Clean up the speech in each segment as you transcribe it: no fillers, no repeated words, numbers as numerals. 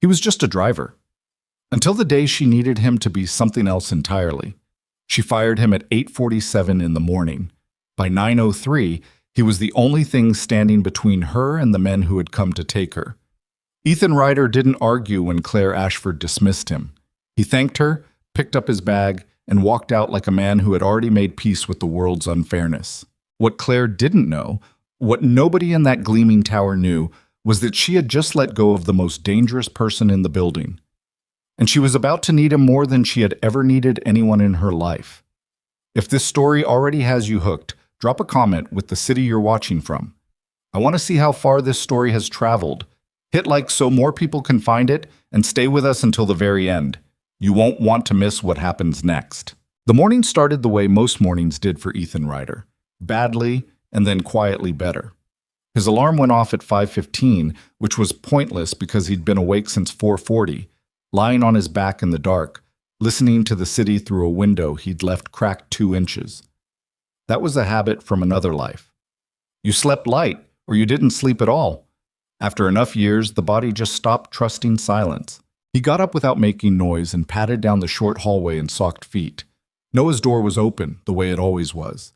He was just a driver. Until the day she needed him to be something else entirely. She fired him at 8:47 in the morning. By 9:03, he was the only thing standing between her and the men who had come to take her. Ethan Ryder didn't argue when Claire Ashford dismissed him. He thanked her, picked up his bag, and walked out like a man who had already made peace with the world's unfairness. What Claire didn't know, what nobody in that gleaming tower knew, was that she had just let go of the most dangerous person in the building. And she was about to need him more than she had ever needed anyone in her life. If this story already has you hooked, drop a comment with the city you're watching from. I want to see how far this story has traveled. Hit like so more people can find it, and stay with us until the very end. You won't want to miss what happens next. The morning started the way most mornings did for Ethan Ryder. Badly, and then quietly better. His alarm went off at 5:15, which was pointless because he'd been awake since 4:40, lying on his back in the dark, listening to the city through a window he'd left cracked 2 inches. That was a habit from another life. You slept light, or you didn't sleep at all. After enough years, the body just stopped trusting silence. He got up without making noise and padded down the short hallway in socked feet. Noah's door was open, the way it always was.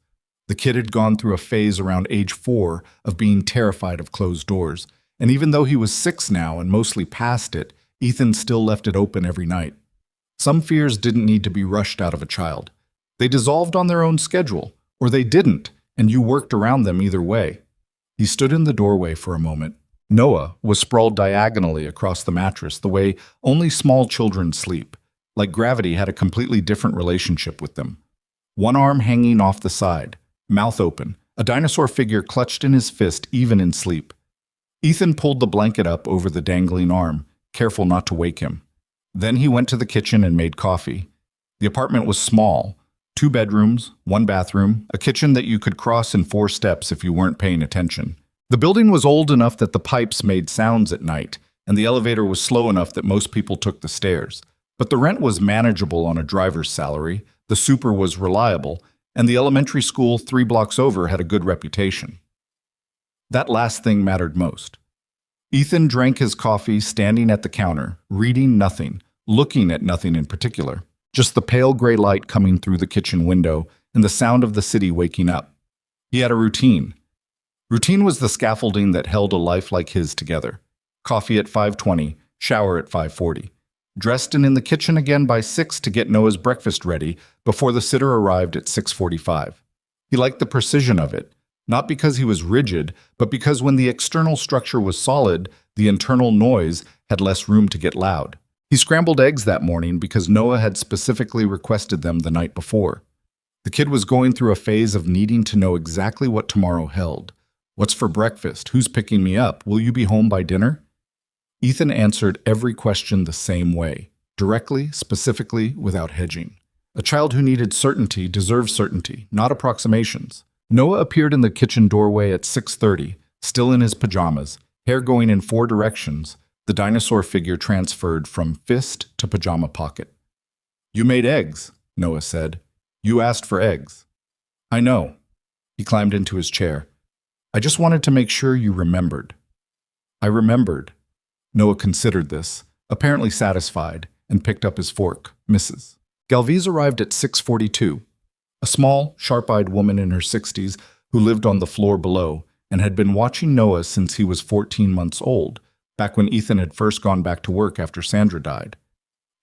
The kid had gone through a phase around age 4 of being terrified of closed doors, and even though he was 6 now and mostly past it, Ethan still left it open every night. Some fears didn't need to be rushed out of a child. They dissolved on their own schedule, or they didn't, and you worked around them either way. He stood in the doorway for a moment. Noah was sprawled diagonally across the mattress the way only small children sleep, like gravity had a completely different relationship with them. One arm hanging off the side, mouth open, a dinosaur figure clutched in his fist even in sleep. Ethan pulled the blanket up over the dangling arm, careful not to wake him. Then he went to the kitchen and made coffee. The apartment was small, 2 bedrooms, 1 bathroom, a kitchen that you could cross in 4 steps if you weren't paying attention. The building was old enough that the pipes made sounds at night, and the elevator was slow enough that most people took the stairs. But the rent was manageable on a driver's salary, the super was reliable, and the elementary school 3 blocks over had a good reputation. That last thing mattered most. Ethan drank his coffee standing at the counter, reading nothing, looking at nothing in particular, just the pale gray light coming through the kitchen window and the sound of the city waking up. He had a routine. Routine was the scaffolding that held a life like his together. Coffee at 5:20, shower at 5:40. Dressed and in the kitchen again by 6 to get Noah's breakfast ready before the sitter arrived at 6:45. He liked the precision of it, not because he was rigid, but because when the external structure was solid, the internal noise had less room to get loud. He scrambled eggs that morning because Noah had specifically requested them the night before. The kid was going through a phase of needing to know exactly what tomorrow held. What's for breakfast? Who's picking me up? Will you be home by dinner? Ethan answered every question the same way, directly, specifically, without hedging. A child who needed certainty deserves certainty, not approximations. Noah appeared in the kitchen doorway at 6:30, still in his pajamas, hair going in 4 directions, the dinosaur figure transferred from fist to pajama pocket. "You made eggs," Noah said. "You asked for eggs." "I know." He climbed into his chair. "I just wanted to make sure you remembered." "I remembered." Noah considered this, apparently satisfied, and picked up his fork. Mrs. Galvez arrived at 6:42. A small, sharp-eyed woman in her 60s who lived on the floor below and had been watching Noah since he was 14 months old, back when Ethan had first gone back to work after Sandra died.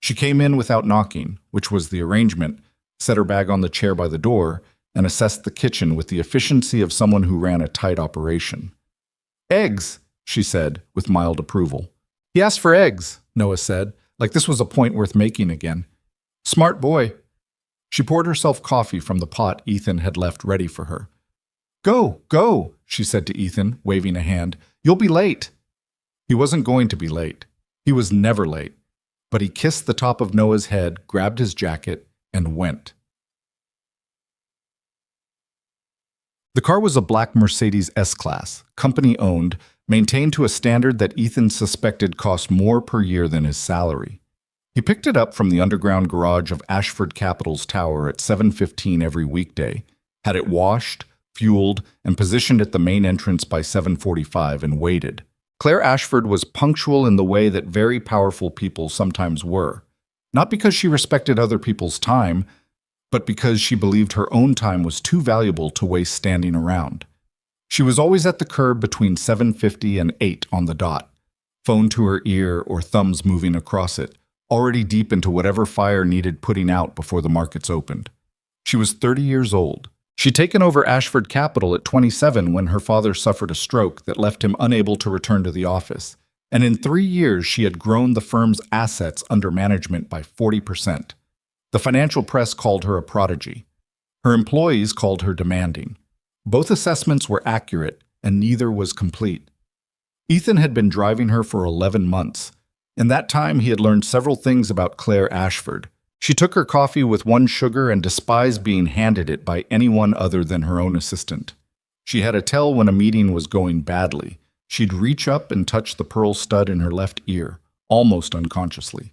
She came in without knocking, which was the arrangement, set her bag on the chair by the door, and assessed the kitchen with the efficiency of someone who ran a tight operation. "Eggs," she said, with mild approval. "He asked for eggs," Noah said, like this was a point worth making again. "Smart boy." She poured herself coffee from the pot Ethan had left ready for her. "Go, go," she said to Ethan, waving a hand. "You'll be late." He wasn't going to be late. He was never late. But he kissed the top of Noah's head, grabbed his jacket, and went. The car was a black Mercedes S-Class, company-owned, maintained to a standard that Ethan suspected cost more per year than his salary. He picked it up from the underground garage of Ashford Capital's tower at 7:15 every weekday, had it washed, fueled, and positioned at the main entrance by 7:45 and waited. Claire Ashford was punctual in the way that very powerful people sometimes were, not because she respected other people's time, but because she believed her own time was too valuable to waste standing around. She was always at the curb between 7:50 and 8 on the dot, phone to her ear or thumbs moving across it, already deep into whatever fire needed putting out before the markets opened. She was 30 years old. She'd taken over Ashford Capital at 27 when her father suffered a stroke that left him unable to return to the office, and in 3 years she had grown the firm's assets under management by 40%. The financial press called her a prodigy. Her employees called her demanding. Both assessments were accurate, and neither was complete. Ethan had been driving her for 11 months. In that time, he had learned several things about Claire Ashford. She took her coffee with 1 sugar and despised being handed it by anyone other than her own assistant. She had a tell when a meeting was going badly. She'd reach up and touch the pearl stud in her left ear, almost unconsciously.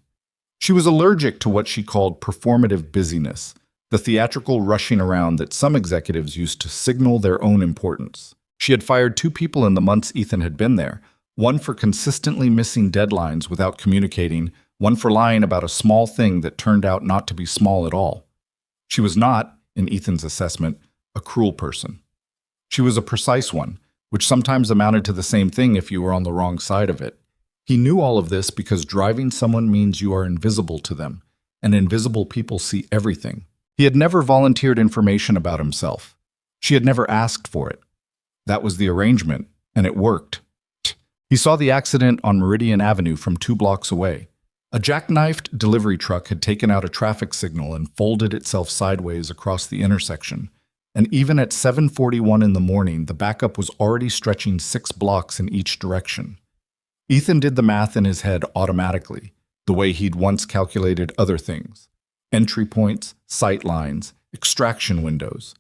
She was allergic to what she called performative busyness, the theatrical rushing around that some executives used to signal their own importance. She had fired 2 people in the months Ethan had been there, one for consistently missing deadlines without communicating, one for lying about a small thing that turned out not to be small at all. She was not, in Ethan's assessment, a cruel person. She was a precise one, which sometimes amounted to the same thing if you were on the wrong side of it. He knew all of this because driving someone means you are invisible to them, and invisible people see everything. He had never volunteered information about himself. She had never asked for it. That was the arrangement, and it worked. He saw the accident on Meridian Avenue from 2 blocks away. A jackknifed delivery truck had taken out a traffic signal and folded itself sideways across the intersection, and even at 7:41 in the morning, the backup was already stretching 6 blocks in each direction. Ethan did the math in his head automatically, the way he'd once calculated other things. Entry points, sight lines, extraction windows.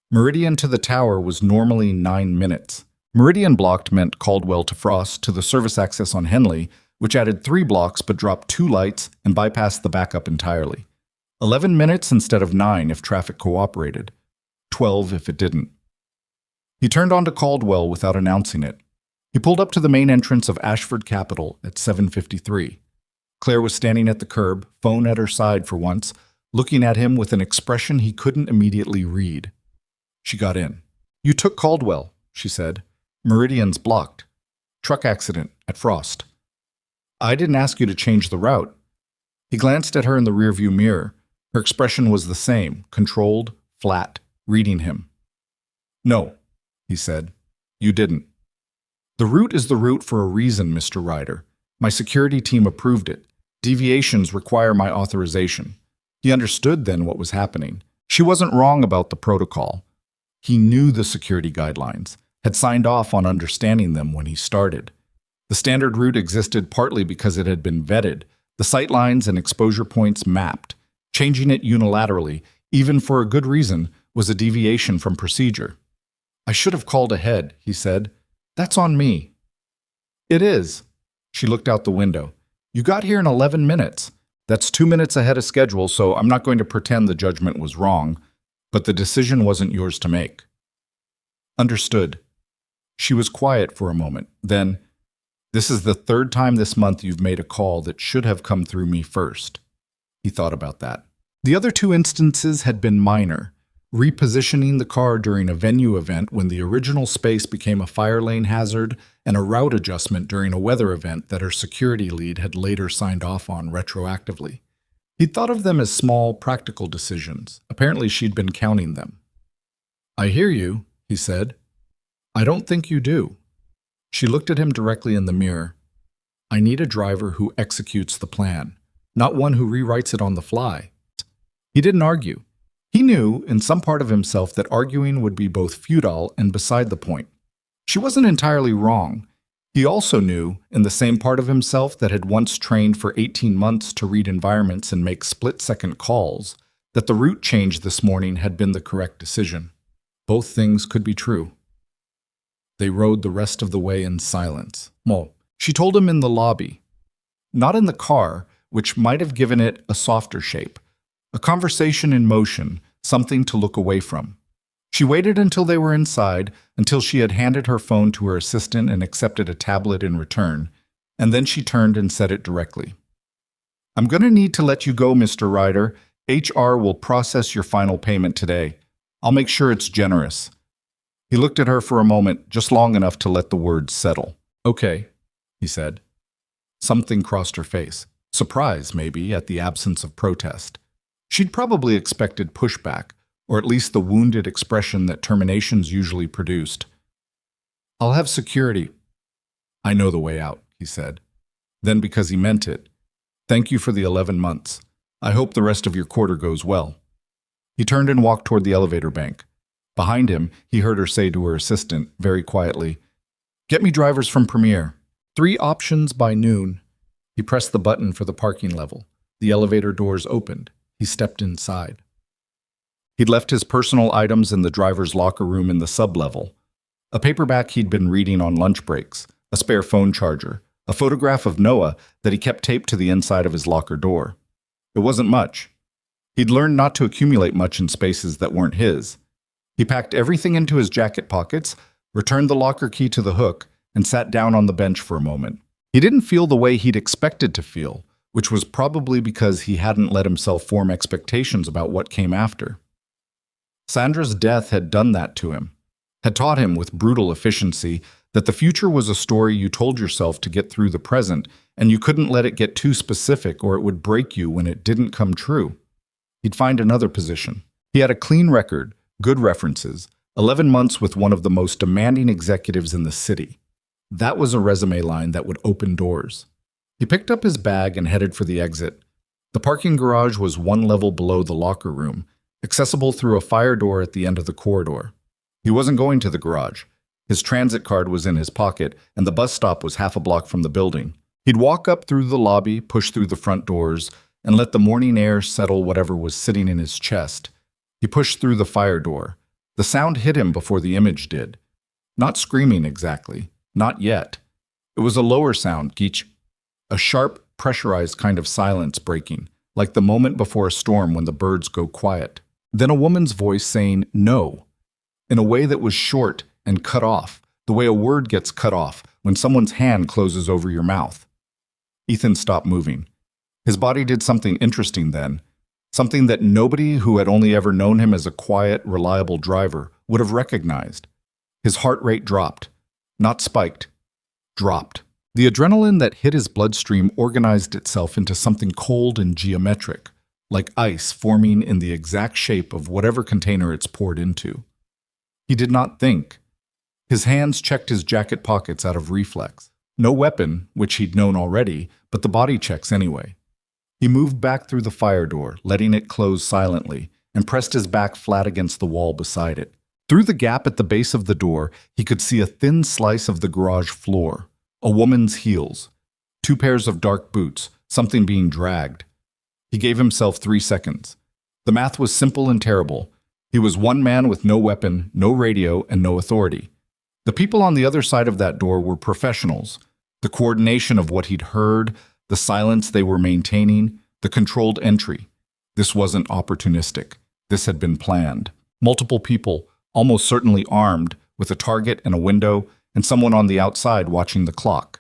Meridian to the tower was normally 9 minutes. Meridian blocked meant Caldwell to Frost to the service access on Henley, which added 3 blocks but dropped 2 lights and bypassed the backup entirely. 11 minutes instead of 9 if traffic cooperated. 12 if it didn't. He turned onto Caldwell without announcing it. He pulled up to the main entrance of Ashford Capital at 7:53. Claire was standing at the curb, phone at her side for once, looking at him with an expression he couldn't immediately read. She got in. "You took Caldwell," she said. "Meridian's blocked. Truck accident at Frost." "I didn't ask you to change the route." He glanced at her in the rearview mirror. Her expression was the same, controlled, flat, reading him. "No," he said. "You didn't. The route is the route for a reason, Mr. Ryder. My security team approved it. Deviations require my authorization." He understood then what was happening. She wasn't wrong about the protocol. He knew the security guidelines, had signed off on understanding them when he started. The standard route existed partly because it had been vetted, the sight lines and exposure points mapped. Changing it unilaterally, even for a good reason, was a deviation from procedure. "I should have called ahead," he said. "That's on me." "It is." She looked out the window. "You got here in 11 minutes. That's 2 minutes ahead of schedule, so I'm not going to pretend the judgment was wrong, but the decision wasn't yours to make." "Understood." She was quiet for a moment. Then, "This is the 3rd time this month you've made a call that should have come through me first." He thought about that. The other 2 instances had been minor. Repositioning the car during a venue event when the original space became a fire lane hazard, and a route adjustment during a weather event that her security lead had later signed off on retroactively. He'd thought of them as small, practical decisions. Apparently she'd been counting them. "I hear you," he said. "I don't think you do." She looked at him directly in the mirror. "I need a driver who executes the plan, not one who rewrites it on the fly." He didn't argue. He knew, in some part of himself, that arguing would be both futile and beside the point. She wasn't entirely wrong. He also knew, in the same part of himself that had once trained for 18 months to read environments and make split-second calls, that the route change this morning had been the correct decision. Both things could be true. They rode the rest of the way in silence. Well, she told him in the lobby. Not in the car, which might have given it a softer shape. A conversation in motion, something to look away from. She waited until they were inside, until she had handed her phone to her assistant and accepted a tablet in return, and then she turned and said it directly. "I'm going to need to let you go, Mr. Ryder. HR will process your final payment today. I'll make sure it's generous." He looked at her for a moment, just long enough to let the words settle. "Okay," he said. Something crossed her face. Surprise, maybe, at the absence of protest. She'd probably expected pushback, or at least the wounded expression that terminations usually produced. "I'll have security." "I know the way out," he said. Then, because he meant it, "Thank you for the 11 months. I hope the rest of your quarter goes well." He turned and walked toward the elevator bank. Behind him, he heard her say to her assistant, very quietly, "Get me drivers from Premier. 3 options by noon." He pressed the button for the parking level. The elevator doors opened. He stepped inside. He'd left his personal items in the driver's locker room in the sub-level. A paperback he'd been reading on lunch breaks, a spare phone charger, a photograph of Noah that he kept taped to the inside of his locker door. It wasn't much. He'd learned not to accumulate much in spaces that weren't his. He packed everything into his jacket pockets, returned the locker key to the hook, and sat down on the bench for a moment. He didn't feel the way he'd expected to feel, which was probably because he hadn't let himself form expectations about what came after. Sandra's death had done that to him, had taught him with brutal efficiency that the future was a story you told yourself to get through the present, and you couldn't let it get too specific or it would break you when it didn't come true. He'd find another position. He had a clean record, good references, 11 months with one of the most demanding executives in the city. That was a resume line that would open doors. He picked up his bag and headed for the exit. The parking garage was 1 level below the locker room, accessible through a fire door at the end of the corridor. He wasn't going to the garage. His transit card was in his pocket, and the bus stop was half a block from the building. He'd walk up through the lobby, push through the front doors, and let the morning air settle whatever was sitting in his chest. He pushed through the fire door. The sound hit him before the image did. Not screaming exactly. Not yet. It was a lower sound, Geach. A sharp, pressurized kind of silence breaking, like the moment before a storm when the birds go quiet. Then a woman's voice saying no, in a way that was short and cut off, the way a word gets cut off when someone's hand closes over your mouth. Ethan stopped moving. His body did something interesting then, something that nobody who had only ever known him as a quiet, reliable driver would have recognized. His heart rate dropped. Not spiked. Dropped. The adrenaline that hit his bloodstream organized itself into something cold and geometric, like ice forming in the exact shape of whatever container it's poured into. He did not think. His hands checked his jacket pockets out of reflex. No weapon, which he'd known already, but the body checks anyway. He moved back through the fire door, letting it close silently, and pressed his back flat against the wall beside it. Through the gap at the base of the door, he could see a thin slice of the garage floor, a woman's heels, 2 pairs of dark boots, something being dragged. He gave himself 3 seconds. The math was simple and terrible. He was one man with no weapon, no radio, and no authority. The people on the other side of that door were professionals. The coordination of what he'd heard, the silence they were maintaining, the controlled entry. This wasn't opportunistic. This had been planned. Multiple people, almost certainly armed, with a target and a window, and someone on the outside watching the clock.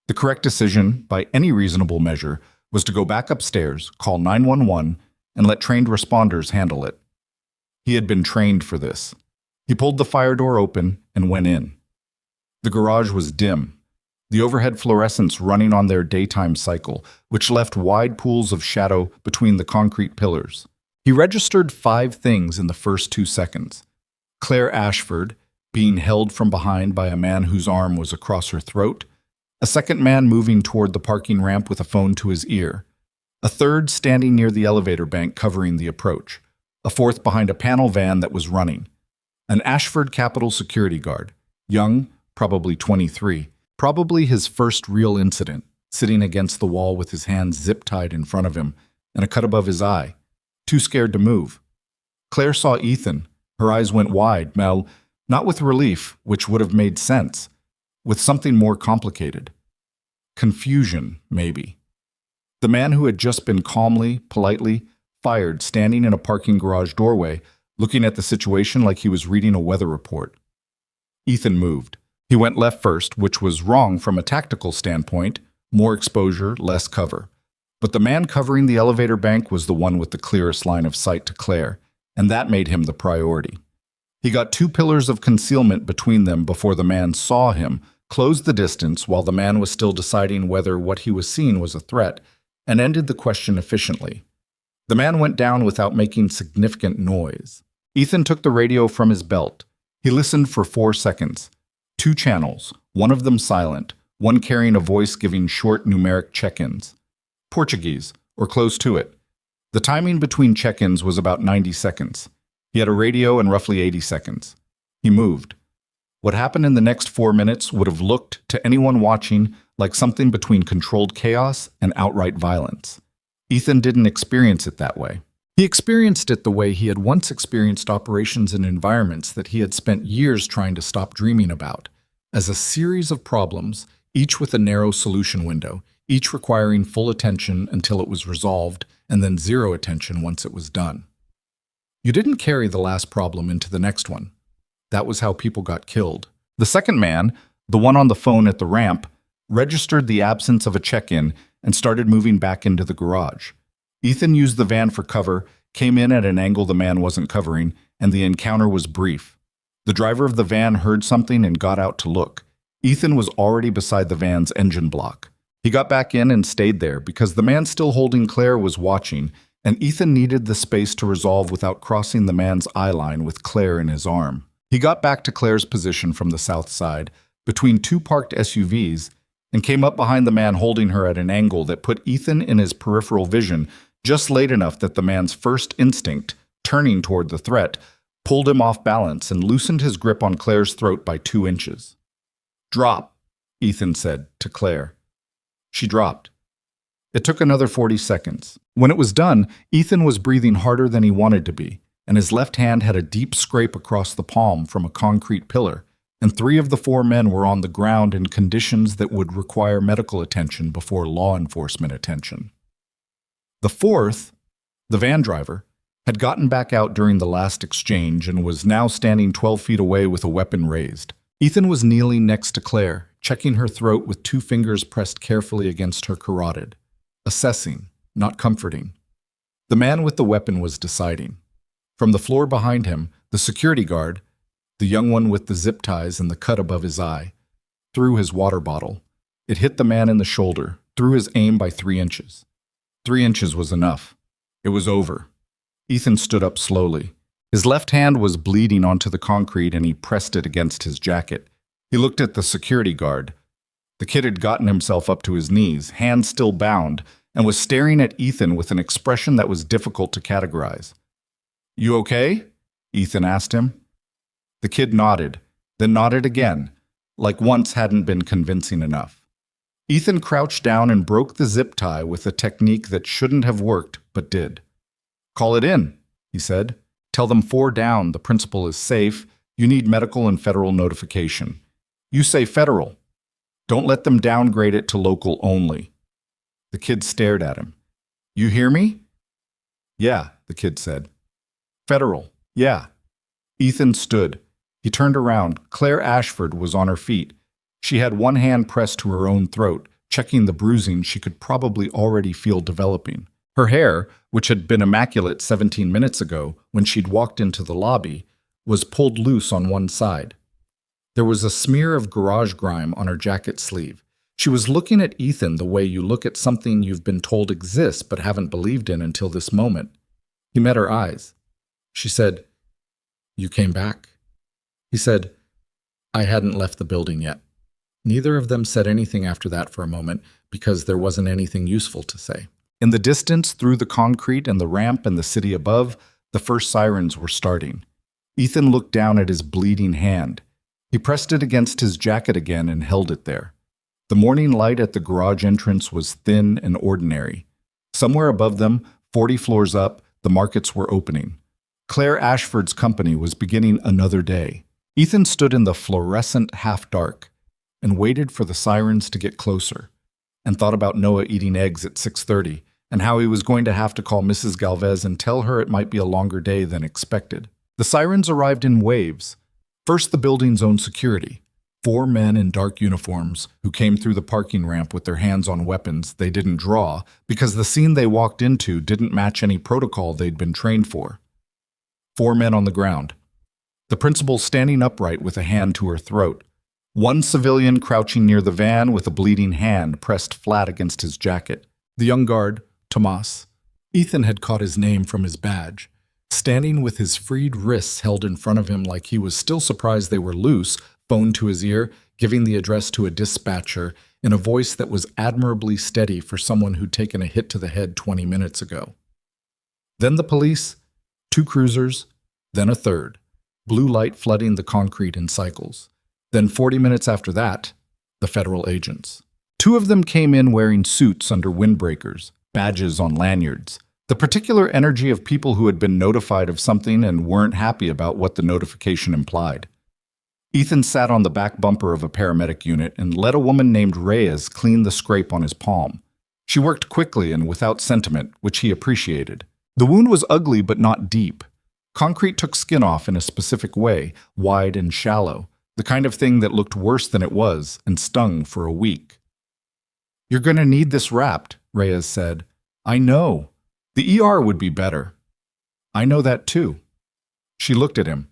The correct decision, by any reasonable measure, was to go back upstairs, call 911, and let trained responders handle it. He had been trained for this. He pulled the fire door open and went in. The garage was dim, the overhead fluorescents running on their daytime cycle, which left wide pools of shadow between the concrete pillars. He registered 5 things in the first 2 seconds. Claire Ashford, being held from behind by a man whose arm was across her throat, a second man moving toward the parking ramp with a phone to his ear, a third standing near the elevator bank covering the approach, a fourth behind a panel van that was running, an Ashford Capitol security guard, young, probably 23, probably his first real incident, sitting against the wall with his hands zip-tied in front of him and a cut above his eye, too scared to move. Claire saw Ethan. Her eyes went wide, not with relief, which would have made sense, with something more complicated. Confusion, maybe. The man who had just been calmly, politely fired standing in a parking garage doorway looking at the situation like he was reading a weather report. Ethan moved. He went left first, which was wrong from a tactical standpoint, more exposure, less cover. But the man covering the elevator bank was the one with the clearest line of sight to Claire, and that made him the priority. He got 2 pillars of concealment between them before the man saw him, closed the distance while the man was still deciding whether what he was seeing was a threat, and ended the question efficiently. The man went down without making significant noise. Ethan took the radio from his belt. He listened for 4 seconds. 2 channels, one of them silent, one carrying a voice giving short numeric check-ins. Portuguese, or close to it. The timing between check-ins was about 90 seconds. He had a radio in roughly 80 seconds. He moved. What happened in the next 4 minutes would have looked, to anyone watching, like something between controlled chaos and outright violence. Ethan didn't experience it that way. He experienced it the way he had once experienced operations in environments that he had spent years trying to stop dreaming about, as a series of problems, each with a narrow solution window, each requiring full attention until it was resolved, and then zero attention once it was done. You didn't carry the last problem into the next one. That was how people got killed. The second man, the one on the phone at the ramp, registered the absence of a check-in and started moving back into the garage. Ethan used the van for cover, came in at an angle the man wasn't covering, and the encounter was brief. The driver of the van heard something and got out to look. Ethan was already beside the van's engine block. He got back in and stayed there because the man still holding Claire was watching, and Ethan needed the space to resolve without crossing the man's eye line with Claire in his arm. He got back to Claire's position from the south side, between 2 parked SUVs, and came up behind the man holding her at an angle that put Ethan in his peripheral vision just late enough that the man's first instinct, turning toward the threat, pulled him off balance and loosened his grip on Claire's throat by 2 inches. "Drop," Ethan said to Claire. She dropped. It took another 40 seconds. When it was done, Ethan was breathing harder than he wanted to be, and his left hand had a deep scrape across the palm from a concrete pillar, and 3 of the 4 men were on the ground in conditions that would require medical attention before law enforcement attention. The 4th, the van driver, had gotten back out during the last exchange and was now standing 12 feet away with a weapon raised. Ethan was kneeling next to Claire, checking her throat with 2 fingers pressed carefully against her carotid. Assessing, not comforting. The man with the weapon was deciding. From the floor behind him, the security guard, the young one with the zip ties and the cut above his eye, threw his water bottle. It hit the man in the shoulder, threw his aim by 3 inches. 3 inches was enough. It was over. Ethan stood up slowly. His left hand was bleeding onto the concrete and he pressed it against his jacket. He looked at the security guard. The kid had gotten himself up to his knees, hands still bound, and was staring at Ethan with an expression that was difficult to categorize. "You okay?" Ethan asked him. The kid nodded, then nodded again, like once hadn't been convincing enough. Ethan crouched down and broke the zip tie with a technique that shouldn't have worked, but did. "Call it in," he said. "Tell them 4 down, the principal is safe. You need medical and federal notification. You say federal. Don't let them downgrade it to local only." The kid stared at him. "You hear me?" "Yeah," the kid said. "Federal, yeah." Ethan stood. He turned around. Claire Ashford was on her feet. She had one hand pressed to her own throat, checking the bruising she could probably already feel developing. Her hair, which had been immaculate 17 minutes ago when she'd walked into the lobby, was pulled loose on one side. There was a smear of garage grime on her jacket sleeve. She was looking at Ethan the way you look at something you've been told exists but haven't believed in until this moment. He met her eyes. She said, "You came back?" He said, "I hadn't left the building yet." Neither of them said anything after that for a moment because there wasn't anything useful to say. In the distance, through the concrete and the ramp and the city above, the first sirens were starting. Ethan looked down at his bleeding hand. He pressed it against his jacket again and held it there. The morning light at the garage entrance was thin and ordinary. Somewhere above them, 40 floors up, the markets were opening. Claire Ashford's company was beginning another day. Ethan stood in the fluorescent half-dark and waited for the sirens to get closer, and thought about Noah eating eggs at 6:30 and how he was going to have to call Mrs. Galvez and tell her it might be a longer day than expected. The sirens arrived in waves. First, the building's own security. 4 men in dark uniforms who came through the parking ramp with their hands on weapons they didn't draw because the scene they walked into didn't match any protocol they'd been trained for. 4 men on the ground. The principal standing upright with a hand to her throat. 1 civilian crouching near the van with a bleeding hand pressed flat against his jacket. The young guard, Tomas. Ethan had caught his name from his badge. Standing with his freed wrists held in front of him like he was still surprised they were loose, phone to his ear, giving the address to a dispatcher in a voice that was admirably steady for someone who'd taken a hit to the head 20 minutes ago. Then the police, 2 cruisers, then a third, blue light flooding the concrete in cycles. Then 40 minutes after that, the federal agents. 2 of them came in wearing suits under windbreakers, badges on lanyards. The particular energy of people who had been notified of something and weren't happy about what the notification implied. Ethan sat on the back bumper of a paramedic unit and let a woman named Reyes clean the scrape on his palm. She worked quickly and without sentiment, which he appreciated. The wound was ugly but not deep. Concrete took skin off in a specific way, wide and shallow, the kind of thing that looked worse than it was and stung for a week. "You're going to need this wrapped," Reyes said. "I know. The ER would be better." "I know that too." She looked at him.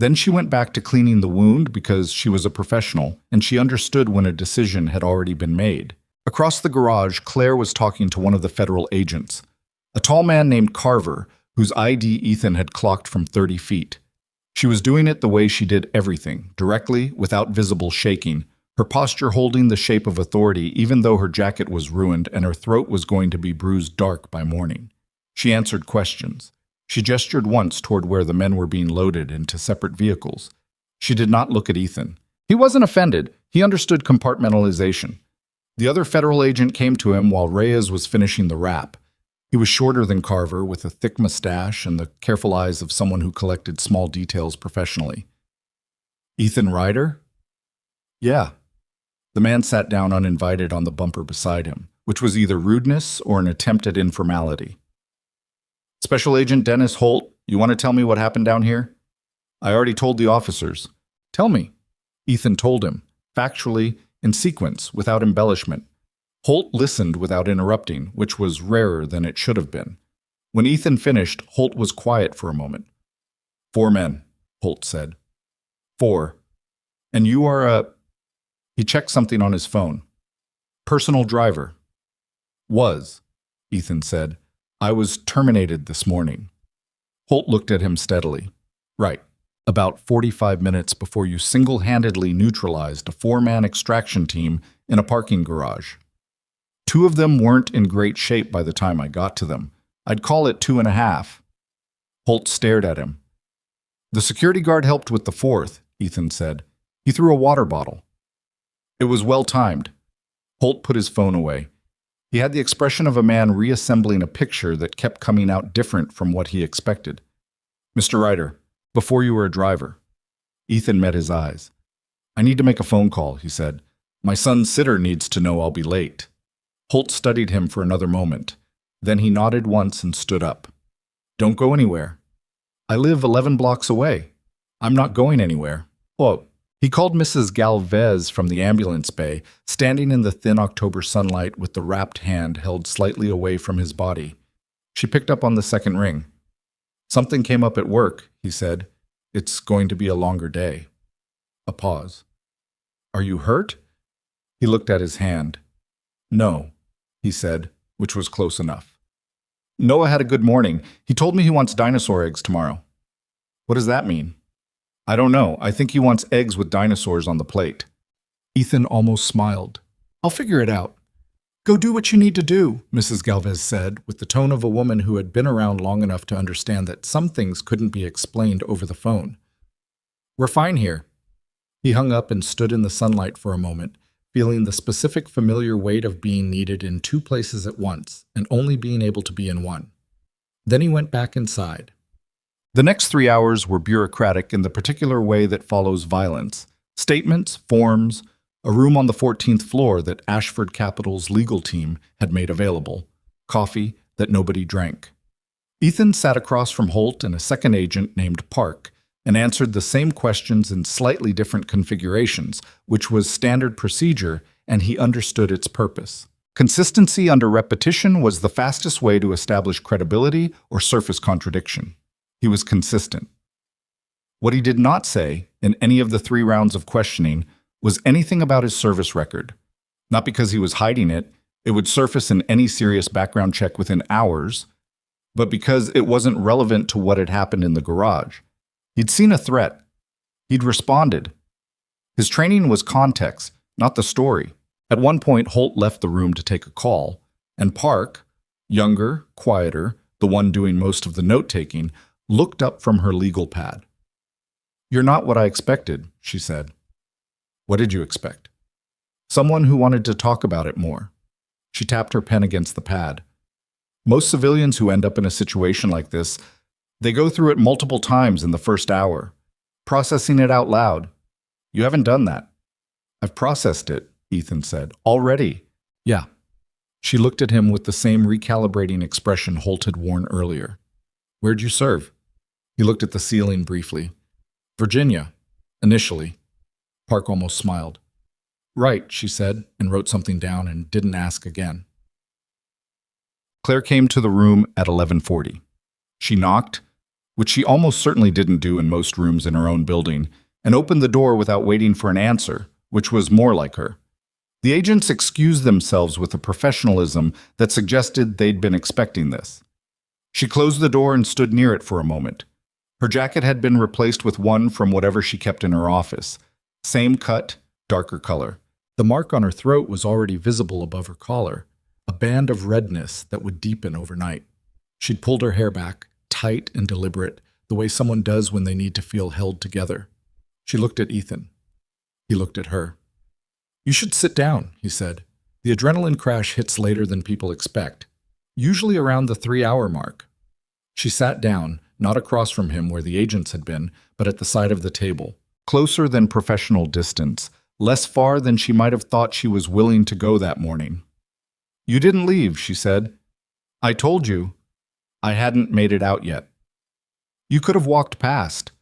Then she went back to cleaning the wound because she was a professional and she understood when a decision had already been made. Across the garage, Claire was talking to one of the federal agents, a tall man named Carver, whose ID Ethan had clocked from 30 feet. She was doing it the way she did everything, directly, without visible shaking, her posture holding the shape of authority even though her jacket was ruined and her throat was going to be bruised dark by morning. She answered questions. She gestured once toward where the men were being loaded into separate vehicles. She did not look at Ethan. He wasn't offended. He understood compartmentalization. The other federal agent came to him while Reyes was finishing the wrap. He was shorter than Carver, with a thick mustache and the careful eyes of someone who collected small details professionally. "Ethan Ryder?" "Yeah." The man sat down uninvited on the bumper beside him, which was either rudeness or an attempt at informality. "Special Agent Dennis Holt, you want to tell me what happened down here?" "I already told the officers." "Tell me." Ethan told him, factually, in sequence, without embellishment. Holt listened without interrupting, which was rarer than it should have been. When Ethan finished, Holt was quiet for a moment. "4 men, Holt said. 4. And you are a..." He checked something on his phone. "Personal driver." "Was," Ethan said. "I was terminated this morning." Holt looked at him steadily. "Right. About 45 minutes before you single-handedly neutralized a 4-man extraction team in a parking garage. 2 of them weren't in great shape by the time I got to them. I'd call it 2.5. Holt stared at him. "The security guard helped with the 4th, Ethan said. "He threw a water bottle." "It was well-timed." Holt put his phone away. He had the expression of a man reassembling a picture that kept coming out different from what he expected. "Mr. Ryder, before you were a driver." Ethan met his eyes. "I need to make a phone call," he said. "My son's sitter needs to know I'll be late." Holt studied him for another moment. Then he nodded once and stood up. "Don't go anywhere." "I live 11 blocks away." "I'm not going anywhere." "Oh." He called Mrs. Galvez from the ambulance bay, standing in the thin October sunlight with the wrapped hand held slightly away from his body. She picked up on the second ring. "Something came up at work," he said. "It's going to be a longer day." A pause. "Are you hurt?" He looked at his hand. "No," he said, which was close enough. "Noah had a good morning. He told me he wants dinosaur eggs tomorrow." "What does that mean?" "I don't know. I think he wants eggs with dinosaurs on the plate." Ethan almost smiled. "I'll figure it out." "Go do what you need to do," Mrs. Galvez said, with the tone of a woman who had been around long enough to understand that some things couldn't be explained over the phone. "We're fine here." He hung up and stood in the sunlight for a moment, feeling the specific familiar weight of being needed in 2 places at once and only being able to be in one. Then he went back inside. The next 3 hours were bureaucratic in the particular way that follows violence. Statements, forms, a room on the 14th floor that Ashford Capital's legal team had made available, coffee that nobody drank. Ethan sat across from Holt and a second agent named Park and answered the same questions in slightly different configurations, which was standard procedure, and he understood its purpose. Consistency under repetition was the fastest way to establish credibility or surface contradiction. He was consistent. What he did not say, in any of the 3 rounds of questioning, was anything about his service record. Not because he was hiding it, it would surface in any serious background check within hours, but because it wasn't relevant to what had happened in the garage. He'd seen a threat. He'd responded. His training was context, not the story. At one point, Holt left the room to take a call, and Park, younger, quieter, the one doing most of the note-taking, looked up from her legal pad. "You're not what I expected," she said. "What did you expect?" "Someone who wanted to talk about it more." She tapped her pen against the pad. Most civilians who end up in a situation like this, they go through it multiple times in the first hour, processing it out loud. You haven't done that. "I've processed it," Ethan said. "Already." "Yeah." She looked at him with the same recalibrating expression Holt had worn earlier. "Where'd you serve?" He looked at the ceiling briefly. "Virginia, initially." Park almost smiled. "Right," she said, and wrote something down and didn't ask again. Claire came to the room at 11:40. She knocked, which she almost certainly didn't do in most rooms in her own building, and opened the door without waiting for an answer, which was more like her. The agents excused themselves with a professionalism that suggested they'd been expecting this. She closed the door and stood near it for a moment. Her jacket had been replaced with one from whatever she kept in her office. Same cut, darker color. The mark on her throat was already visible above her collar, a band of redness that would deepen overnight. She'd pulled her hair back, tight and deliberate, the way someone does when they need to feel held together. She looked at Ethan. He looked at her. "You should sit down," he said. "The adrenaline crash hits later than people expect, usually around the 3-hour mark." She sat down, not across from him where the agents had been, but at the side of the table, closer than professional distance, less far than she might have thought she was willing to go that morning. "You didn't leave," she said. "I told you. I hadn't made it out yet. You could have walked past,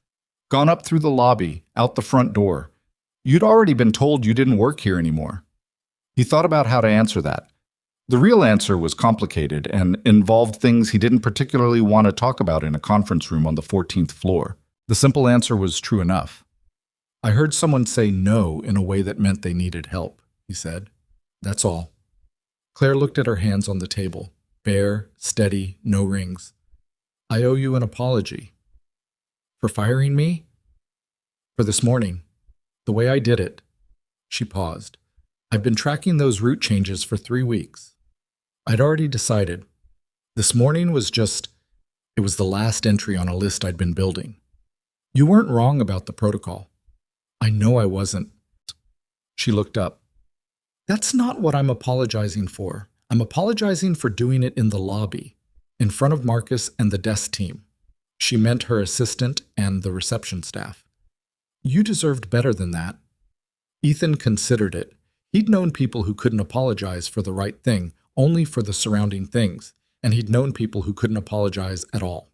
gone up through the lobby, out the front door. You'd already been told you didn't work here anymore." He thought about how to answer that. The real answer was complicated and involved things he didn't particularly want to talk about in a conference room on the 14th floor. The simple answer was true enough. "I heard someone say no in a way that meant they needed help," he said. "That's all." Claire looked at her hands on the table, bare, steady, no rings. "I owe you an apology." "For firing me?" "For this morning. The way I did it." She paused. "I've been tracking those route changes for 3 weeks. I'd already decided. This morning was it was the last entry on a list I'd been building. You weren't wrong about the protocol." "I know I wasn't." She looked up. "That's not what I'm apologizing for. I'm apologizing for doing it in the lobby, in front of Marcus and the desk team." She meant her assistant and the reception staff. "You deserved better than that." Ethan considered it. He'd known people who couldn't apologize for the right thing, only for the surrounding things, and he'd known people who couldn't apologize at all.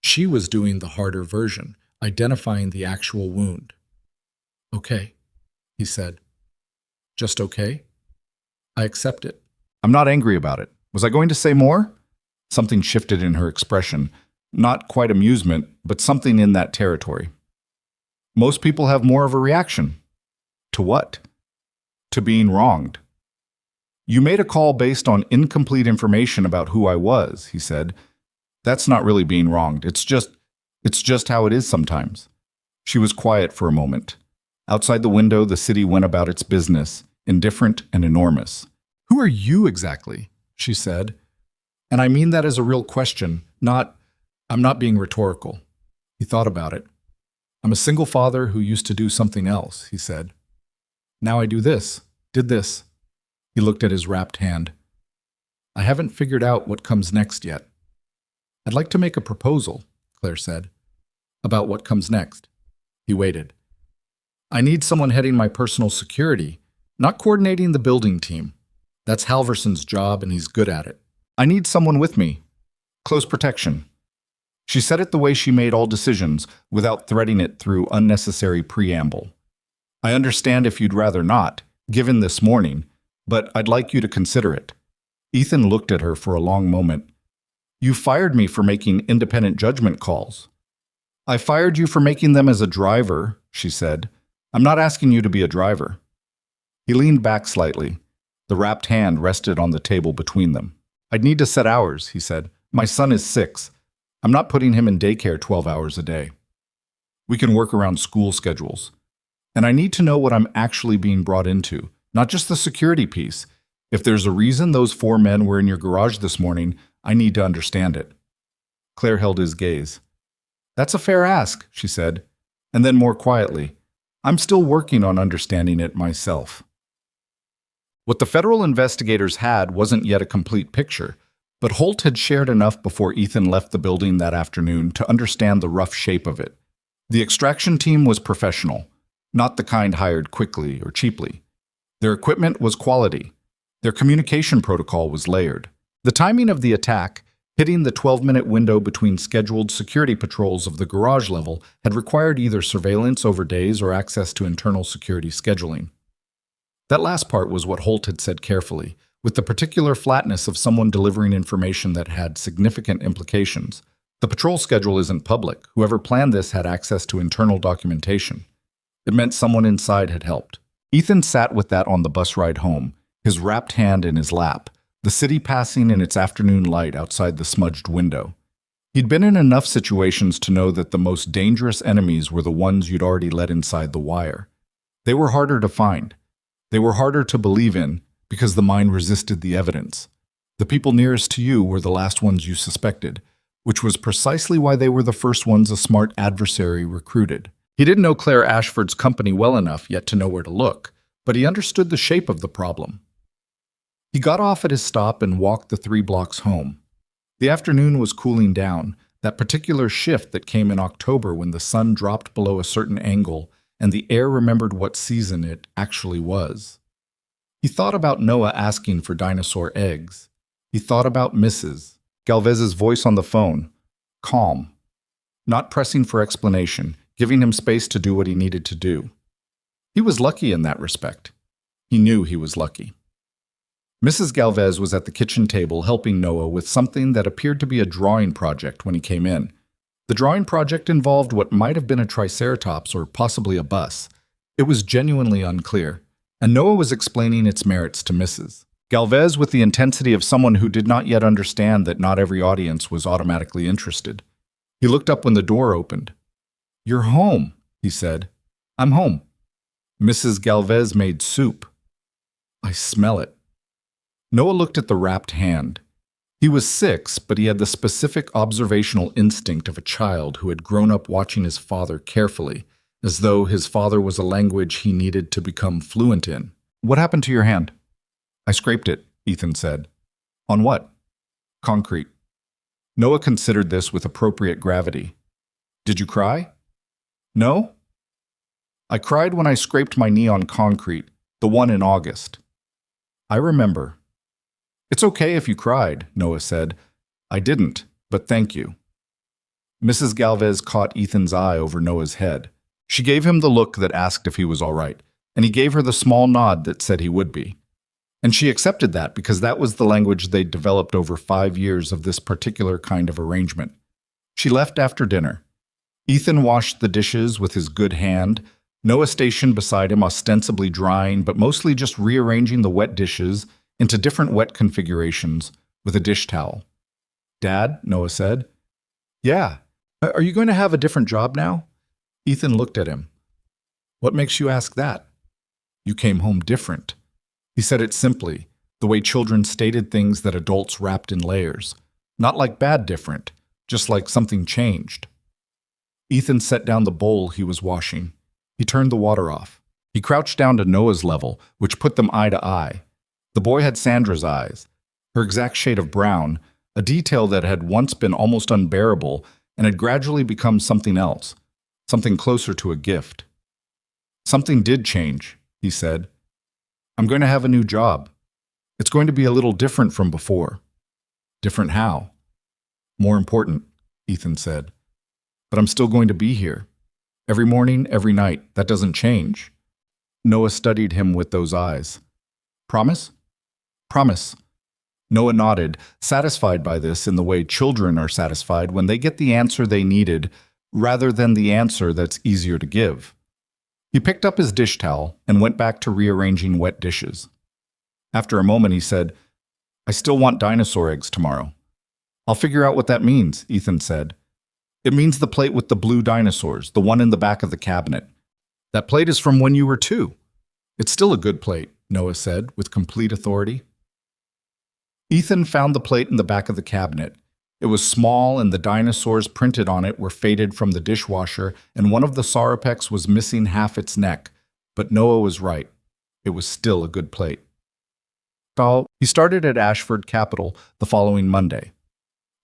She was doing the harder version, identifying the actual wound. "Okay," he said. "Just okay?" "I accept it." "I'm not angry about it. Was I going to say more?" Something shifted in her expression. Not quite amusement, but something in that territory. "Most people have more of a reaction." "To what?" "To being wronged." "You made a call based on incomplete information about who I was," he said. "That's not really being wronged. It's just how it is sometimes." She was quiet for a moment. Outside the window, the city went about its business, indifferent and enormous. "Who are you exactly?" she said. "And I mean that as a real question, I'm not being rhetorical." He thought about it. "I'm a single father who used to do something else," he said. "Now I did this." He looked at his wrapped hand. "I haven't figured out what comes next yet." "I'd like to make a proposal," Claire said. "About what comes next?" He waited. "I need someone heading my personal security, not coordinating the building team. That's Halverson's job and he's good at it. I need someone with me. Close protection. She said it the way she made all decisions, without threading it through unnecessary preamble. I understand if you'd rather not, given this morning, but I'd like you to consider it. Ethan looked at her for a long moment. You fired me for making independent judgment calls. I fired you for making them as a driver, she said. I'm not asking you to be a driver. He leaned back slightly. The wrapped hand rested on the table between them. I'd need to set hours, he said. My son is 6. I'm not putting him in daycare 12 hours a day. We can work around school schedules. And I need to know what I'm actually being brought into, not just the security piece. If there's a reason those 4 men were in your garage this morning, I need to understand it. Claire held his gaze. That's a fair ask, she said, and then more quietly, I'm still working on understanding it myself. What the federal investigators had wasn't yet a complete picture, but Holt had shared enough before Ethan left the building that afternoon to understand the rough shape of it. The extraction team was professional, not the kind hired quickly or cheaply. Their equipment was quality. Their communication protocol was layered. The timing of the attack, hitting the 12-minute window between scheduled security patrols of the garage level, had required either surveillance over days or access to internal security scheduling. That last part was what Holt had said carefully, with the particular flatness of someone delivering information that had significant implications. The patrol schedule isn't public. Whoever planned this had access to internal documentation. It meant someone inside had helped. Ethan sat with that on the bus ride home, his wrapped hand in his lap, the city passing in its afternoon light outside the smudged window. He'd been in enough situations to know that the most dangerous enemies were the ones you'd already let inside the wire. They were harder to find. They were harder to believe in because the mind resisted the evidence. The people nearest to you were the last ones you suspected, which was precisely why they were the first ones a smart adversary recruited. He didn't know Claire Ashford's company well enough yet to know where to look, but he understood the shape of the problem. He got off at his stop and walked the 3 blocks home. The afternoon was cooling down, that particular shift that came in October when the sun dropped below a certain angle and the air remembered what season it actually was. He thought about Noah asking for dinosaur eggs. He thought about Mrs. Galvez's voice on the phone, calm, not pressing for explanation, giving him space to do what he needed to do. He was lucky in that respect. He knew he was lucky. Mrs. Galvez was at the kitchen table helping Noah with something that appeared to be a drawing project when he came in. The drawing project involved what might have been a triceratops or possibly a bus. It was genuinely unclear, and Noah was explaining its merits to Mrs. Galvez with the intensity of someone who did not yet understand that not every audience was automatically interested. He looked up when the door opened. "You're home," he said. "I'm home." Mrs. Galvez made soup. "I smell it." Noah looked at the wrapped hand. He was 6, but he had the specific observational instinct of a child who had grown up watching his father carefully, as though his father was a language he needed to become fluent in. "What happened to your hand?" "I scraped it," Ethan said. "On what?" "Concrete." Noah considered this with appropriate gravity. "Did you cry?" "No." "I cried when I scraped my knee on concrete, the one in August." "I remember." "It's okay if you cried," Noah said. "I didn't, but thank you." Mrs. Galvez caught Ethan's eye over Noah's head. She gave him the look that asked if he was all right, and he gave her the small nod that said he would be. And she accepted that because that was the language they'd developed over 5 years of this particular kind of arrangement. She left after dinner. Ethan washed the dishes with his good hand, Noah stationed beside him, ostensibly drying, but mostly just rearranging the wet dishes into different wet configurations with a dish towel. "Dad," Noah said. "Yeah. Are you going to have a different job now?" Ethan looked at him. "What makes you ask that?" "You came home different." He said it simply, the way children stated things that adults wrapped in layers. Not like bad different, just like something changed. Ethan set down the bowl he was washing. He turned the water off. He crouched down to Noah's level, which put them eye to eye. The boy had Sandra's eyes, her exact shade of brown, a detail that had once been almost unbearable and had gradually become something else, something closer to a gift. "Something did change," he said. "I'm going to have a new job. It's going to be a little different from before." "Different how?" More important, Ethan said. But I'm still going to be here. Every morning, every night. That doesn't change. Noah studied him with those eyes. Promise? Promise. Noah nodded, satisfied by this in the way children are satisfied when they get the answer they needed rather than the answer that's easier to give. He picked up his dish towel and went back to rearranging wet dishes. After a moment, he said, I still want dinosaur eggs tomorrow. I'll figure out what that means, Ethan said. It means the plate with the blue dinosaurs, the one in the back of the cabinet. That plate is from when you were 2. It's still a good plate, Noah said, with complete authority. Ethan found the plate in the back of the cabinet. It was small, and the dinosaurs printed on it were faded from the dishwasher, and one of the sauropex was missing half its neck. But Noah was right. It was still a good plate. He started at Ashford Capital the following Monday.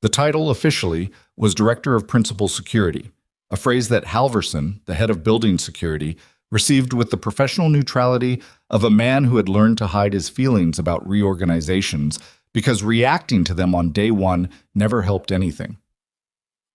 The title, officially, was Director of Principal Security, a phrase that Halverson, the head of building security, received with the professional neutrality of a man who had learned to hide his feelings about reorganizations because reacting to them on day one never helped anything.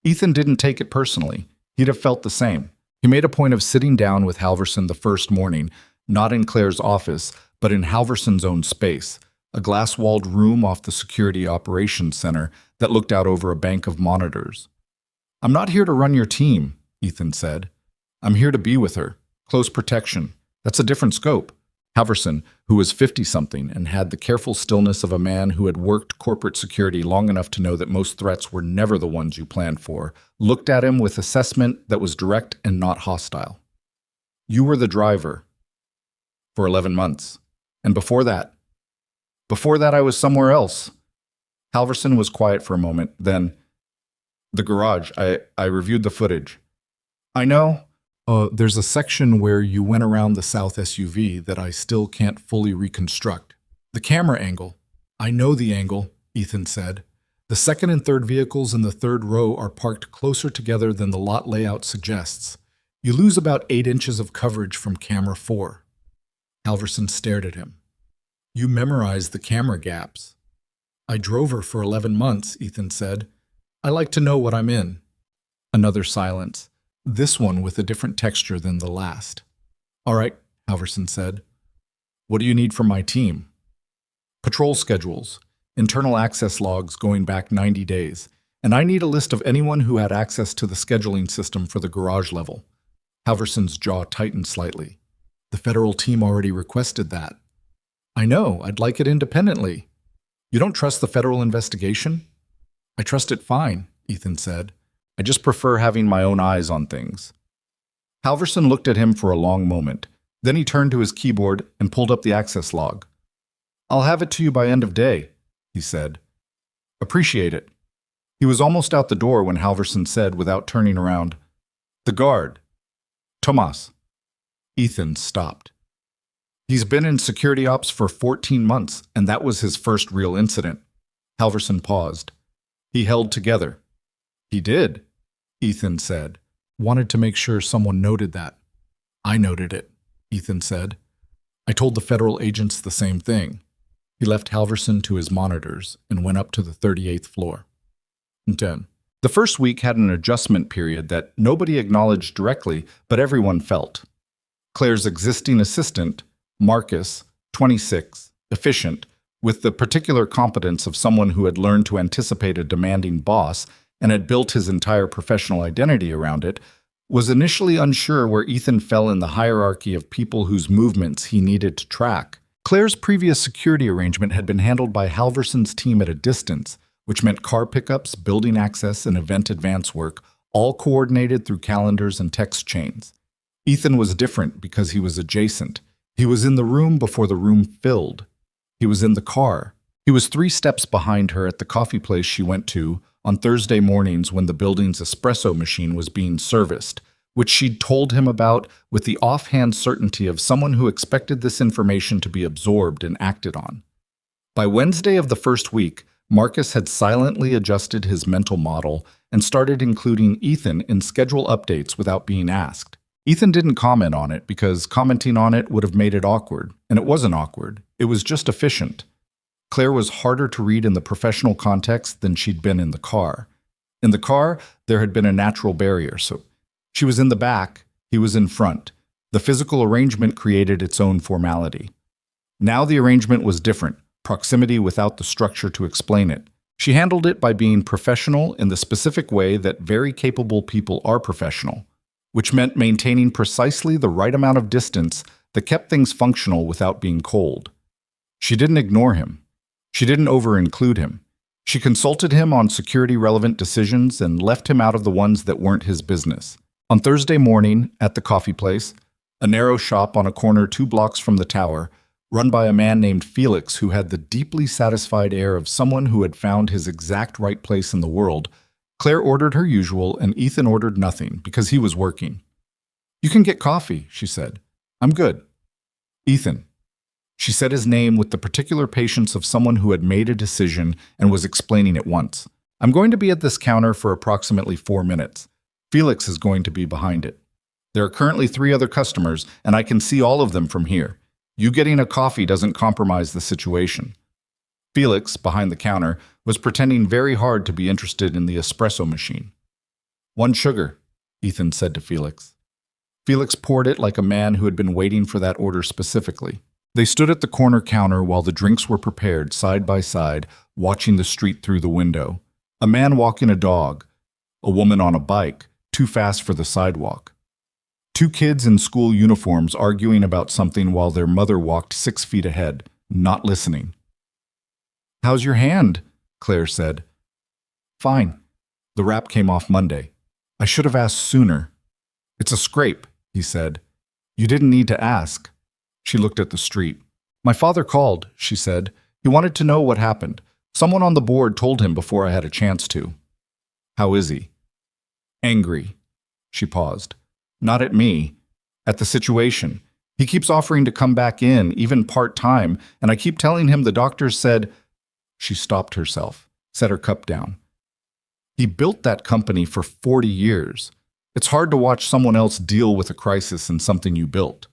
Ethan didn't take it personally. He'd have felt the same. He made a point of sitting down with Halverson the first morning, not in Claire's office, but in Halverson's own space, a glass-walled room off the Security Operations Center that looked out over a bank of monitors. I'm not here to run your team, Ethan said. I'm here to be with her. Close protection. That's a different scope. Halverson, who was 50-something and had the careful stillness of a man who had worked corporate security long enough to know that most threats were never the ones you planned for, looked at him with assessment that was direct and not hostile. You were the driver. For 11 months. And before that I was somewhere else. Halverson was quiet for a moment, then, the garage, I reviewed the footage. I know. There's a section where you went around the South SUV that I still can't fully reconstruct. The camera angle. I know the angle, Ethan said. The second and third vehicles in the third row are parked closer together than the lot layout suggests. You lose about 8 inches of coverage from camera 4. Halverson stared at him. You memorized the camera gaps. I drove her for 11 months, Ethan said. I like to know what I'm in. Another silence. This one with a different texture than the last. All right, Halverson said. What do you need from my team? Patrol schedules, internal access logs going back 90 days, and I need a list of anyone who had access to the scheduling system for the garage level. Halverson's jaw tightened slightly. The federal team already requested that. I know, I'd like it independently. You don't trust the federal investigation? I trust it fine, Ethan said. I just prefer having my own eyes on things. Halverson looked at him for a long moment. Then he turned to his keyboard and pulled up the access log. I'll have it to you by end of day, he said. Appreciate it. He was almost out the door when Halverson said, without turning around, The guard. Tomas. Ethan stopped. He's been in security ops for 14 months, and that was his first real incident. Halverson paused. He held together. He did, Ethan said. Wanted to make sure someone noted that. I noted it, Ethan said. I told the federal agents the same thing. He left Halverson to his monitors and went up to the 38th floor. 10. The first week had an adjustment period that nobody acknowledged directly, but everyone felt. Claire's existing assistant, Marcus, 26, efficient, with the particular competence of someone who had learned to anticipate a demanding boss and had built his entire professional identity around it, was initially unsure where Ethan fell in the hierarchy of people whose movements he needed to track. Claire's previous security arrangement had been handled by Halverson's team at a distance, which meant car pickups, building access, and event advance work, all coordinated through calendars and text chains. Ethan was different because he was adjacent. He was in the room before the room filled. He was in the car. He was 3 steps behind her at the coffee place she went to on Thursday mornings when the building's espresso machine was being serviced, which she'd told him about with the offhand certainty of someone who expected this information to be absorbed and acted on. By Wednesday of the first week, Marcus had silently adjusted his mental model and started including Ethan in schedule updates without being asked. Ethan didn't comment on it because commenting on it would have made it awkward, and it wasn't awkward. It was just efficient. Claire was harder to read in the professional context than she'd been in the car. In the car, there had been a natural barrier, so she was in the back, he was in front. The physical arrangement created its own formality. Now the arrangement was different, proximity without the structure to explain it. She handled it by being professional in the specific way that very capable people are professional, which meant maintaining precisely the right amount of distance that kept things functional without being cold. She didn't ignore him. She didn't over-include him. She consulted him on security-relevant decisions and left him out of the ones that weren't his business. On Thursday morning, at the coffee place, a narrow shop on a corner 2 blocks from the tower, run by a man named Felix who had the deeply satisfied air of someone who had found his exact right place in the world, Claire ordered her usual and Ethan ordered nothing because he was working. "You can get coffee," she said. "I'm good." "Ethan." She said his name with the particular patience of someone who had made a decision and was explaining it once. "I'm going to be at this counter for approximately 4 minutes. Felix is going to be behind it. There are currently 3 other customers, and I can see all of them from here. You getting a coffee doesn't compromise the situation." Felix, behind the counter, was pretending very hard to be interested in the espresso machine. "1 sugar," Ethan said to Felix. Felix poured it like a man who had been waiting for that order specifically. They stood at the corner counter while the drinks were prepared side by side, watching the street through the window. A man walking a dog, a woman on a bike, too fast for the sidewalk. 2 kids in school uniforms arguing about something while their mother walked 6 feet ahead, not listening. "How's your hand?" Claire said. "Fine. The wrap came off Monday. I should have asked sooner." "It's a scrape," he said. "You didn't need to ask." She looked at the street. "My father called," she said. "He wanted to know what happened. Someone on the board told him before I had a chance to." "How is he?" "Angry." She paused. "Not at me. At the situation. He keeps offering to come back in, even part-time, and I keep telling him the doctors said—" She stopped herself, set her cup down. "He built that company for 40 years. It's hard to watch someone else deal with a crisis in something you built.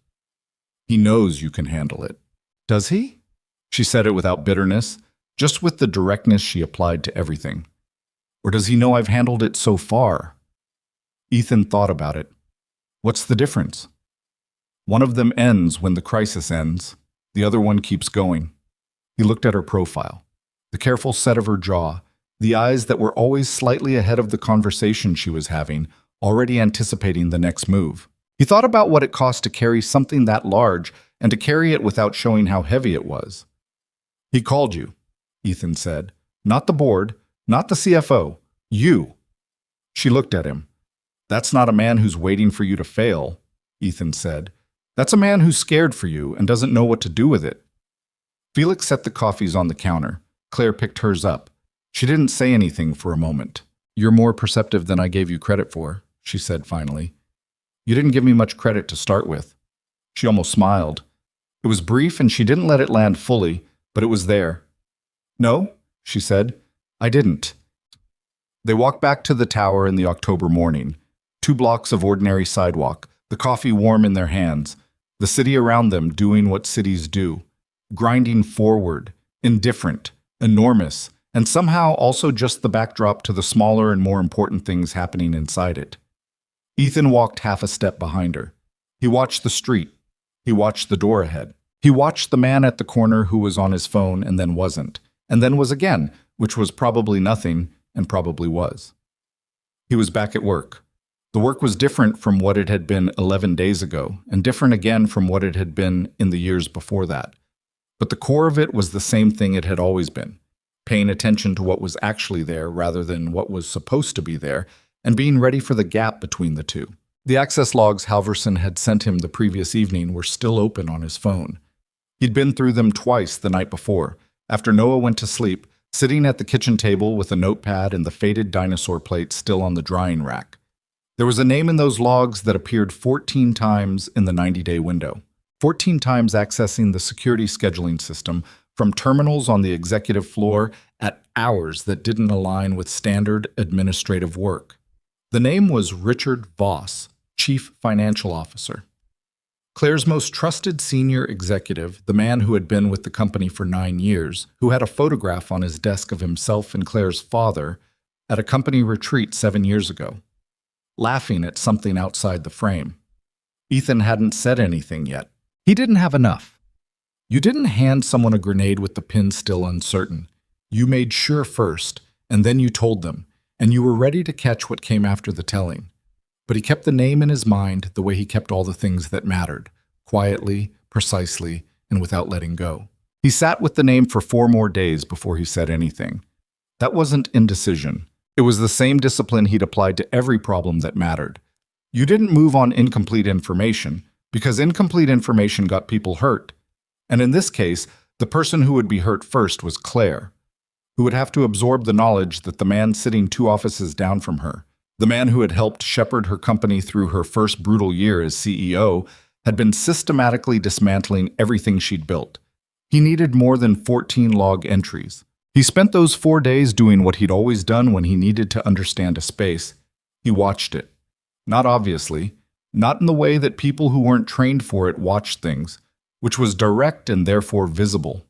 He knows you can handle it." "Does he?" She said it without bitterness, just with the directness she applied to everything. "Or does he know I've handled it so far?" Ethan thought about it. "What's the difference?" "One of them ends when the crisis ends. The other one keeps going." He looked at her profile, the careful set of her jaw, the eyes that were always slightly ahead of the conversation she was having, already anticipating the next move. He thought about what it cost to carry something that large and to carry it without showing how heavy it was. "He called you," Ethan said. "Not the board, not the CFO. You." She looked at him. "That's not a man who's waiting for you to fail," Ethan said. "That's a man who's scared for you and doesn't know what to do with it." Felix set the coffees on the counter. Claire picked hers up. She didn't say anything for a moment. "You're more perceptive than I gave you credit for," she said finally. "You didn't give me much credit to start with." She almost smiled. It was brief and she didn't let it land fully, but it was there. "No," she said. "I didn't." They walked back to the tower in the October morning. 2 blocks of ordinary sidewalk, the coffee warm in their hands, the city around them doing what cities do, grinding forward, indifferent, enormous, and somehow also just the backdrop to the smaller and more important things happening inside it. Ethan walked half a step behind her. He watched the street. He watched the door ahead. He watched the man at the corner who was on his phone and then wasn't, and then was again, which was probably nothing and probably was. He was back at work. The work was different from what it had been 11 days ago, and different again from what it had been in the years before that. But the core of it was the same thing it had always been, paying attention to what was actually there rather than what was supposed to be there, and being ready for the gap between the two. The access logs Halverson had sent him the previous evening were still open on his phone. He'd been through them twice the night before, after Noah went to sleep, sitting at the kitchen table with a notepad and the faded dinosaur plate still on the drying rack. There was a name in those logs that appeared 14 times in the 90-day window, 14 times accessing the security scheduling system from terminals on the executive floor at hours that didn't align with standard administrative work. The name was Richard Voss, Chief Financial Officer. Claire's most trusted senior executive, the man who had been with the company for 9 years, who had a photograph on his desk of himself and Claire's father, at a company retreat 7 years ago, laughing at something outside the frame. Ethan hadn't said anything yet. He didn't have enough. You didn't hand someone a grenade with the pin still uncertain. You made sure first, and then you told them, and you were ready to catch what came after the telling. But he kept the name in his mind the way he kept all the things that mattered, quietly, precisely, and without letting go. He sat with the name for 4 more days before he said anything. That wasn't indecision. It was the same discipline he'd applied to every problem that mattered. You didn't move on incomplete information, because incomplete information got people hurt. And in this case, the person who would be hurt first was Claire, who would have to absorb the knowledge that the man sitting 2 offices down from her, the man who had helped shepherd her company through her first brutal year as CEO, had been systematically dismantling everything she'd built. He needed more than 14 log entries. He spent those 4 days doing what he'd always done when he needed to understand a space. He watched it. Not obviously, not in the way that people who weren't trained for it watched things, which was direct and therefore visible.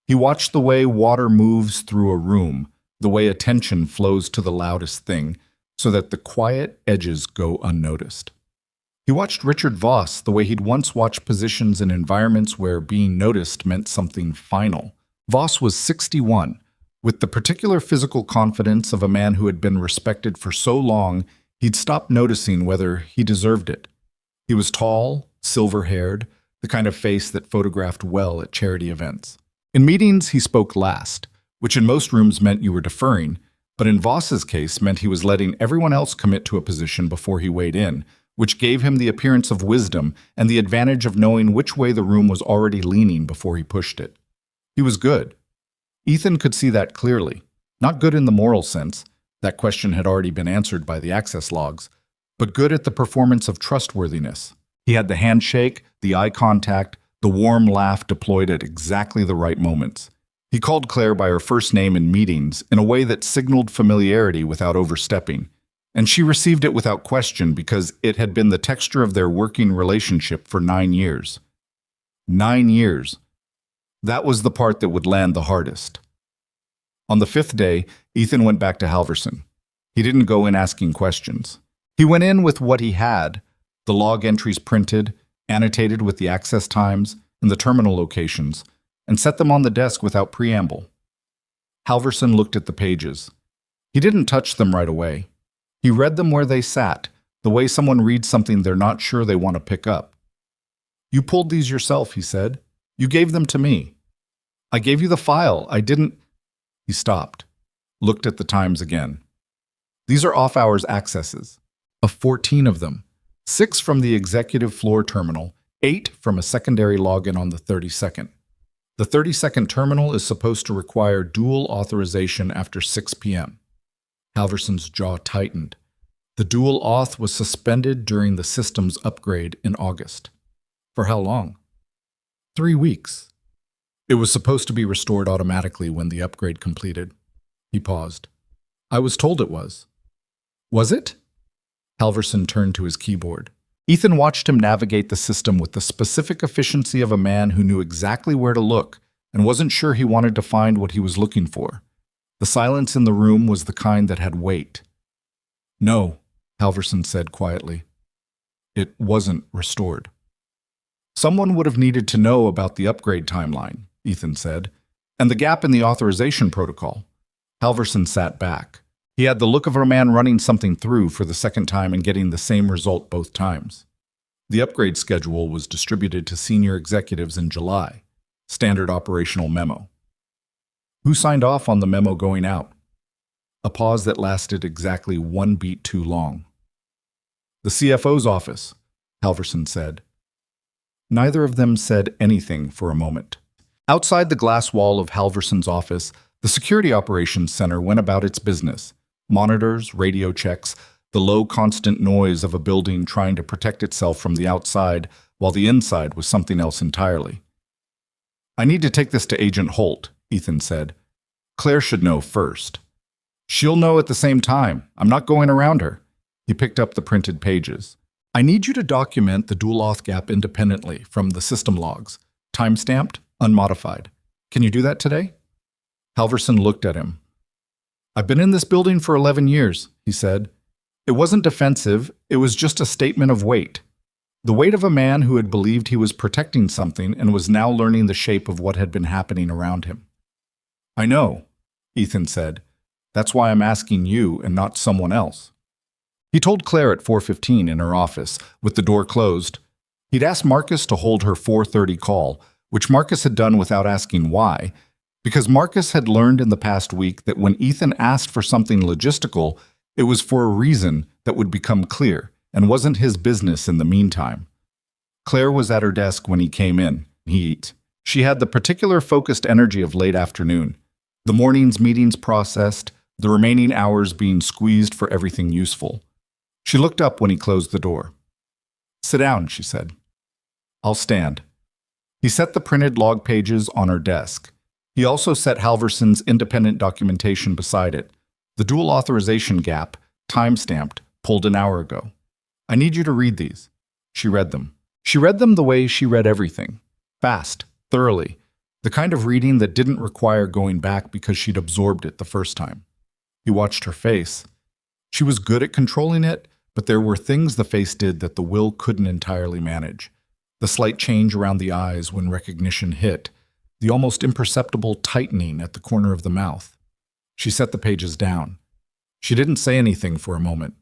He watched the way water moves through a room, the way attention flows to the loudest thing, so that the quiet edges go unnoticed. He watched Richard Voss the way he'd once watched positions in environments where being noticed meant something final. Voss was 61, with the particular physical confidence of a man who had been respected for so long he'd stopped noticing whether he deserved it. He was tall, silver-haired, the kind of face that photographed well at charity events. In meetings, he spoke last, which in most rooms meant you were deferring, but in Voss's case meant he was letting everyone else commit to a position before he weighed in, which gave him the appearance of wisdom and the advantage of knowing which way the room was already leaning before he pushed it. He was good. Ethan could see that clearly. Not good in the moral sense, that question had already been answered by the access logs, but good at the performance of trustworthiness. He had the handshake, the eye contact, the warm laugh deployed at exactly the right moments. He called Claire by her first name in meetings in a way that signaled familiarity without overstepping, and she received it without question because it had been the texture of their working relationship for 9 years. 9 years. That was the part that would land the hardest. On the 5th day, Ethan went back to Halverson. He didn't go in asking questions. He went in with what he had, the log entries printed, annotated with the access times and the terminal locations, and set them on the desk without preamble. Halverson looked at the pages. He didn't touch them right away. He read them where they sat, the way someone reads something they're not sure they want to pick up. "You pulled these yourself," he said. "You gave them to me. I gave you the file. I didn't—" He stopped, looked at the times again. "These are off-hours accesses. Of 14 of them. 6 from the executive floor terminal, 8 from a secondary login on the 32nd. The 32nd terminal is supposed to require dual authorization after 6 p.m. Halverson's jaw tightened. The dual auth was suspended during the system's upgrade in August. For how long? 3 weeks. It was supposed to be restored automatically when the upgrade completed. He paused. "I was told it was." "Was it?" Halverson turned to his keyboard. Ethan watched him navigate the system with the specific efficiency of a man who knew exactly where to look and wasn't sure he wanted to find what he was looking for. The silence in the room was the kind that had weight. "No," Halverson said quietly. "It wasn't restored." "Someone would have needed to know about the upgrade timeline," Ethan said, "and the gap in the authorization protocol." Halverson sat back. He had the look of a man running something through for the second time and getting the same result both times. The upgrade schedule was distributed to senior executives in July. Standard operational memo. Who signed off on the memo going out? A pause that lasted exactly 1 beat too long. "The CFO's office," Halverson said. Neither of them said anything for a moment. Outside the glass wall of Halverson's office, the Security Operations Center went about its business. Monitors, radio checks, the low constant noise of a building trying to protect itself from the outside while the inside was something else entirely. "I need to take this to Agent Holt," Ethan said. "Claire should know first." "She'll know at the same time. I'm not going around her." He picked up the printed pages. "I need you to document the dual auth gap independently from the system logs, time-stamped, unmodified. Can you do that today?" Halverson looked at him. I've been in this building for 11 years, he said. It wasn't defensive, it was just a statement of weight. The weight of a man who had believed he was protecting something and was now learning the shape of what had been happening around him. I know, Ethan said. That's why I'm asking you and not someone else. He told Claire at 4:15 in her office, with the door closed. He'd asked Marcus to hold her 4:30 call, which Marcus had done without asking why, because Marcus had learned in the past week that when Ethan asked for something logistical, it was for a reason that would become clear and wasn't his business in the meantime. Claire was at her desk when he came in. She had the particular focused energy of late afternoon, the morning's meetings processed, the remaining hours being squeezed for everything useful. She looked up when he closed the door. Sit down, she said. I'll stand. He set the printed log pages on her desk. He also set Halverson's independent documentation beside it. The dual authorization gap, time-stamped, pulled an hour ago. I need you to read these. She read them. She read them the way she read everything. Fast, thoroughly. The kind of reading that didn't require going back because she'd absorbed it the first time. He watched her face. She was good at controlling it, but there were things the face did that the will couldn't entirely manage. The slight change around the eyes when recognition hit, the almost imperceptible tightening at the corner of the mouth. She set the pages down. She didn't say anything for a moment.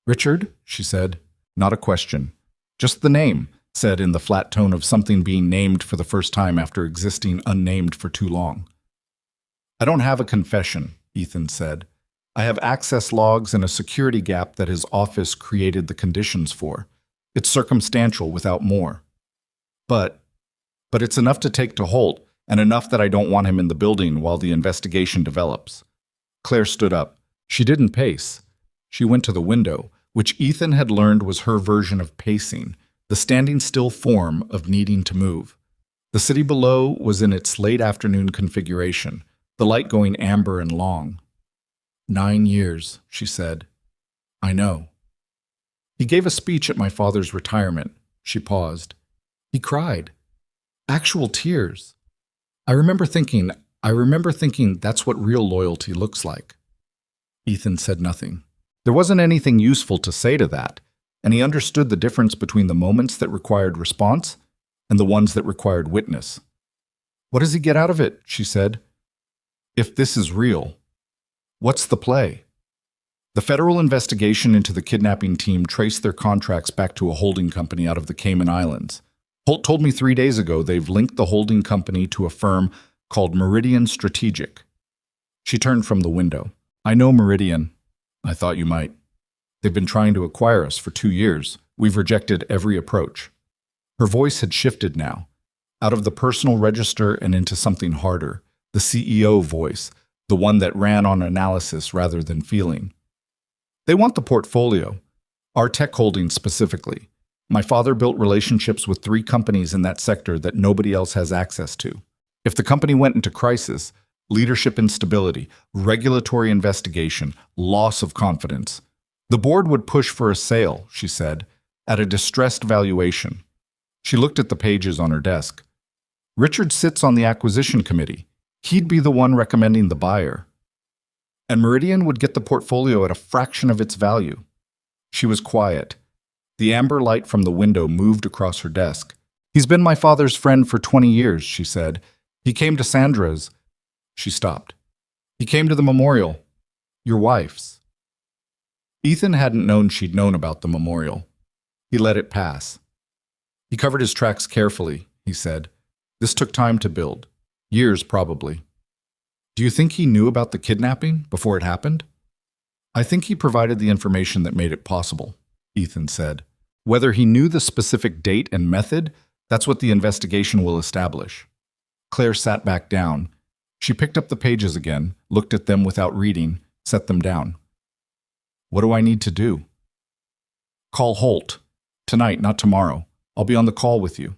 Richard, she said. Not a question. Just the name, said in the flat tone of something being named for the first time after existing unnamed for too long. I don't have a confession, Ethan said. I have access logs and a security gap that his office created the conditions for. It's circumstantial without more. But it's enough to take to Holt, and enough that I don't want him in the building while the investigation develops. Claire stood up. She didn't pace. She went to the window, which Ethan had learned was her version of pacing, the standing still form of needing to move. The city below was in its late afternoon configuration, the light going amber and long. 9 years, she said. I know. He gave a speech at my father's retirement. She paused. He cried. Actual tears. I remember thinking that's what real loyalty looks like. Ethan said nothing. There wasn't anything useful to say to that, and he understood the difference between the moments that required response and the ones that required witness. What does he get out of it? She said. If this is real, what's the play? The federal investigation into the kidnapping team traced their contracts back to a holding company out of the Cayman Islands. Holt told me 3 days ago they've linked the holding company to a firm called Meridian Strategic. She turned from the window. I know Meridian. I thought you might. They've been trying to acquire us for 2 years. We've rejected every approach. Her voice had shifted now, out of the personal register and into something harder, the CEO voice, the one that ran on analysis rather than feeling. They want the portfolio, our tech holdings specifically. My father built relationships with 3 companies in that sector that nobody else has access to. If the company went into crisis, leadership instability, regulatory investigation, loss of confidence, the board would push for a sale, she said, at a distressed valuation. She looked at the pages on her desk. Richard sits on the acquisition committee. He'd be the one recommending the buyer. And Meridian would get the portfolio at a fraction of its value. She was quiet. The amber light from the window moved across her desk. He's been my father's friend for 20 years, she said. He came to Sandra's. She stopped. He came to the memorial. Your wife's. Ethan hadn't known she'd known about the memorial. He let it pass. He covered his tracks carefully, he said. This took time to build. Years, probably. Do you think he knew about the kidnapping before it happened? I think he provided the information that made it possible, Ethan said. Whether he knew the specific date and method, that's what the investigation will establish. Claire sat back down. She picked up the pages again, looked at them without reading, set them down. What do I need to do? Call Holt. Tonight, not tomorrow. I'll be on the call with you.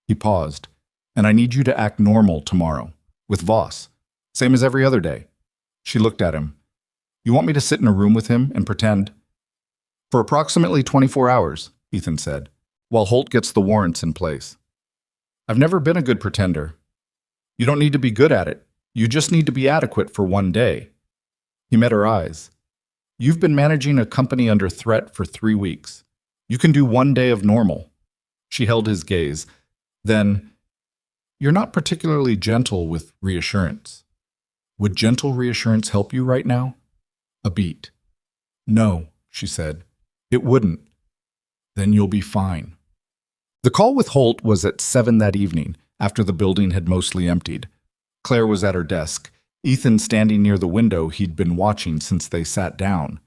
He paused. And I need you to act normal tomorrow, with Voss. Same as every other day. She looked at him. You want me to sit in a room with him and pretend? For approximately 24 hours, Ethan said, while Holt gets the warrants in place. I've never been a good pretender. You don't need to be good at it. You just need to be adequate for one day. He met her eyes. You've been managing a company under threat for 3 weeks. You can do 1 day of normal. She held his gaze. Then, you're not particularly gentle with reassurance. Would gentle reassurance help you right now? A beat. No, she said. It wouldn't. Then you'll be fine. The call with Holt was at 7 that evening, after the building had mostly emptied. Claire was at her desk, Ethan standing near the window he'd been watching since they sat down.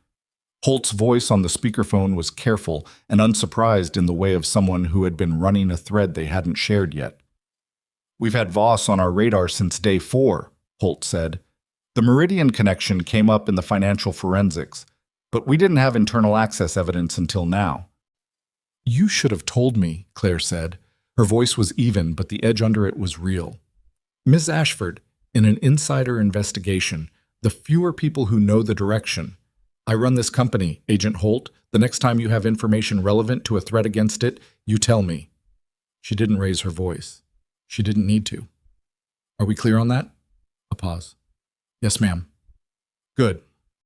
Holt's voice on the speakerphone was careful and unsurprised in the way of someone who had been running a thread they hadn't shared yet. We've had Voss on our radar since day 4, Holt said. The Meridian connection came up in the financial forensics, but we didn't have internal access evidence until now. You should have told me, Claire said. Her voice was even, but the edge under it was real. Ms. Ashford, in an insider investigation, the fewer people who know the direction. I run this company, Agent Holt. The next time you have information relevant to a threat against it, you tell me. She didn't raise her voice. She didn't need to. Are we clear on that? A pause. Yes, ma'am. Good.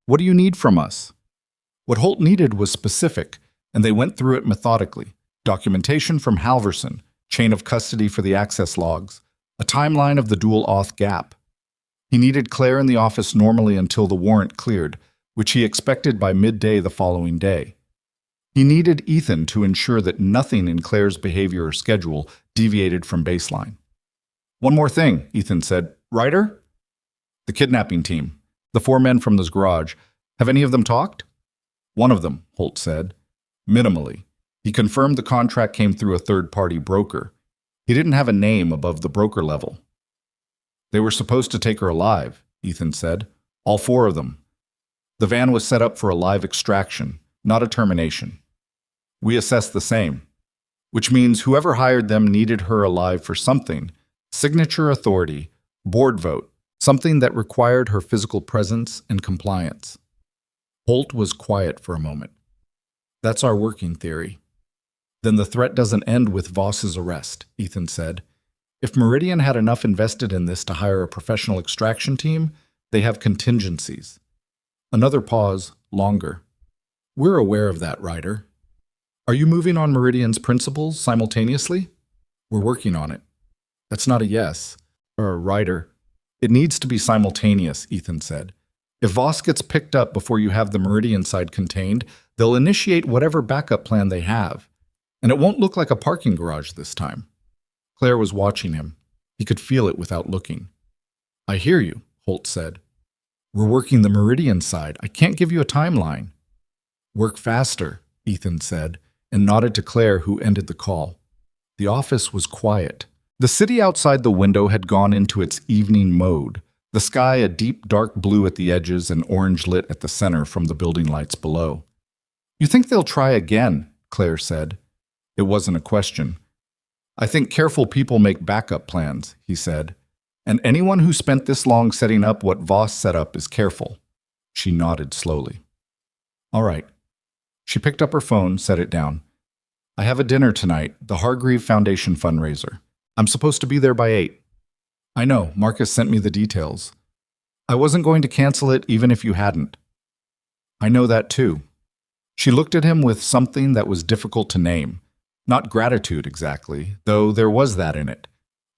What do you need from us? What Holt needed was specific, and they went through it methodically. Documentation from Halverson, chain of custody for the access logs, a timeline of the dual auth gap. He needed Claire in the office normally until the warrant cleared, which he expected by midday the following day. He needed Ethan to ensure that nothing in Claire's behavior or schedule deviated from baseline. One more thing, Ethan said. Ryder? The kidnapping team. The 4 men from this garage. Have any of them talked? One of them, Holt said. Minimally. He confirmed the contract came through a third-party broker. He didn't have a name above the broker level. They were supposed to take her alive, Ethan said. All 4 of them. The van was set up for a live extraction, not a termination. We assessed the same, which means whoever hired them needed her alive for something, signature authority, board vote, something that required her physical presence and compliance. Holt was quiet for a moment. That's our working theory. Then the threat doesn't end with Voss's arrest, Ethan said. If Meridian had enough invested in this to hire a professional extraction team, they have contingencies. Another pause, longer. We're aware of that, Ryder. Are you moving on Meridian's principles simultaneously? We're working on it. That's not a yes. Ryder. It needs to be simultaneous, Ethan said. If Voss gets picked up before you have the Meridian side contained, they'll initiate whatever backup plan they have. And it won't look like a parking garage this time. Claire was watching him. He could feel it without looking. I hear you, Holt said. We're working the Meridian side. I can't give you a timeline. Work faster, Ethan said, and nodded to Claire, who ended the call. The office was quiet. The city outside the window had gone into its evening mode, the sky a deep dark blue at the edges and orange lit at the center from the building lights below. You think they'll try again, Claire said. It wasn't a question. I think careful people make backup plans, he said. And anyone who spent this long setting up what Voss set up is careful. She nodded slowly. All right. She picked up her phone, set it down. I have a dinner tonight, the Hargreave Foundation fundraiser. I'm supposed to be there by 8. I know, Marcus sent me the details. I wasn't going to cancel it even if you hadn't. I know that too. She looked at him with something that was difficult to name. Not gratitude exactly, though there was that in it.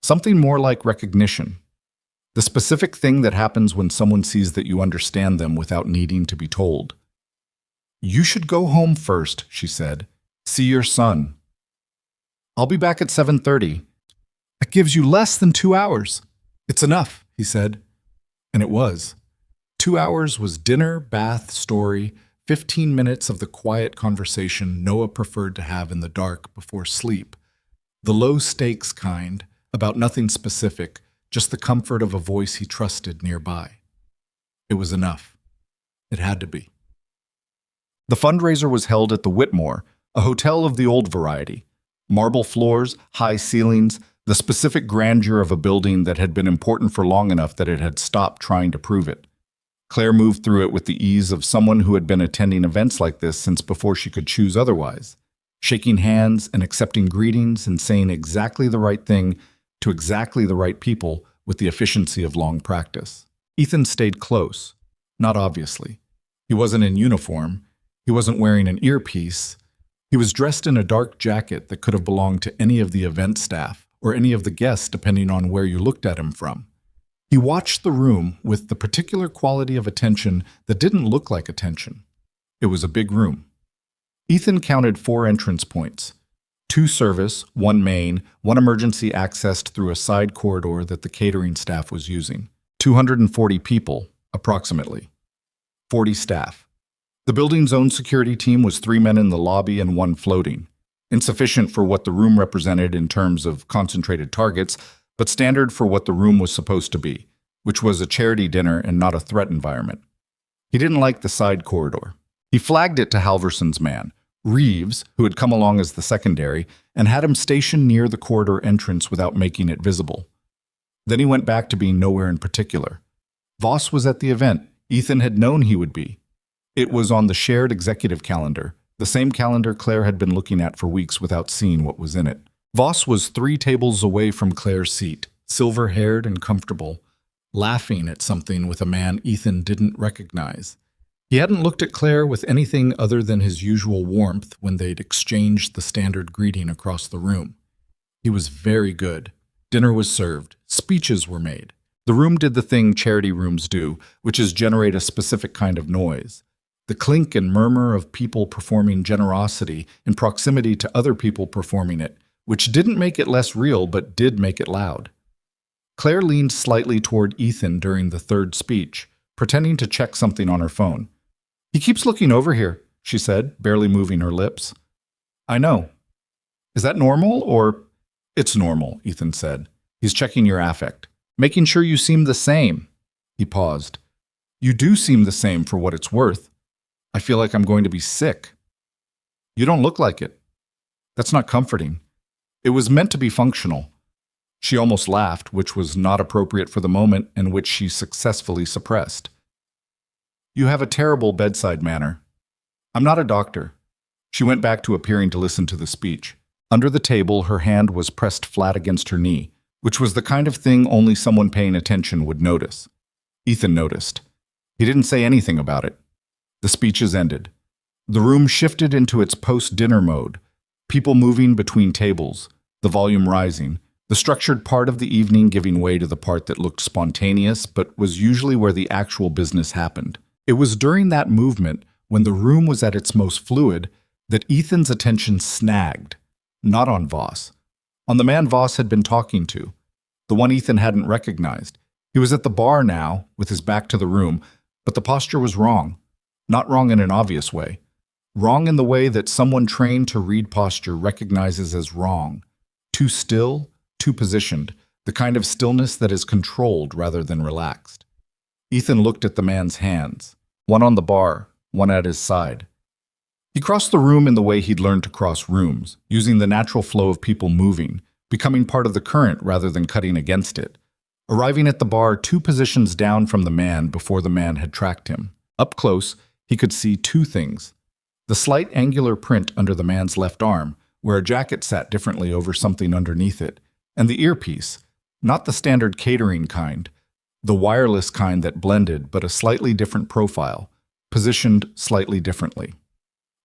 Something more like recognition. The specific thing that happens when someone sees that you understand them without needing to be told. You should go home first, she said. See your son. I'll be back at 7:30. That gives you less than 2 hours. It's enough, he said. And it was. 2 hours was dinner, bath, story, 15 minutes of the quiet conversation Noah preferred to have in the dark before sleep. The low-stakes kind, about nothing specific, just the comfort of a voice he trusted nearby. It was enough. It had to be. The fundraiser was held at the Whitmore, a hotel of the old variety. Marble floors, high ceilings, the specific grandeur of a building that had been important for long enough that it had stopped trying to prove it. Claire moved through it with the ease of someone who had been attending events like this since before she could choose otherwise, shaking hands and accepting greetings and saying exactly the right thing to exactly the right people with the efficiency of long practice. Ethan stayed close, Not obviously. He wasn't in uniform. He wasn't wearing an earpiece. He was dressed in a dark jacket that could have belonged to any of the event staff or any of the guests depending on where you looked at him from. He watched the room with the particular quality of attention that didn't look like attention. It was a big room. Ethan counted 4 entrance points. 2 service, 1 main, 1 emergency accessed through a side corridor that the catering staff was using. 240 people, approximately. 40 staff. The building's own security team was 3 men in the lobby and 1 floating. Insufficient for what the room represented in terms of concentrated targets, but standard for what the room was supposed to be, which was a charity dinner and not a threat environment. He didn't like the side corridor. He flagged it to Halverson's man, Reeves, who had come along as the secondary, and had him stationed near the corridor entrance without making it visible. Then he went back to being nowhere in particular. Voss was at the event. Ethan had known he would be. It was on the shared executive calendar, the same calendar Claire had been looking at for weeks without seeing what was in it. Voss was 3 tables away from Claire's seat, silver-haired and comfortable, laughing at something with a man Ethan didn't recognize. He hadn't looked at Claire with anything other than his usual warmth when they'd exchanged the standard greeting across the room. He was very good. Dinner was served. Speeches were made. The room did the thing charity rooms do, which is generate a specific kind of noise. The clink and murmur of people performing generosity in proximity to other people performing it, which didn't make it less real but did make it loud. Claire leaned slightly toward Ethan during the 3rd speech, pretending to check something on her phone. "He keeps looking over here," she said, barely moving her lips. "I know. Is that normal or—" "It's normal," Ethan said. "He's checking your affect. Making sure you seem the same." He paused. "You do seem the same for what it's worth. I feel like I'm going to be sick." "You don't look like it." "That's not comforting. It was meant to be functional." She almost laughed, which was not appropriate for the moment and which she successfully suppressed. "You have a terrible bedside manner." "I'm not a doctor." She went back to appearing to listen to the speech. Under the table, her hand was pressed flat against her knee, which was the kind of thing only someone paying attention would notice. Ethan noticed. He didn't say anything about it. The speeches ended. The room shifted into its post-dinner mode, people moving between tables, the volume rising, the structured part of the evening giving way to the part that looked spontaneous but was usually where the actual business happened. It was during that movement, when the room was at its most fluid, that Ethan's attention snagged, not on Voss, on the man Voss had been talking to, the one Ethan hadn't recognized. He was at the bar now, with his back to the room, but the posture was wrong. Not wrong in an obvious way. Wrong in the way that someone trained to read posture recognizes as wrong. Too still, too positioned, the kind of stillness that is controlled rather than relaxed. Ethan looked at the man's hands, one on the bar, one at his side. He crossed the room in the way he'd learned to cross rooms, using the natural flow of people moving, becoming part of the current rather than cutting against it, arriving at the bar 2 positions down from the man before the man had tracked him. Up close, he could see 2 things. The slight angular print under the man's left arm, where a jacket sat differently over something underneath it, and the earpiece, not the standard catering kind, the wireless kind that blended but a slightly different profile, positioned slightly differently.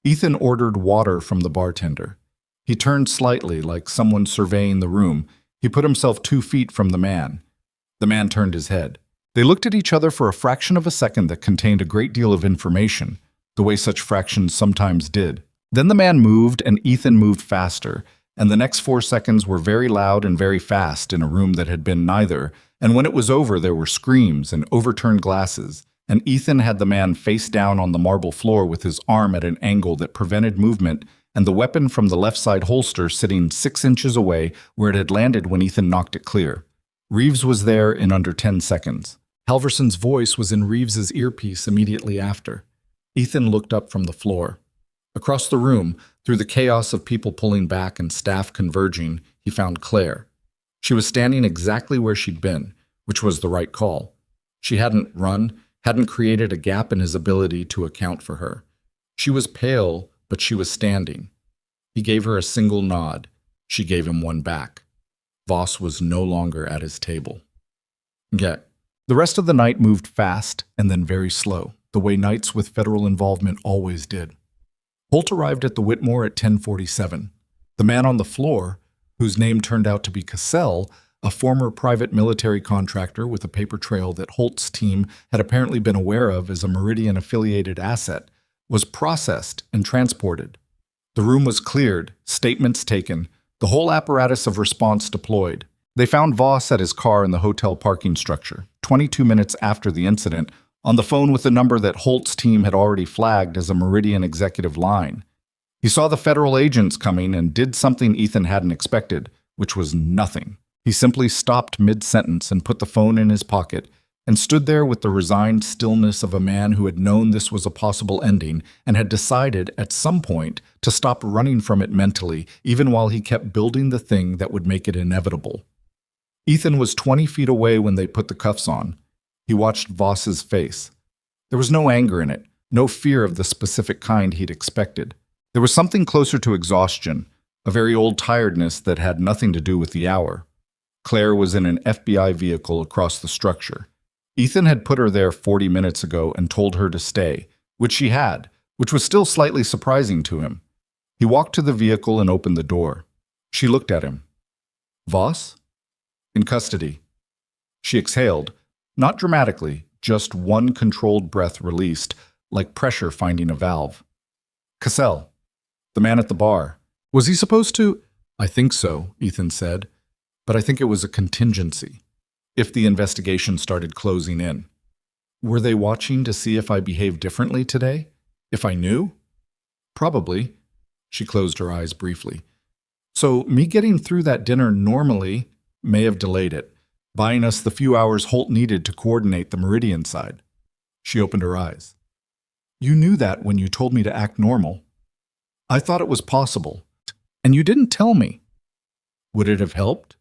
Ethan ordered water from the bartender. He turned slightly, like someone surveying the room. He put himself 2 feet from the man. The man turned his head. They looked at each other for a fraction of a second that contained a great deal of information, the way such fractions sometimes did. Then the man moved and Ethan moved faster, and the next 4 seconds were very loud and very fast in a room that had been neither, and when it was over there were screams and overturned glasses, and Ethan had the man face down on the marble floor with his arm at an angle that prevented movement and the weapon from the left side holster sitting 6 inches away where it had landed when Ethan knocked it clear. Reeves was there in under 10 seconds. Halverson's voice was in Reeves's earpiece immediately after. Ethan looked up from the floor. Across the room, through the chaos of people pulling back and staff converging, he found Claire. She was standing exactly where she'd been, which was the right call. She hadn't run, hadn't created a gap in his ability to account for her. She was pale, but she was standing. He gave her a single nod. She gave him one back. Voss was no longer at his table. "Get The rest of the night moved fast and then very slow, the way nights with federal involvement always did. Holt arrived at the Whitmore at 10:47. The man on the floor, whose name turned out to be Cassell, a former private military contractor with a paper trail that Holt's team had apparently been aware of as a Meridian-affiliated asset, was processed and transported. The room was cleared, statements taken, the whole apparatus of response deployed. They found Voss at his car in the hotel parking structure, 22 minutes after the incident, on the phone with a number that Holt's team had already flagged as a Meridian executive line. He saw the federal agents coming and did something Ethan hadn't expected, which was nothing. He simply stopped mid-sentence and put the phone in his pocket and stood there with the resigned stillness of a man who had known this was a possible ending and had decided at some point to stop running from it mentally, even while he kept building the thing that would make it inevitable. Ethan was 20 feet away when they put the cuffs on. He watched Voss's face. There was no anger in it, no fear of the specific kind he'd expected. There was something closer to exhaustion, a very old tiredness that had nothing to do with the hour. Claire was in an FBI vehicle across the structure. Ethan had put her there 40 minutes ago and told her to stay, which she had, which was still slightly surprising to him. He walked to the vehicle and opened the door. She looked at him. Voss? In custody. She exhaled, not dramatically, just one controlled breath released, like pressure finding a valve. Cassell, the man at the bar. Was he supposed to? I think so, Ethan said, but I think it was a contingency. If the investigation started closing in. Were they watching to see if I behaved differently today? If I knew? Probably. She closed her eyes briefly. So me getting through that dinner normally may have delayed it, buying us the few hours Holt needed to coordinate the Meridian side. She opened her eyes. You knew that when you told me to act normal. I thought it was possible, and you didn't tell me. Would it have helped?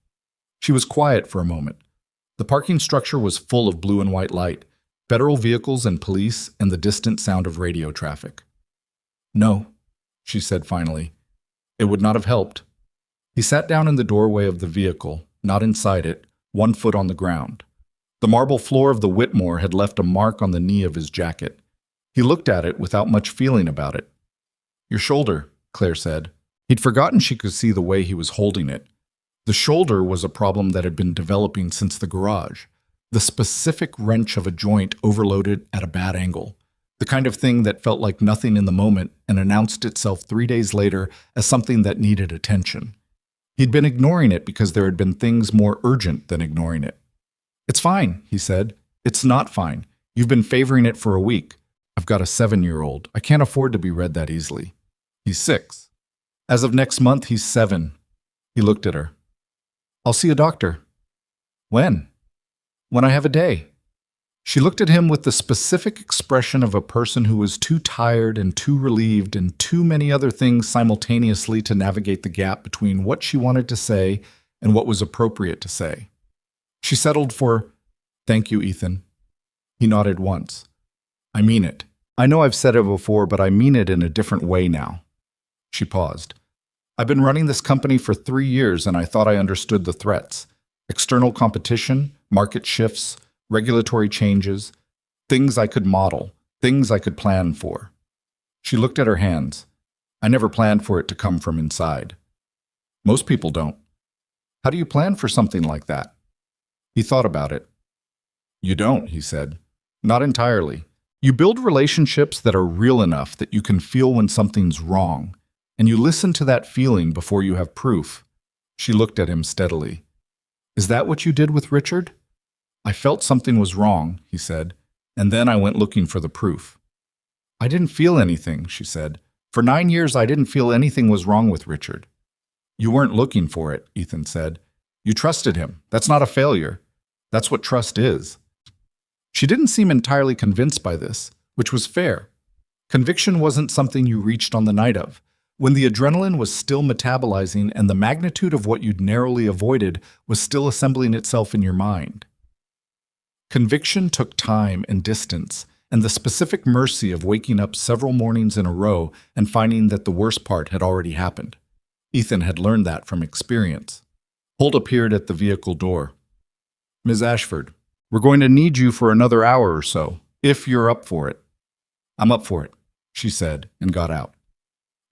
She was quiet for a moment. The parking structure was full of blue and white light, federal vehicles and police, and the distant sound of radio traffic. No, she said finally. It would not have helped. He sat down in the doorway of the vehicle, not inside it, 1 foot on the ground. The marble floor of the Whitmore had left a mark on the knee of his jacket. He looked at it without much feeling about it. Your shoulder, Claire said. He'd forgotten she could see the way he was holding it. The shoulder was a problem that had been developing since the garage. The specific wrench of a joint overloaded at a bad angle. The kind of thing that felt like nothing in the moment and announced itself 3 days later as something that needed attention. He'd been ignoring it because there had been things more urgent than ignoring it. It's fine, he said. It's not fine. You've been favoring it for a week. I've got a 7-year-old. I can't afford to be read that easily. He's 6. As of next month, he's 7. He looked at her. I'll see a doctor. When? When I have a day. She looked at him with the specific expression of a person who was too tired and too relieved and too many other things simultaneously to navigate the gap between what she wanted to say and what was appropriate to say. She settled for, "Thank you, Ethan." He nodded once. "I mean it. I know I've said it before, but I mean it in a different way now." She paused. "I've been running this company for 3 years and I thought I understood the threats. External competition, market shifts, regulatory changes, things I could model, things I could plan for." She looked at her hands. "I never planned for it to come from inside." "Most people don't." "How do you plan for something like that?" He thought about it. "You don't," he said. "Not entirely. You build relationships that are real enough that you can feel when something's wrong, and you listen to that feeling before you have proof." She looked at him steadily. "Is that what you did with Richard?" "I felt something was wrong," he said, "and then I went looking for the proof." "I didn't feel anything," she said. "For 9 years I didn't feel anything was wrong with Richard." "You weren't looking for it," Ethan said. "You trusted him. That's not a failure. That's what trust is." She didn't seem entirely convinced by this, which was fair. Conviction wasn't something you reached on the night of, when the adrenaline was still metabolizing and the magnitude of what you'd narrowly avoided was still assembling itself in your mind. Conviction took time and distance, and the specific mercy of waking up several mornings in a row and finding that the worst part had already happened. Ethan had learned that from experience. Holt appeared at the vehicle door. "Ms. Ashford." We're going to need you for another hour or so, if you're up for it. I'm up for it, she said, and got out.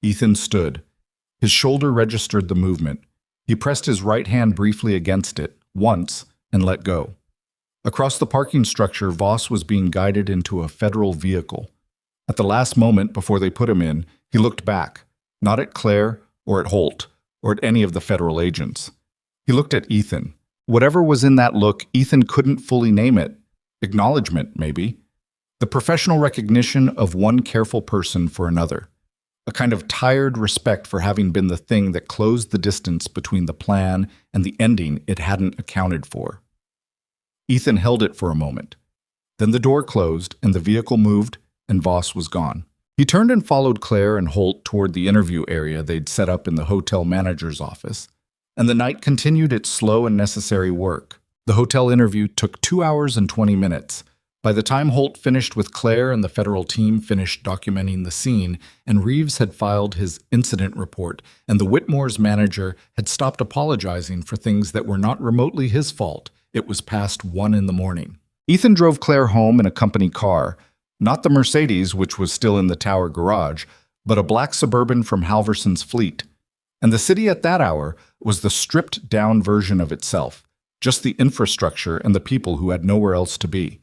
Ethan stood. His shoulder registered the movement. He pressed his right hand briefly against it, once, and let go. Across the parking structure, Voss was being guided into a federal vehicle. At the last moment before they put him in, he looked back, not at Claire or at Holt or at any of the federal agents. He looked at Ethan. Whatever was in that look, Ethan couldn't fully name it. Acknowledgement, maybe. The professional recognition of one careful person for another. A kind of tired respect for having been the thing that closed the distance between the plan and the ending it hadn't accounted for. Ethan held it for a moment. Then the door closed and the vehicle moved and Voss was gone. He turned and followed Claire and Holt toward the interview area they'd set up in the hotel manager's office. And the night continued its slow and necessary work. The hotel interview took 2 hours and 20 minutes. By the time Holt finished with Claire and the federal team finished documenting the scene, and Reeves had filed his incident report, and the Whitmore's manager had stopped apologizing for things that were not remotely his fault, it was past 1 in the morning. Ethan drove Claire home in a company car, not the Mercedes, which was still in the Tower garage, but a black Suburban from Halverson's fleet. And the city at that hour was the stripped-down version of itself, just the infrastructure and the people who had nowhere else to be.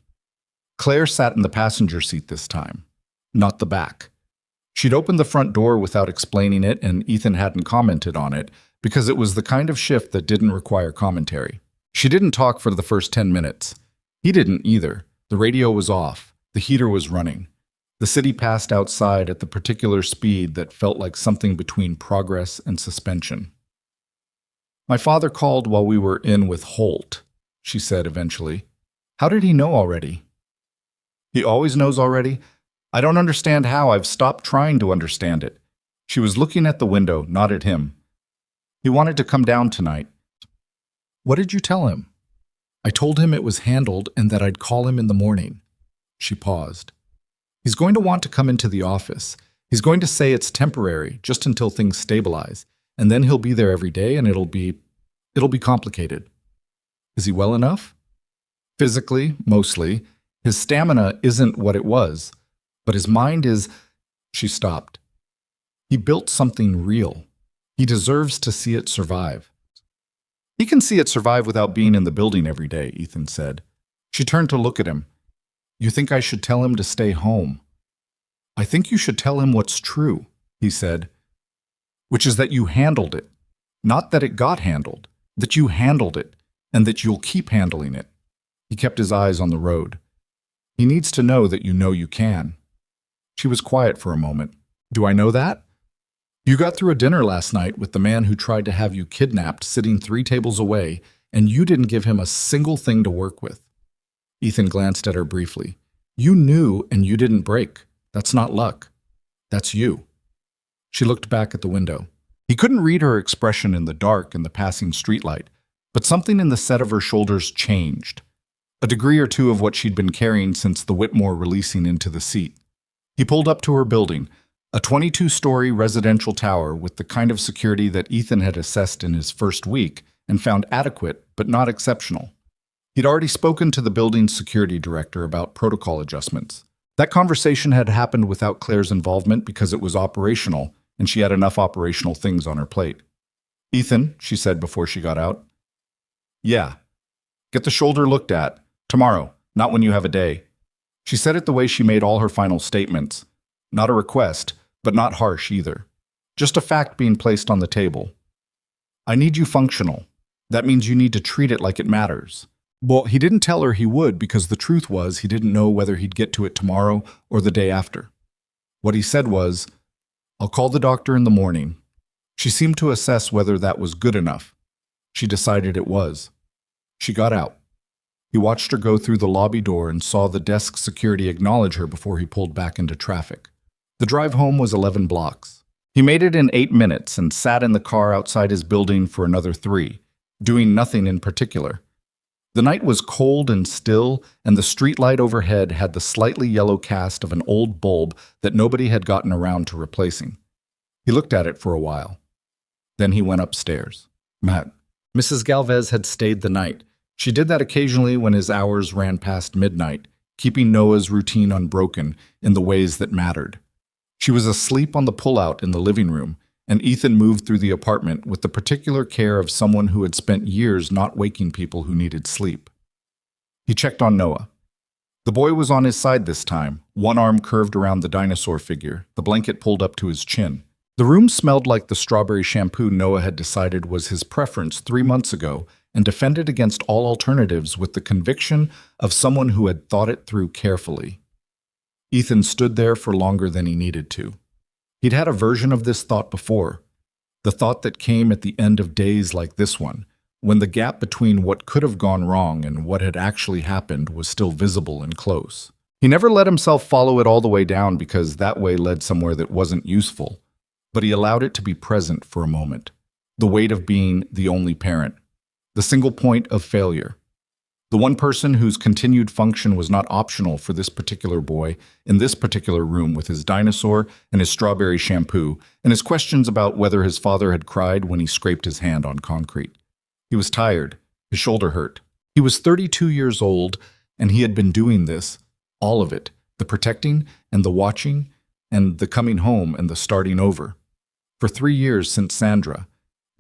Claire sat in the passenger seat this time, not the back. She'd opened the front door without explaining it, and Ethan hadn't commented on it, because it was the kind of shift that didn't require commentary. She didn't talk for the first 10 minutes. He didn't either. The radio was off. The heater was running. The city passed outside at the particular speed that felt like something between progress and suspension. My father called while we were in with Holt, she said eventually. How did he know already? He always knows already? I don't understand how. I've stopped trying to understand it. She was looking at the window, not at him. He wanted to come down tonight. What did you tell him? I told him it was handled and that I'd call him in the morning. She paused. He's going to want to come into the office. He's going to say it's temporary, just until things stabilize, and then he'll be there every day and it'll be complicated. Is he well enough? Physically, mostly. His stamina isn't what it was, but his mind is... She stopped. He built something real. He deserves to see it survive. He can see it survive without being in the building every day, Ethan said. She turned to look at him. You think I should tell him to stay home? I think you should tell him what's true, he said, which is that you handled it. Not that it got handled, that you handled it, and that you'll keep handling it. He kept his eyes on the road. He needs to know that you know you can. She was quiet for a moment. Do I know that? You got through a dinner last night with the man who tried to have you kidnapped sitting 3 tables away, and you didn't give him a single thing to work with. Ethan glanced at her briefly. You knew and you didn't break. That's not luck. That's you. She looked back at the window. He couldn't read her expression in the dark in the passing streetlight, but something in the set of her shoulders changed. A degree or two of what she'd been carrying since the Whitmore releasing into the seat. He pulled up to her building, a 22-story residential tower with the kind of security that Ethan had assessed in his first week and found adequate but not exceptional. He'd already spoken to the building's security director about protocol adjustments. That conversation had happened without Claire's involvement because it was operational, and she had enough operational things on her plate. Ethan, she said before she got out. Yeah. Get the shoulder looked at. Tomorrow, not when you have a day. She said it the way she made all her final statements. Not a request, but not harsh either. Just a fact being placed on the table. I need you functional. That means you need to treat it like it matters. Well, he didn't tell her he would because the truth was he didn't know whether he'd get to it tomorrow or the day after. What he said was, I'll call the doctor in the morning. She seemed to assess whether that was good enough. She decided it was. She got out. He watched her go through the lobby door and saw the desk security acknowledge her before he pulled back into traffic. The drive home was 11 blocks. He made it in 8 minutes and sat in the car outside his building for another 3, doing nothing in particular. The night was cold and still, and the streetlight overhead had the slightly yellow cast of an old bulb that nobody had gotten around to replacing. He looked at it for a while. Then he went upstairs. Mrs. Galvez had stayed the night. She did that occasionally when his hours ran past midnight, keeping Noah's routine unbroken in the ways that mattered. She was asleep on the pullout in the living room, and Ethan moved through the apartment with the particular care of someone who had spent years not waking people who needed sleep. He checked on Noah. The boy was on his side this time, one arm curved around the dinosaur figure, the blanket pulled up to his chin. The room smelled like the strawberry shampoo Noah had decided was his preference 3 months ago and defended against all alternatives with the conviction of someone who had thought it through carefully. Ethan stood there for longer than he needed to. He'd had a version of this thought before, the thought that came at the end of days like this one, when the gap between what could have gone wrong and what had actually happened was still visible and close. He never let himself follow it all the way down because that way led somewhere that wasn't useful, but he allowed it to be present for a moment. The weight of being the only parent, the single point of failure, the one person whose continued function was not optional for this particular boy in this particular room with his dinosaur and his strawberry shampoo and his questions about whether his father had cried when he scraped his hand on concrete. He was tired. His shoulder hurt. He was 32 years old, and he had been doing this, all of it, the protecting and the watching and the coming home and the starting over, for 3 years since Sandra,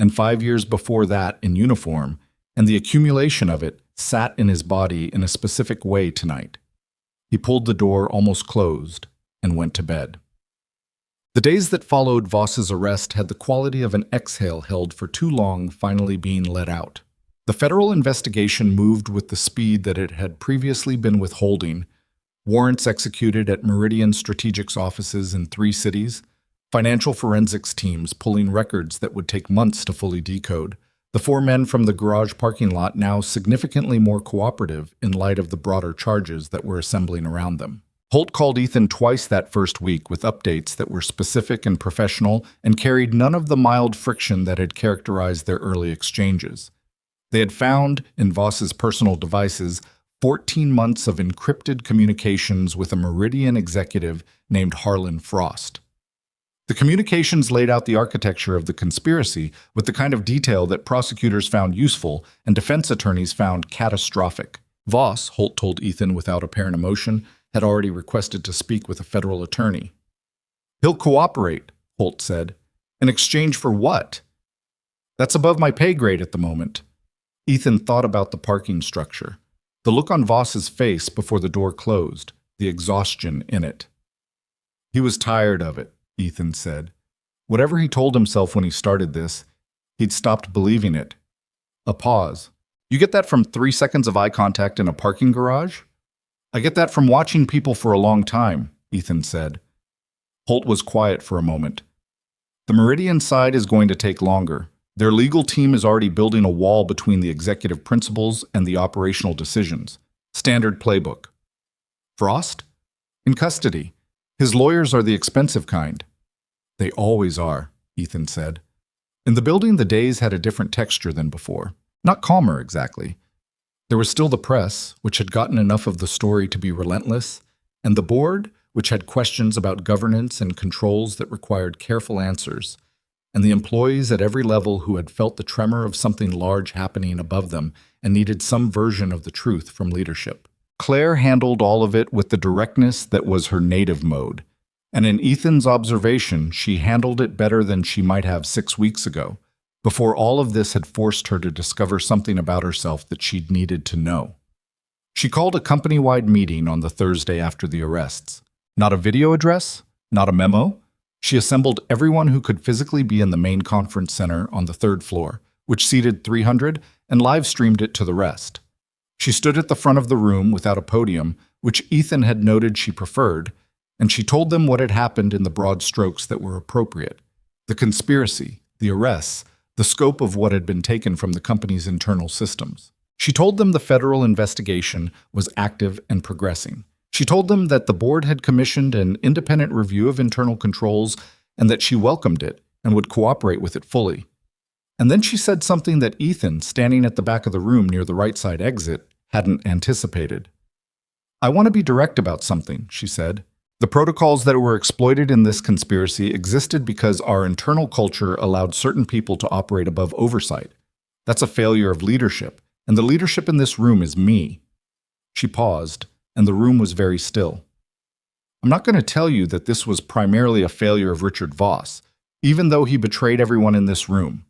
and 5 years before that in uniform, and the accumulation of it sat in his body in a specific way tonight. He pulled the door almost closed and went to bed. The days that followed Voss's arrest had the quality of an exhale held for too long finally being let out. The federal investigation moved with the speed that it had previously been withholding. Warrants executed at Meridian Strategics offices in 3 cities, financial forensics teams pulling records that would take months to fully decode, the 4 men from the garage parking lot now significantly more cooperative in light of the broader charges that were assembling around them. Holt called Ethan twice that first week with updates that were specific and professional and carried none of the mild friction that had characterized their early exchanges. They had found, in Voss's personal devices, 14 months of encrypted communications with a Meridian executive named Harlan Frost. The communications laid out the architecture of the conspiracy with the kind of detail that prosecutors found useful and defense attorneys found catastrophic. Voss, Holt told Ethan without apparent emotion, had already requested to speak with a federal attorney. "He'll cooperate," Holt said. "In exchange for what?" "That's above my pay grade at the moment." Ethan thought about the parking structure, the look on Voss's face before the door closed, the exhaustion in it. He was tired of it, Ethan said. Whatever he told himself when he started this, he'd stopped believing it. A pause. "You get that from 3 seconds of eye contact in a parking garage?" "I get that from watching people for a long time," Ethan said. Holt was quiet for a moment. "The Meridian side is going to take longer. Their legal team is already building a wall between the executive principles and the operational decisions. Standard playbook." "Frost?" "In custody. His lawyers are the expensive kind." "They always are," Ethan said. In the building, the days had a different texture than before. Not calmer, exactly. There was still the press, which had gotten enough of the story to be relentless, and the board, which had questions about governance and controls that required careful answers, and the employees at every level who had felt the tremor of something large happening above them and needed some version of the truth from leadership. Claire handled all of it with the directness that was her native mode, and in Ethan's observation, she handled it better than she might have 6 weeks ago, before all of this had forced her to discover something about herself that she'd needed to know. She called a company-wide meeting on the Thursday after the arrests. Not a video address, not a memo. She assembled everyone who could physically be in the main conference center on the 3rd floor, which seated 300, and live-streamed it to the rest. She stood at the front of the room without a podium, which Ethan had noted she preferred, and she told them what had happened in the broad strokes that were appropriate. The conspiracy, the arrests, the scope of what had been taken from the company's internal systems. She told them the federal investigation was active and progressing. She told them that the board had commissioned an independent review of internal controls and that she welcomed it and would cooperate with it fully. And then she said something that Ethan, standing at the back of the room near the right side exit, hadn't anticipated. "I want to be direct about something," she said. "The protocols that were exploited in this conspiracy existed because our internal culture allowed certain people to operate above oversight. That's a failure of leadership, And the leadership in this room is me." She paused, and the room was very still. "I'm not going to tell you that this was primarily a failure of Richard Voss, even though he betrayed everyone in this room.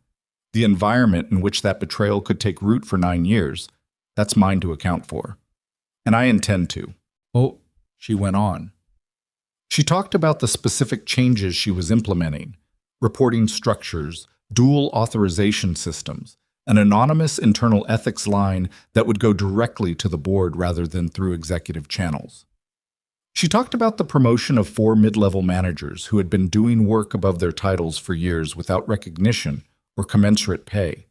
The environment in which that betrayal could take root for 9 years, that's mine to account for. And I intend to." "Oh," she went on. She talked about the specific changes she was implementing: reporting structures, dual authorization systems, an anonymous internal ethics line that would go directly to the board rather than through executive channels. She talked about the promotion of 4 mid-level managers who had been doing work above their titles for years without recognition or commensurate pay.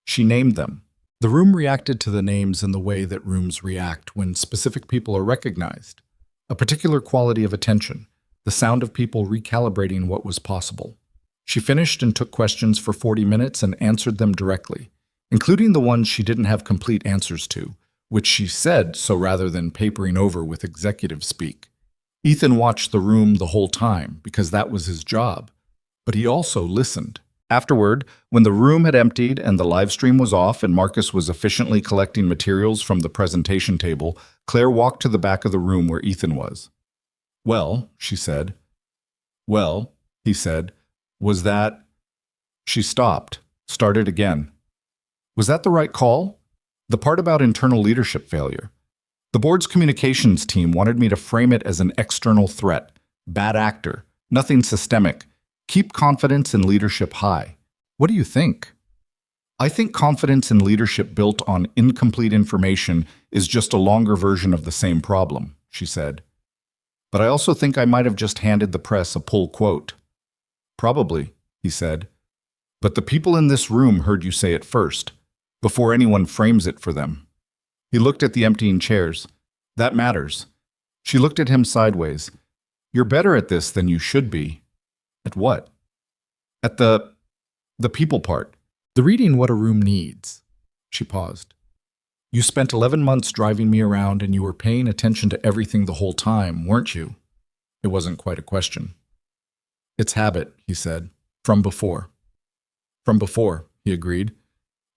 She named them. The room reacted to the names in the way that rooms react when specific people are recognized: a particular quality of attention, the sound of people recalibrating what was possible. She finished and took questions for 40 minutes and answered them directly, including the ones she didn't have complete answers to, which she said so rather than papering over with executive speak. Ethan watched the room the whole time because that was his job, but he also listened. Afterward, when the room had emptied and the live stream was off and Marcus was efficiently collecting materials from the presentation table, Claire walked to the back of the room where Ethan was. "Well," she said. "Well," he said, "was that—" She stopped, started again. "Was that the right call? The part about internal leadership failure. The board's communications team wanted me to frame it as an external threat, bad actor, nothing systemic. Keep confidence in leadership high. What do you think?" "I think confidence in leadership built on incomplete information is just a longer version of the same problem," she said. "But I also think I might have just handed the press a pull quote." "Probably," he said. "But the people in this room heard you say it first, before anyone frames it for them." He looked at the emptying chairs. "That matters." She looked at him sideways. "You're better at this than you should be." "At what?" "At the people part. The reading what a room needs." She paused. "You spent 11 months driving me around and you were paying attention to everything the whole time, weren't you?" It wasn't quite a question. "It's habit," he said. "From before." "From before," he agreed.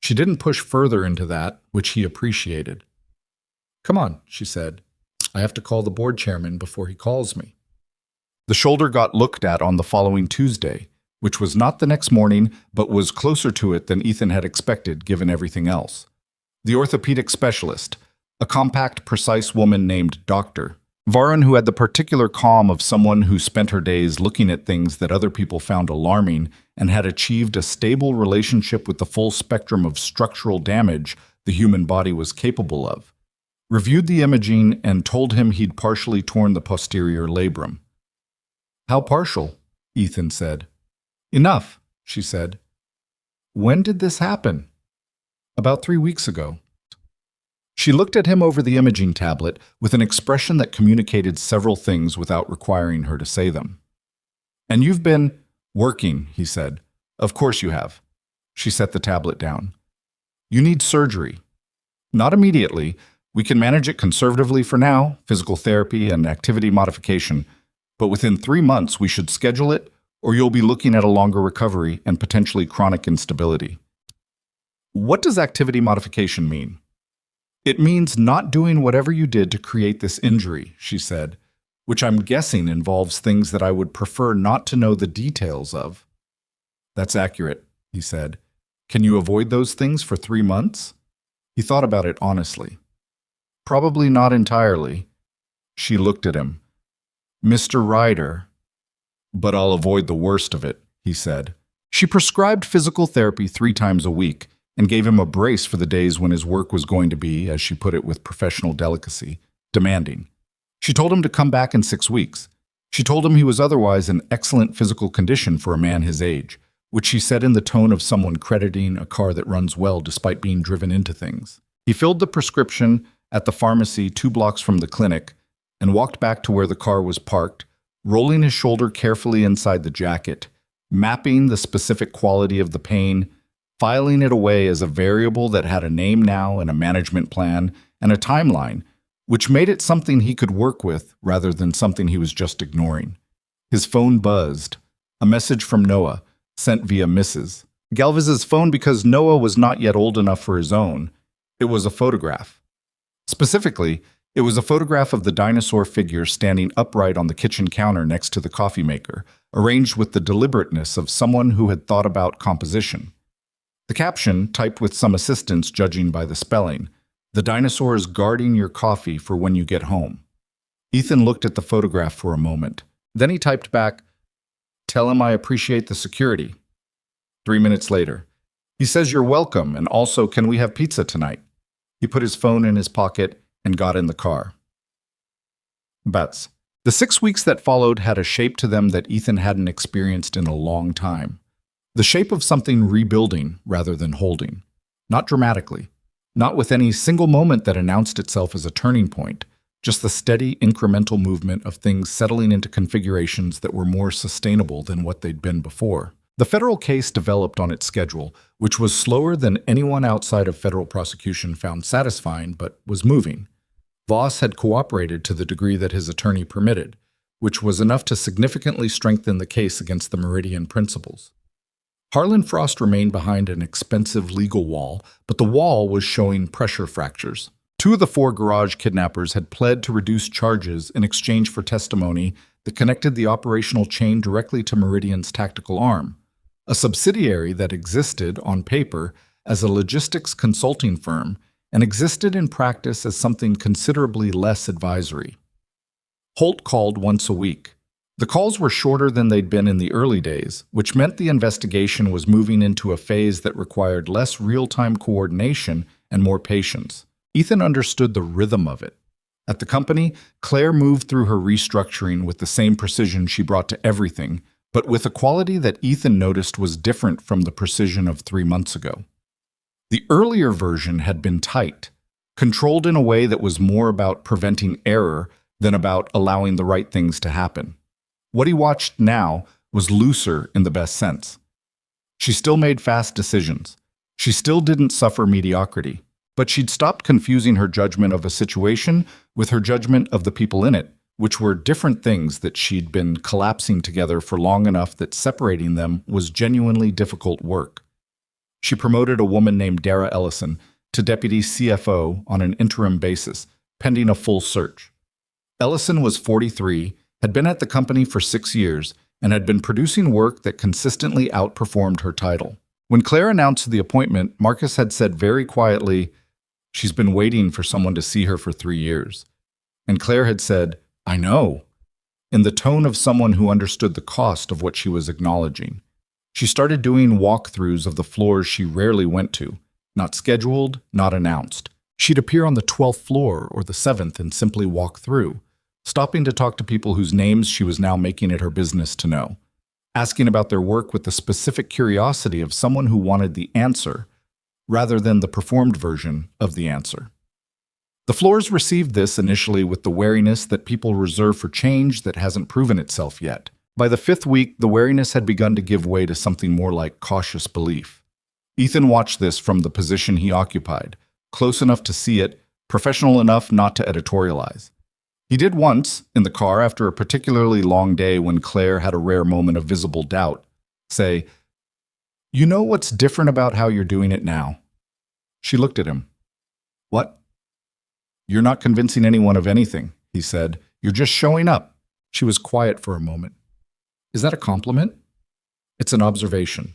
She didn't push further into that, which he appreciated. "Come on," she said. "I have to call the board chairman before he calls me." The shoulder got looked at on the following Tuesday, which was not the next morning, but was closer to it than Ethan had expected given everything else. The orthopedic specialist, a compact, precise woman named Dr. Varun, who had the particular calm of someone who spent her days looking at things that other people found alarming and had achieved a stable relationship with the full spectrum of structural damage the human body was capable of, reviewed the imaging and told him he'd partially torn the posterior labrum. "How partial?" Ethan said. "Enough," she said. "When did this happen?" "About 3 weeks ago." She looked at him over the imaging tablet with an expression that communicated several things without requiring her to say them. "And you've been working," he said. "Of course you have." She set the tablet down. "You need surgery." "Not immediately. We can manage it conservatively for now, physical therapy and activity modification. But within 3 months, we should schedule it, or you'll be looking at a longer recovery and potentially chronic instability." "What does activity modification mean?" "It means not doing whatever you did to create this injury," she said, "which I'm guessing involves things that I would prefer not to know the details of." "That's accurate," he said. "Can you avoid those things for 3 months?" He thought about it honestly. "Probably not entirely." She looked at him. "Mr. Ryder." "But I'll avoid the worst of it," he said. She prescribed physical therapy 3 times a week and gave him a brace for the days when his work was going to be, as she put it with professional delicacy, demanding. She told him to come back in 6 weeks. She told him he was otherwise in excellent physical condition for a man his age, which she said in the tone of someone crediting a car that runs well despite being driven into things. He filled the prescription at the pharmacy 2 blocks from the clinic and walked back to where the car was parked, rolling his shoulder carefully inside the jacket, mapping the specific quality of the pain, filing it away as a variable that had a name now and a management plan and a timeline, which made it something he could work with rather than something he was just ignoring. His phone buzzed. A message from Noah, sent via Mrs. Galvez's phone because Noah was not yet old enough for his own. It was a photograph. Specifically, it was a photograph of the dinosaur figure standing upright on the kitchen counter next to the coffee maker, arranged with the deliberateness of someone who had thought about composition. The caption, typed with some assistance judging by the spelling, "The dinosaur is guarding your coffee for when you get home." Ethan looked at the photograph for a moment. Then he typed back, "Tell him I appreciate the security." 3 minutes later, "He says you're welcome, and also can we have pizza tonight?" He put his phone in his pocket and got in the car. Bets. The 6 weeks that followed had a shape to them that Ethan hadn't experienced in a long time. The shape of something rebuilding rather than holding. Not dramatically. Not with any single moment that announced itself as a turning point. Just the steady, incremental movement of things settling into configurations that were more sustainable than what they'd been before. The federal case developed on its schedule, which was slower than anyone outside of federal prosecution found satisfying, but was moving. Voss had cooperated to the degree that his attorney permitted, which was enough to significantly strengthen the case against the Meridian principles. Harlan Frost remained behind an expensive legal wall, but the wall was showing pressure fractures. 2 of the 4 garage kidnappers had pled to reduce charges in exchange for testimony that connected the operational chain directly to Meridian's tactical arm, a subsidiary that existed, on paper, as a logistics consulting firm and existed in practice as something considerably less advisory. Holt called once a week. The calls were shorter than they'd been in the early days, which meant the investigation was moving into a phase that required less real-time coordination and more patience. Ethan understood the rhythm of it. At the company, Claire moved through her restructuring with the same precision she brought to everything, but with a quality that Ethan noticed was different from the precision of 3 months ago. The earlier version had been tight, controlled in a way that was more about preventing error than about allowing the right things to happen. What he watched now was looser in the best sense. She still made fast decisions. She still didn't suffer mediocrity, but she'd stopped confusing her judgment of a situation with her judgment of the people in it, which were different things that she'd been collapsing together for long enough that separating them was genuinely difficult work. She promoted a woman named Dara Ellison to deputy CFO on an interim basis, pending a full search. Ellison was 43, had been at the company for 6 years, and had been producing work that consistently outperformed her title. When Claire announced the appointment, Marcus had said very quietly, "She's been waiting for someone to see her for 3 years." And Claire had said, "I know," in the tone of someone who understood the cost of what she was acknowledging. She started doing walkthroughs of the floors she rarely went to, not scheduled, not announced. She'd appear on the 12th floor or the 7th and simply walk through, stopping to talk to people whose names she was now making it her business to know, asking about their work with the specific curiosity of someone who wanted the answer, rather than the performed version of the answer. The floors received this initially with the wariness that people reserve for change that hasn't proven itself yet. By the 5th week, the wariness had begun to give way to something more like cautious belief. Ethan watched this from the position he occupied, close enough to see it, professional enough not to editorialize. He did once, in the car after a particularly long day when Claire had a rare moment of visible doubt, say, "You know what's different about how you're doing it now?" She looked at him. "What?" "You're not convincing anyone of anything," he said. "You're just showing up." She was quiet for a moment. "Is that a compliment?" "It's an observation.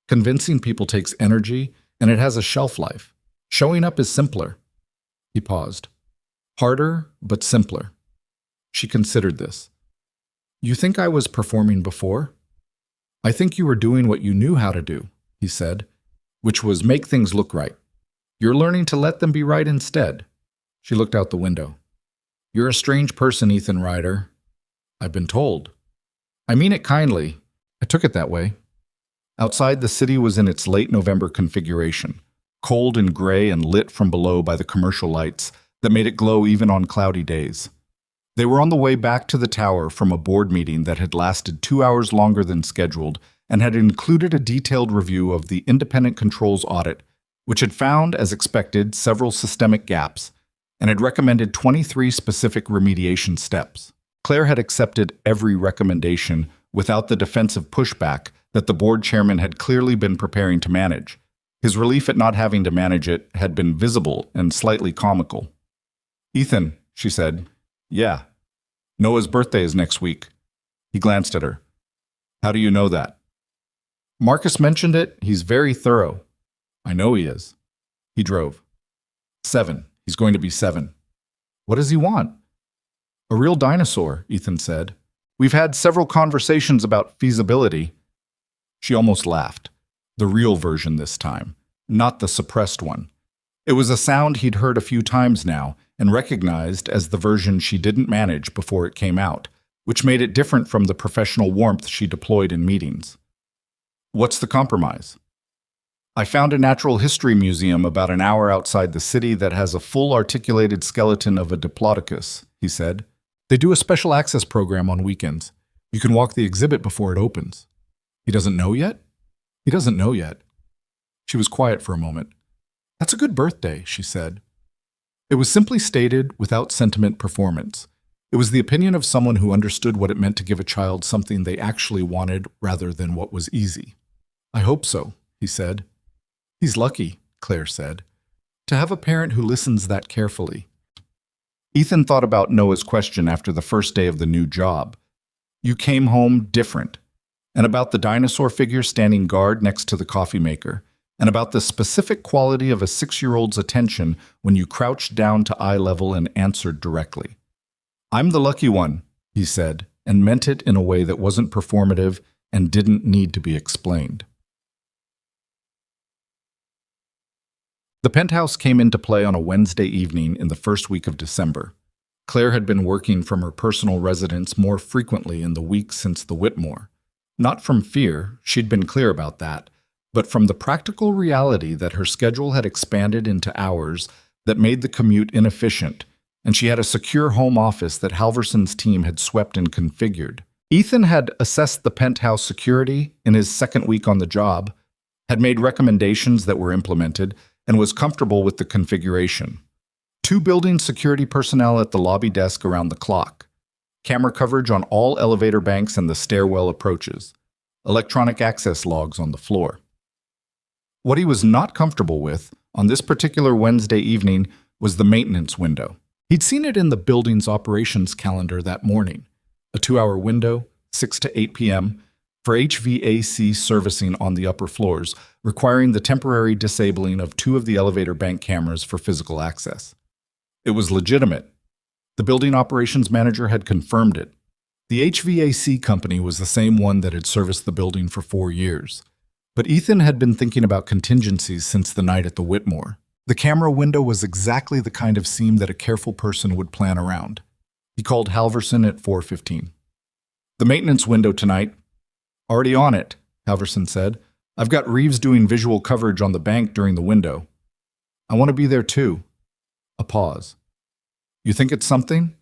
Convincing people takes energy, and it has a shelf life. Showing up is simpler." He paused. "Harder, but simpler." She considered this. "You think I was performing before?" "I think you were doing what you knew how to do," he said, "which was make things look right. You're learning to let them be right instead." She looked out the window. "You're a strange person, Ethan Ryder." "I've been told." "I mean it kindly. I took it that way." Outside, the city was in its late November configuration, cold and gray and lit from below by the commercial lights that made it glow even on cloudy days. They were on the way back to the tower from a board meeting that had lasted 2 hours longer than scheduled and had included a detailed review of the independent controls audit, which had found, as expected, several systemic gaps, and had recommended 23 specific remediation steps. Claire had accepted every recommendation without the defensive pushback that the board chairman had clearly been preparing to manage. His relief at not having to manage it had been visible and slightly comical. "Ethan," she said. "Yeah. Noah's birthday is next week." He glanced at her. "How do you know that?" "Marcus mentioned it. He's very thorough." "I know he is." He drove. 7. He's going to be 7. "What does he want?" "A real dinosaur," Ethan said. "We've had several conversations about feasibility." She almost laughed. The real version this time, not the suppressed one. It was a sound he'd heard a few times now and recognized as the version she didn't manage before it came out, which made it different from the professional warmth she deployed in meetings. "What's the compromise?" "I found a natural history museum about an hour outside the city that has a full articulated skeleton of a diplodocus," he said. "They do a special access program on weekends. You can walk the exhibit before it opens." "He doesn't know yet?" "He doesn't know yet." She was quiet for a moment. "That's a good birthday," she said. It was simply stated, without sentiment performance. It was the opinion of someone who understood what it meant to give a child something they actually wanted rather than what was easy. "I hope so," he said. "He's lucky," Claire said, "to have a parent who listens that carefully." Ethan thought about Noah's question after the first day of the new job. "You came home different," and about the dinosaur figure standing guard next to the coffee maker, and about the specific quality of a 6-year-old's attention when you crouched down to eye level and answered directly. "I'm the lucky one," he said, and meant it in a way that wasn't performative and didn't need to be explained. The penthouse came into play on a Wednesday evening in the first week of December. Claire had been working from her personal residence more frequently in the weeks since the Whitmore. Not from fear, she'd been clear about that, but from the practical reality that her schedule had expanded into hours that made the commute inefficient, and she had a secure home office that Halverson's team had swept and configured. Ethan had assessed the penthouse security in his second week on the job, had made recommendations that were implemented, and was comfortable with the configuration. 2 building security personnel at the lobby desk around the clock. Camera coverage on all elevator banks and the stairwell approaches. Electronic access logs on the floor. What he was not comfortable with on this particular Wednesday evening was the maintenance window. He'd seen it in the building's operations calendar that morning. A 2-hour window, 6 to 8 p.m., for HVAC servicing on the upper floors, requiring the temporary disabling of 2 of the elevator bank cameras for physical access. It was legitimate. The building operations manager had confirmed it. The HVAC company was the same one that had serviced the building for 4 years. But Ethan had been thinking about contingencies since the night at the Whitmore. The camera window was exactly the kind of seam that a careful person would plan around. He called Halverson at 4:15. "The maintenance window tonight." "Already on it," Halverson said. "I've got Reeves doing visual coverage on the bank during the window." "I want to be there too." A pause. "You think it's something?"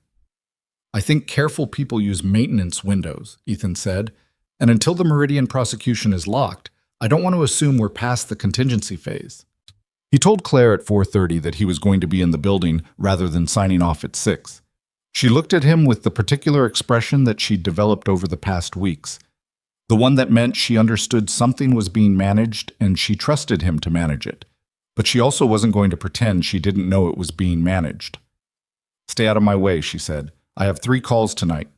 "I think careful people use maintenance windows," Ethan said. "And until the Meridian prosecution is locked, I don't want to assume we're past the contingency phase." He told Claire at 4:30 that he was going to be in the building rather than signing off at 6. She looked at him with the particular expression that she'd developed over the past weeks. The one that meant she understood something was being managed and she trusted him to manage it. But she also wasn't going to pretend she didn't know it was being managed. "Stay out of my way," she said. "I have 3 calls tonight."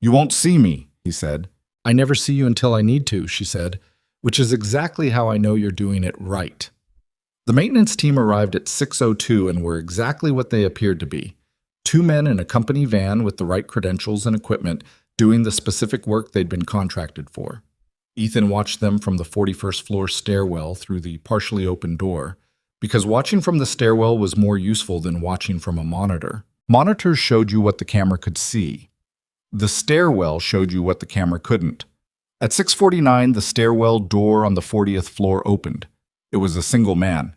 "You won't see me," he said. "I never see you until I need to," she said, "which is exactly how I know you're doing it right." The maintenance team arrived at 6:02 and were exactly what they appeared to be. 2 men in a company van with the right credentials and equipment doing the specific work they'd been contracted for. Ethan watched them from the 41st floor stairwell through the partially open door, because watching from the stairwell was more useful than watching from a monitor. Monitors showed you what the camera could see. The stairwell showed you what the camera couldn't. At 6:49, the stairwell door on the 40th floor opened. It was a single man.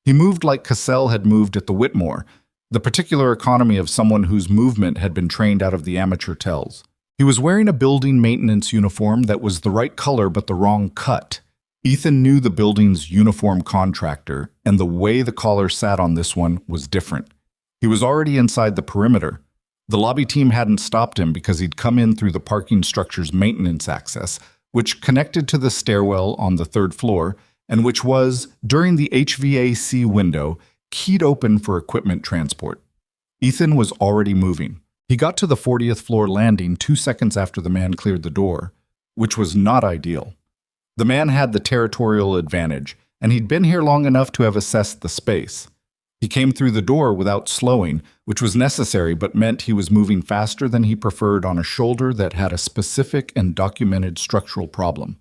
He moved like Cassell had moved at the Whitmore, the particular economy of someone whose movement had been trained out of the amateur tells. He was wearing a building maintenance uniform that was the right color but the wrong cut. Ethan knew the building's uniform contractor, and the way the collar sat on this one was different. He was already inside the perimeter. The lobby team hadn't stopped him because he'd come in through the parking structure's maintenance access, which connected to the stairwell on the 3rd floor and which was, during the HVAC window, keyed open for equipment transport. Ethan was already moving. He got to the 40th floor landing 2 seconds after the man cleared the door, which was not ideal. The man had the territorial advantage, and he'd been here long enough to have assessed the space. He came through the door without slowing, which was necessary but meant he was moving faster than he preferred on a shoulder that had a specific and documented structural problem.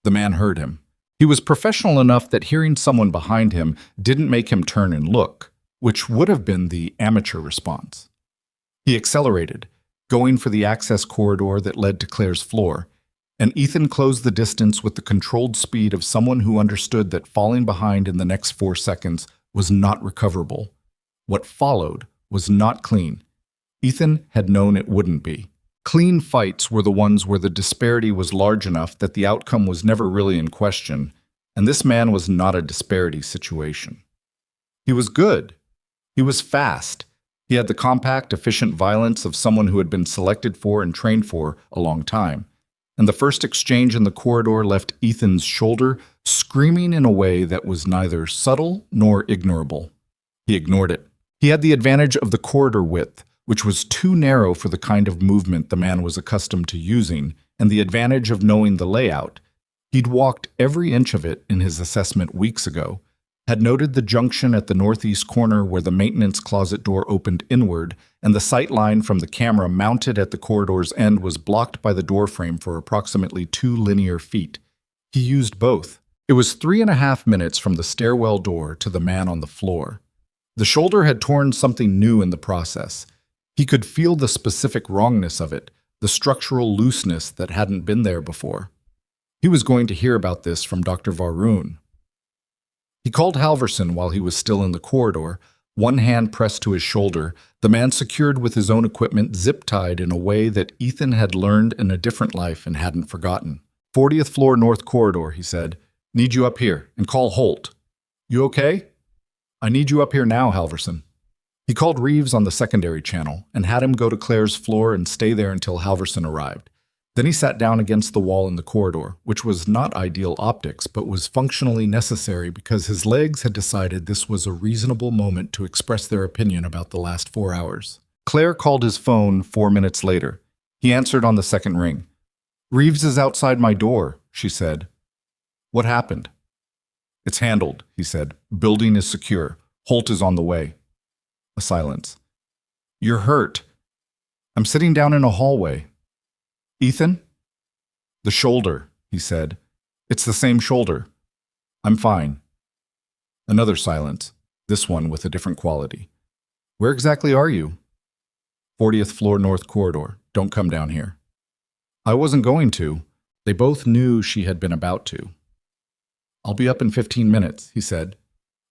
The man heard him. He was professional enough that hearing someone behind him didn't make him turn and look, which would have been the amateur response. He accelerated, going for the access corridor that led to Claire's floor, and Ethan closed the distance with the controlled speed of someone who understood that falling behind in the next 4 seconds was not recoverable. What followed was not clean. Ethan had known it wouldn't be. Clean fights were the ones where the disparity was large enough that the outcome was never really in question, and this man was not a disparity situation. He was good. He was fast. He had the compact, efficient violence of someone who had been selected for and trained for a long time. And the first exchange in the corridor left Ethan's shoulder screaming in a way that was neither subtle nor ignorable. He ignored it. He had the advantage of the corridor width, which was too narrow for the kind of movement the man was accustomed to using, and the advantage of knowing the layout. He'd walked every inch of it in his assessment weeks ago, had noted the junction at the northeast corner where the maintenance closet door opened inward, and the sight line from the camera mounted at the corridor's end was blocked by the doorframe for approximately 2 linear feet. He used both. It was 3.5 minutes from the stairwell door to the man on the floor. The shoulder had torn something new in the process. He could feel the specific wrongness of it, the structural looseness that hadn't been there before. He was going to hear about this from Dr. Varun. He called Halverson while he was still in the corridor, one hand pressed to his shoulder, the man secured with his own equipment zip-tied in a way that Ethan had learned in a different life and hadn't forgotten. 40th floor north corridor, he said. Need you up here, and call Holt. You okay? I need you up here now, Halverson. He called Reeves on the secondary channel and had him go to Claire's floor and stay there until Halverson arrived. Then he sat down against the wall in the corridor, which was not ideal optics, but was functionally necessary because his legs had decided this was a reasonable moment to express their opinion about the last 4 hours. Claire called his phone 4 minutes later. He answered on the second ring. Reeves is outside my door, she said. What happened? It's handled, he said. Building is secure. Holt is on the way. A silence. You're hurt. I'm sitting down in a hallway. Ethan? The shoulder, he said. It's the same shoulder. I'm fine. Another silence, this one with a different quality. Where exactly are you? 40th floor north corridor. Don't come down here. I wasn't going to. They both knew she had been about to. I'll be up in 15 minutes, he said.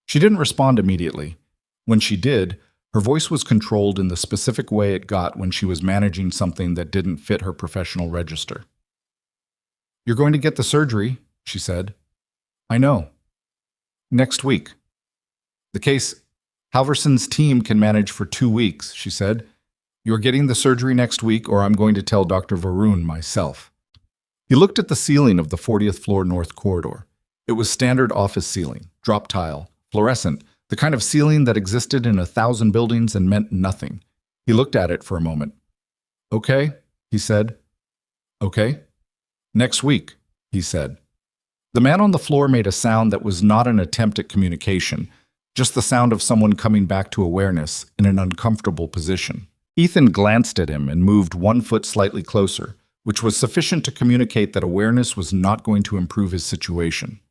She didn't respond immediately. When she did, her voice was controlled in the specific way it got when she was managing something that didn't fit her professional register. You're going to get the surgery, she said. I know. Next week. The case, Halverson's team can manage for 2 weeks, she said. You're getting the surgery next week or I'm going to tell Dr. Varun myself. He looked at the ceiling of the 40th floor north corridor. It was standard office ceiling, drop tile, fluorescent, the kind of ceiling that existed in 1,000 buildings and meant nothing. He looked at it for a moment. Okay, he said. Okay. Next week, he said. The man on the floor made a sound that was not an attempt at communication, just the sound of someone coming back to awareness in an uncomfortable position. Ethan glanced at him and moved 1 foot slightly closer, which was sufficient to communicate that awareness was not going to improve his situation.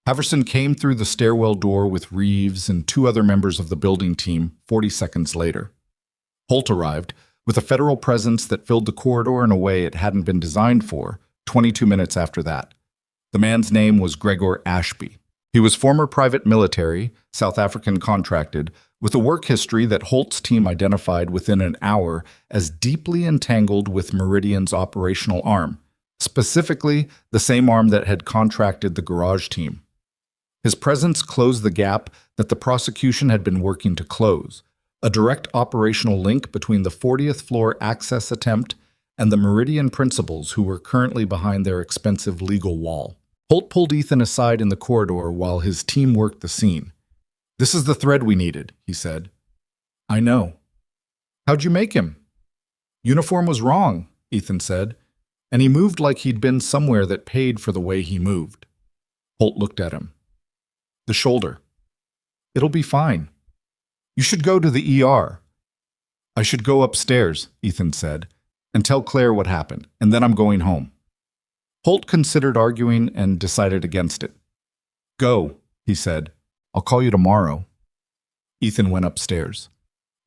Halverson came through the stairwell door with Reeves and 2 other members of the building team 40 seconds later. Holt arrived, with a federal presence that filled the corridor in a way it hadn't been designed for, 22 minutes after that. The man's name was Gregor Ashby. He was former private military, South African contracted, with a work history that Holt's team identified within an hour as deeply entangled with Meridian's operational arm, specifically the same arm that had contracted the garage team. His presence closed the gap that the prosecution had been working to close, a direct operational link between the 40th floor access attempt and the Meridian principals who were currently behind their expensive legal wall. Holt pulled Ethan aside in the corridor while his team worked the scene. "This is the thread we needed," he said. "I know." "How'd you make him?" "Uniform was wrong," Ethan said, and he moved like he'd been somewhere that paid for the way he moved. Holt looked at him. "The shoulder." "It'll be fine." "You should go to the ER." "I should go upstairs," Ethan said, "and tell Claire what happened, and then I'm going home." Holt considered arguing and decided against it. "Go," he said. "I'll call you tomorrow." Ethan went upstairs.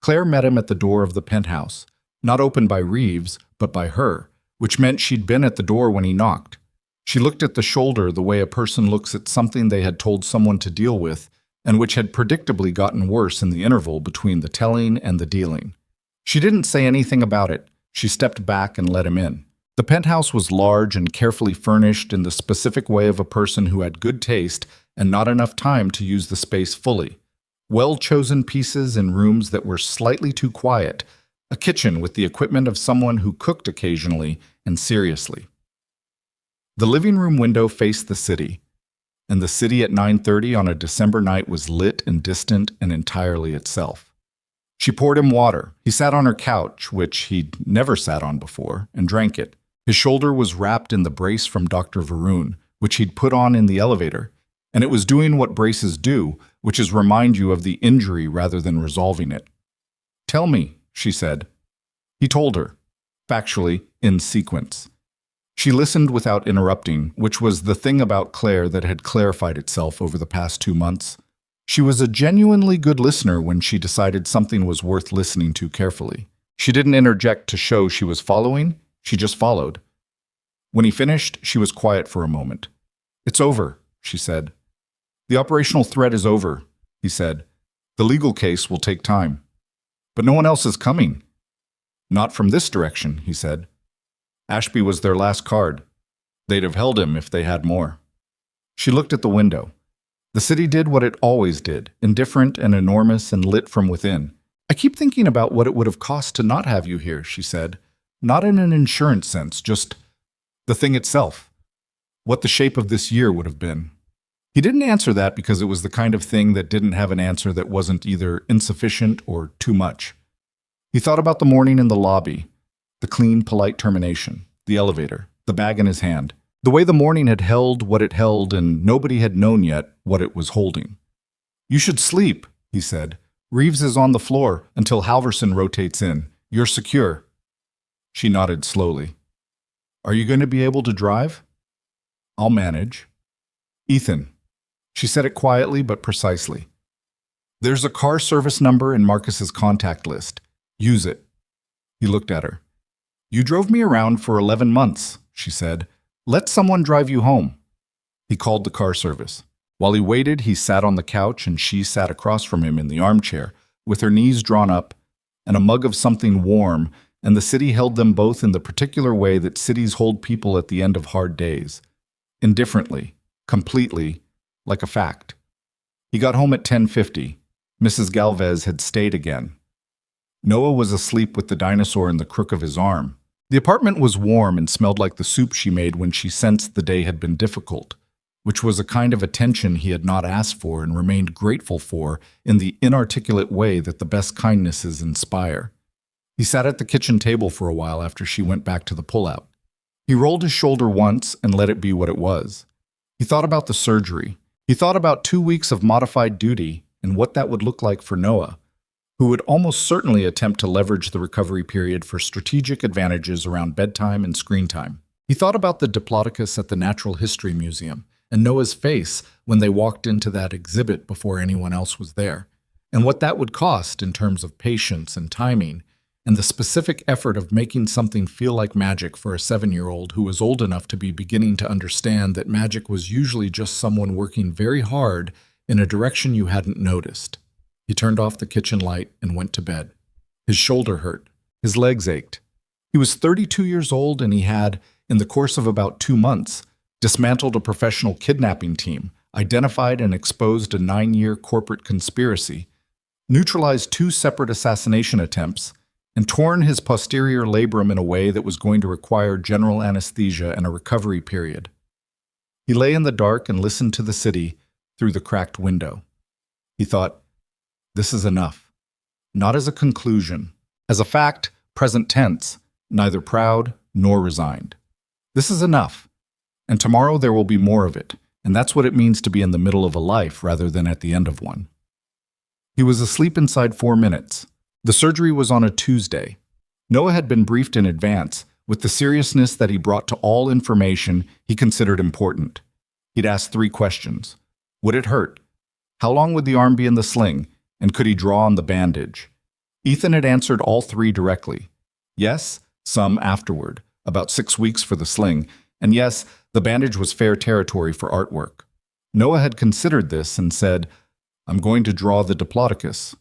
Claire met him at the door of the penthouse, not opened by Reeves, but by her, which meant she'd been at the door when he knocked. She looked at the shoulder the way a person looks at something they had told someone to deal with, and which had predictably gotten worse in the interval between the telling and the dealing. She didn't say anything about it. She stepped back and let him in. The penthouse was large and carefully furnished in the specific way of a person who had good taste and not enough time to use the space fully. Well-chosen pieces in rooms that were slightly too quiet, a kitchen with the equipment of someone who cooked occasionally and seriously. The living room window faced the city, and the city at 9:30 on a December night was lit and distant and entirely itself. She poured him water. He sat on her couch, which he'd never sat on before, and drank it. His shoulder was wrapped in the brace from Dr. Varun, which he'd put on in the elevator, and it was doing what braces do, which is remind you of the injury rather than resolving it. "Tell me," she said. He told her, factually, in sequence. She listened without interrupting, which was the thing about Claire that had clarified itself over the past 2 months. She was a genuinely good listener when she decided something was worth listening to carefully. She didn't interject to show she was following, she just followed. When he finished, she was quiet for a moment. "It's over," she said. "The operational threat is over," he said. "The legal case will take time." "But no one else is coming." "Not from this direction," he said. "Ashby was their last card. They'd have held him if they had more." She looked at the window. The city did what it always did, indifferent and enormous and lit from within. "I keep thinking about what it would have cost to not have you here," she said. "Not in an insurance sense, just the thing itself. What the shape of this year would have been." He didn't answer that because it was the kind of thing that didn't have an answer that wasn't either insufficient or too much. He thought about the morning in the lobby, the clean, polite termination, the elevator, the bag in his hand, the way the morning had held what it held and nobody had known yet what it was holding. "You should sleep," he said. "Reeves is on the floor until Halverson rotates in. You're secure." She nodded slowly. "Are you going to be able to drive?" "I'll manage." "Ethan." She said it quietly but precisely. "There's a car service number in Marcus's contact list. Use it." He looked at her. "You drove me around for 11 months, she said. "Let someone drive you home." He called the car service. While he waited, he sat on the couch and she sat across from him in the armchair, with her knees drawn up and a mug of something warm, and the city held them both in the particular way that cities hold people at the end of hard days. Indifferently, completely, like a fact. He got home at 10:50. Mrs. Galvez had stayed again. Noah was asleep with the dinosaur in the crook of his arm. The apartment was warm and smelled like the soup she made when she sensed the day had been difficult, which was a kind of attention he had not asked for and remained grateful for in the inarticulate way that the best kindnesses inspire. He sat at the kitchen table for a while after she went back to the pullout. He rolled his shoulder once and let it be what it was. He thought about the surgery. He thought about 2 weeks of modified duty and what that would look like for Noah, who would almost certainly attempt to leverage the recovery period for strategic advantages around bedtime and screen time. He thought about the Diplodocus at the Natural History Museum and Noah's face when they walked into that exhibit before anyone else was there, and what that would cost in terms of patience and timing, and the specific effort of making something feel like magic for a 7-year-old who was old enough to be beginning to understand that magic was usually just someone working very hard in a direction you hadn't noticed. He turned off the kitchen light and went to bed. His shoulder hurt. His legs ached. He was 32 years old and he had, in the course of about 2 months, dismantled a professional kidnapping team, identified and exposed a 9-year corporate conspiracy, neutralized 2 separate assassination attempts, and torn his posterior labrum in a way that was going to require general anesthesia and a recovery period. He lay in the dark and listened to the city through the cracked window. He thought, this is enough. Not as a conclusion, as a fact, present tense, neither proud nor resigned. This is enough, and tomorrow there will be more of it, and that's what it means to be in the middle of a life rather than at the end of one. He was asleep inside 4 minutes. The surgery was on a Tuesday. Noah had been briefed in advance with the seriousness that he brought to all information he considered important. He'd asked 3 questions. Would it hurt? How long would the arm be in the sling? And could he draw on the bandage? Ethan had answered all 3 directly. Yes, some afterward, about 6 weeks for the sling, and yes, the bandage was fair territory for artwork. Noah had considered this and said, I'm going to draw the diplodocus.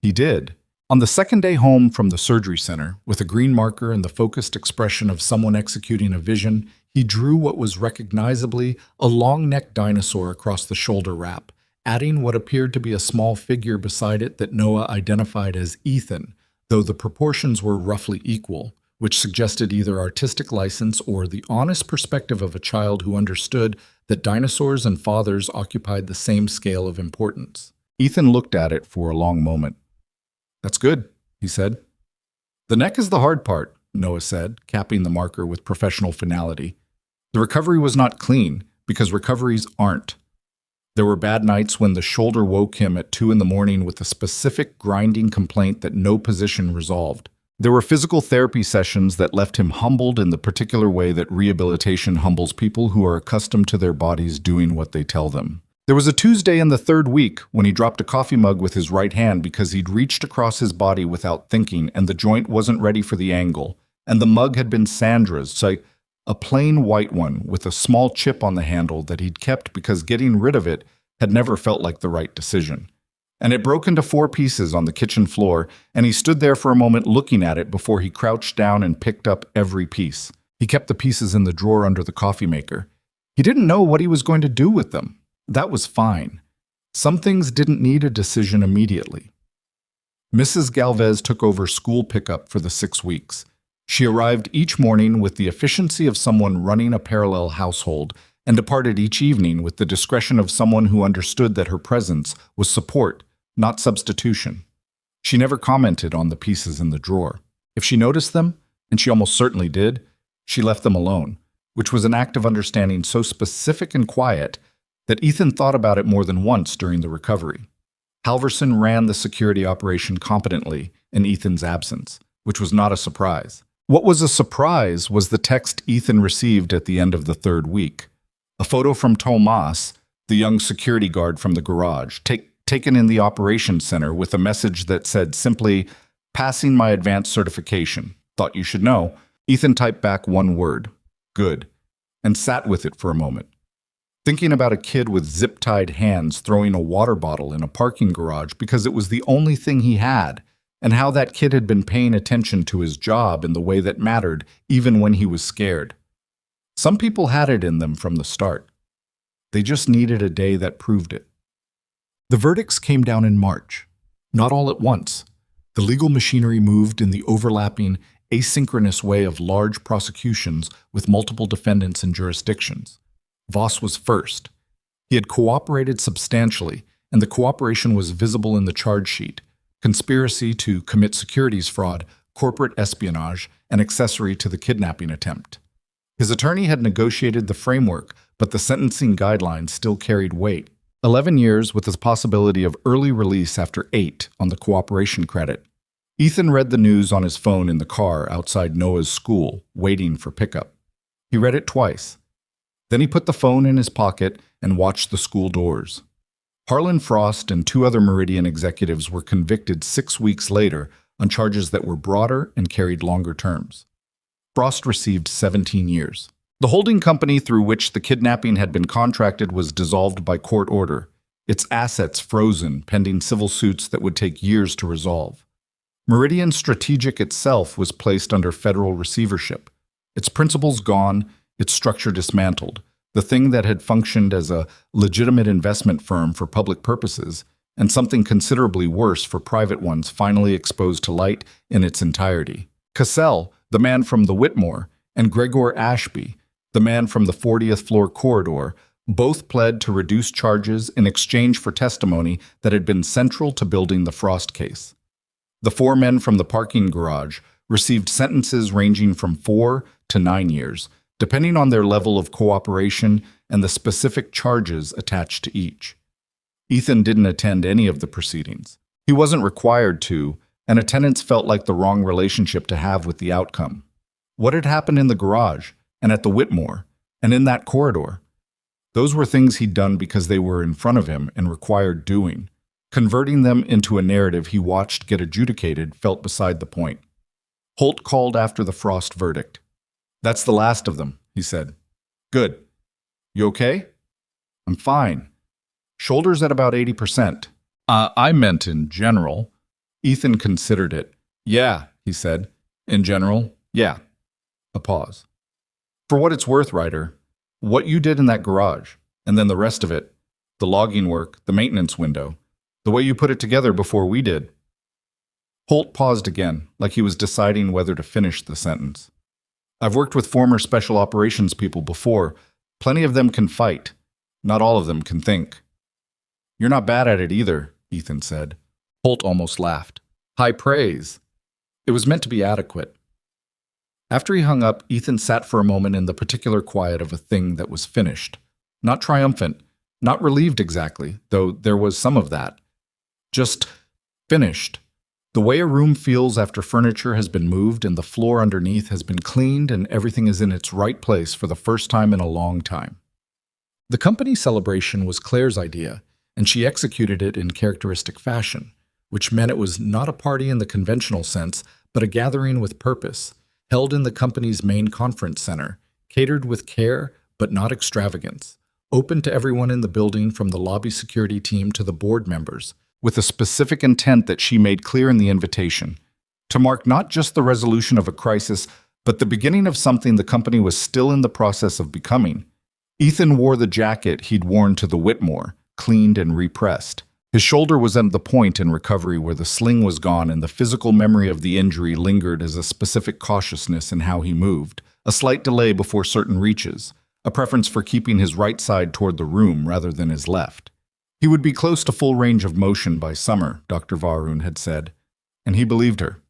He did. On the second day home from the surgery center, with a green marker and the focused expression of someone executing a vision, he drew what was recognizably a long-necked dinosaur across the shoulder wrap, adding what appeared to be a small figure beside it that Noah identified as Ethan, though the proportions were roughly equal, which suggested either artistic license or the honest perspective of a child who understood that dinosaurs and fathers occupied the same scale of importance. Ethan looked at it for a long moment. That's good, he said. The neck is the hard part, Noah said, capping the marker with professional finality. The recovery was not clean, because recoveries aren't. There were bad nights when the shoulder woke him at 2 a.m. with a specific grinding complaint that no position resolved. There were physical therapy sessions that left him humbled in the particular way that rehabilitation humbles people who are accustomed to their bodies doing what they tell them. There was a Tuesday in the 3rd week when he dropped a coffee mug with his right hand because he'd reached across his body without thinking and the joint wasn't ready for the angle, and the mug had been Sandra's, so a plain white one with a small chip on the handle that he'd kept because getting rid of it had never felt like the right decision. And it broke into 4 pieces on the kitchen floor, and he stood there for a moment looking at it before he crouched down and picked up every piece. He kept the pieces in the drawer under the coffee maker. He didn't know what he was going to do with them. That was fine. Some things didn't need a decision immediately. Mrs. Galvez took over school pickup for the 6 weeks. She arrived each morning with the efficiency of someone running a parallel household and departed each evening with the discretion of someone who understood that her presence was support, not substitution. She never commented on the pieces in the drawer. If she noticed them, and she almost certainly did, she left them alone, which was an act of understanding so specific and quiet that Ethan thought about it more than once during the recovery. Halverson ran the security operation competently in Ethan's absence, which was not a surprise. What was a surprise was the text Ethan received at the end of the 3rd week. A photo from Tomas, the young security guard from the garage, taken in the operations center with a message that said simply, "Passing my advanced certification. Thought you should know." Ethan typed back one word, "Good," and sat with it for a moment, thinking about a kid with zip-tied hands throwing a water bottle in a parking garage because it was the only thing he had, and how that kid had been paying attention to his job in the way that mattered even when he was scared. Some people had it in them from the start. They just needed a day that proved it. The verdicts came down in March, not all at once. The legal machinery moved in the overlapping, asynchronous way of large prosecutions with multiple defendants and jurisdictions. Voss was first. He had cooperated substantially, and the cooperation was visible in the charge sheet: conspiracy to commit securities fraud, corporate espionage, and accessory to the kidnapping attempt. His attorney had negotiated the framework, but the sentencing guidelines still carried weight. 11 years with the possibility of early release after 8 on the cooperation credit. Ethan read the news on his phone in the car outside Noah's school, waiting for pickup. He read it twice. Then he put the phone in his pocket and watched the school doors. Harlan Frost and 2 other Meridian executives were convicted 6 weeks later on charges that were broader and carried longer terms. Frost received 17 years. The holding company through which the kidnapping had been contracted was dissolved by court order, its assets frozen pending civil suits that would take years to resolve. Meridian Strategic itself was placed under federal receivership, its principals gone, its structure dismantled, the thing that had functioned as a legitimate investment firm for public purposes, and something considerably worse for private ones finally exposed to light in its entirety. Cassell, the man from the Whitmore, and Gregor Ashby, the man from the 40th floor corridor, both pled to reduce charges in exchange for testimony that had been central to building the Frost case. The 4 men from the parking garage received sentences ranging from 4 to 9 years, depending on their level of cooperation and the specific charges attached to each. Ethan didn't attend any of the proceedings. He wasn't required to, and attendance felt like the wrong relationship to have with the outcome. What had happened in the garage, and at the Whitmore, and in that corridor? Those were things he'd done because they were in front of him and required doing. Converting them into a narrative he watched get adjudicated felt beside the point. Holt called after the Frost verdict. "That's the last of them," he said. "Good. You okay?" "I'm fine. Shoulder's at about 80%. I meant in general." Ethan considered it. "Yeah," he said. "In general, yeah." A pause. "For what it's worth, Ryder, what you did in that garage, and then the rest of it, the logging work, the maintenance window, the way you put it together before we did." Holt paused again, like he was deciding whether to finish the sentence. "I've worked with former special operations people before. Plenty of them can fight. Not all of them can think." "You're not bad at it either," Ethan said. Holt almost laughed. High praise. It was meant to be adequate. After he hung up, Ethan sat for a moment in the particular quiet of a thing that was finished. Not triumphant, not relieved exactly, though there was some of that. Just finished. The way a room feels after furniture has been moved and the floor underneath has been cleaned and everything is in its right place for the first time in a long time. The company celebration was Claire's idea, and she executed it in characteristic fashion, which meant it was not a party in the conventional sense, but a gathering with purpose, held in the company's main conference center, catered with care but not extravagance, open to everyone in the building from the lobby security team to the board members, with a specific intent that she made clear in the invitation, to mark not just the resolution of a crisis, but the beginning of something the company was still in the process of becoming. Ethan wore the jacket he'd worn to the Whitmore, cleaned and repressed. His shoulder was at the point in recovery where the sling was gone and the physical memory of the injury lingered as a specific cautiousness in how he moved, a slight delay before certain reaches, a preference for keeping his right side toward the room rather than his left. He would be close to full range of motion by summer, Dr. Varun had said, and he believed her.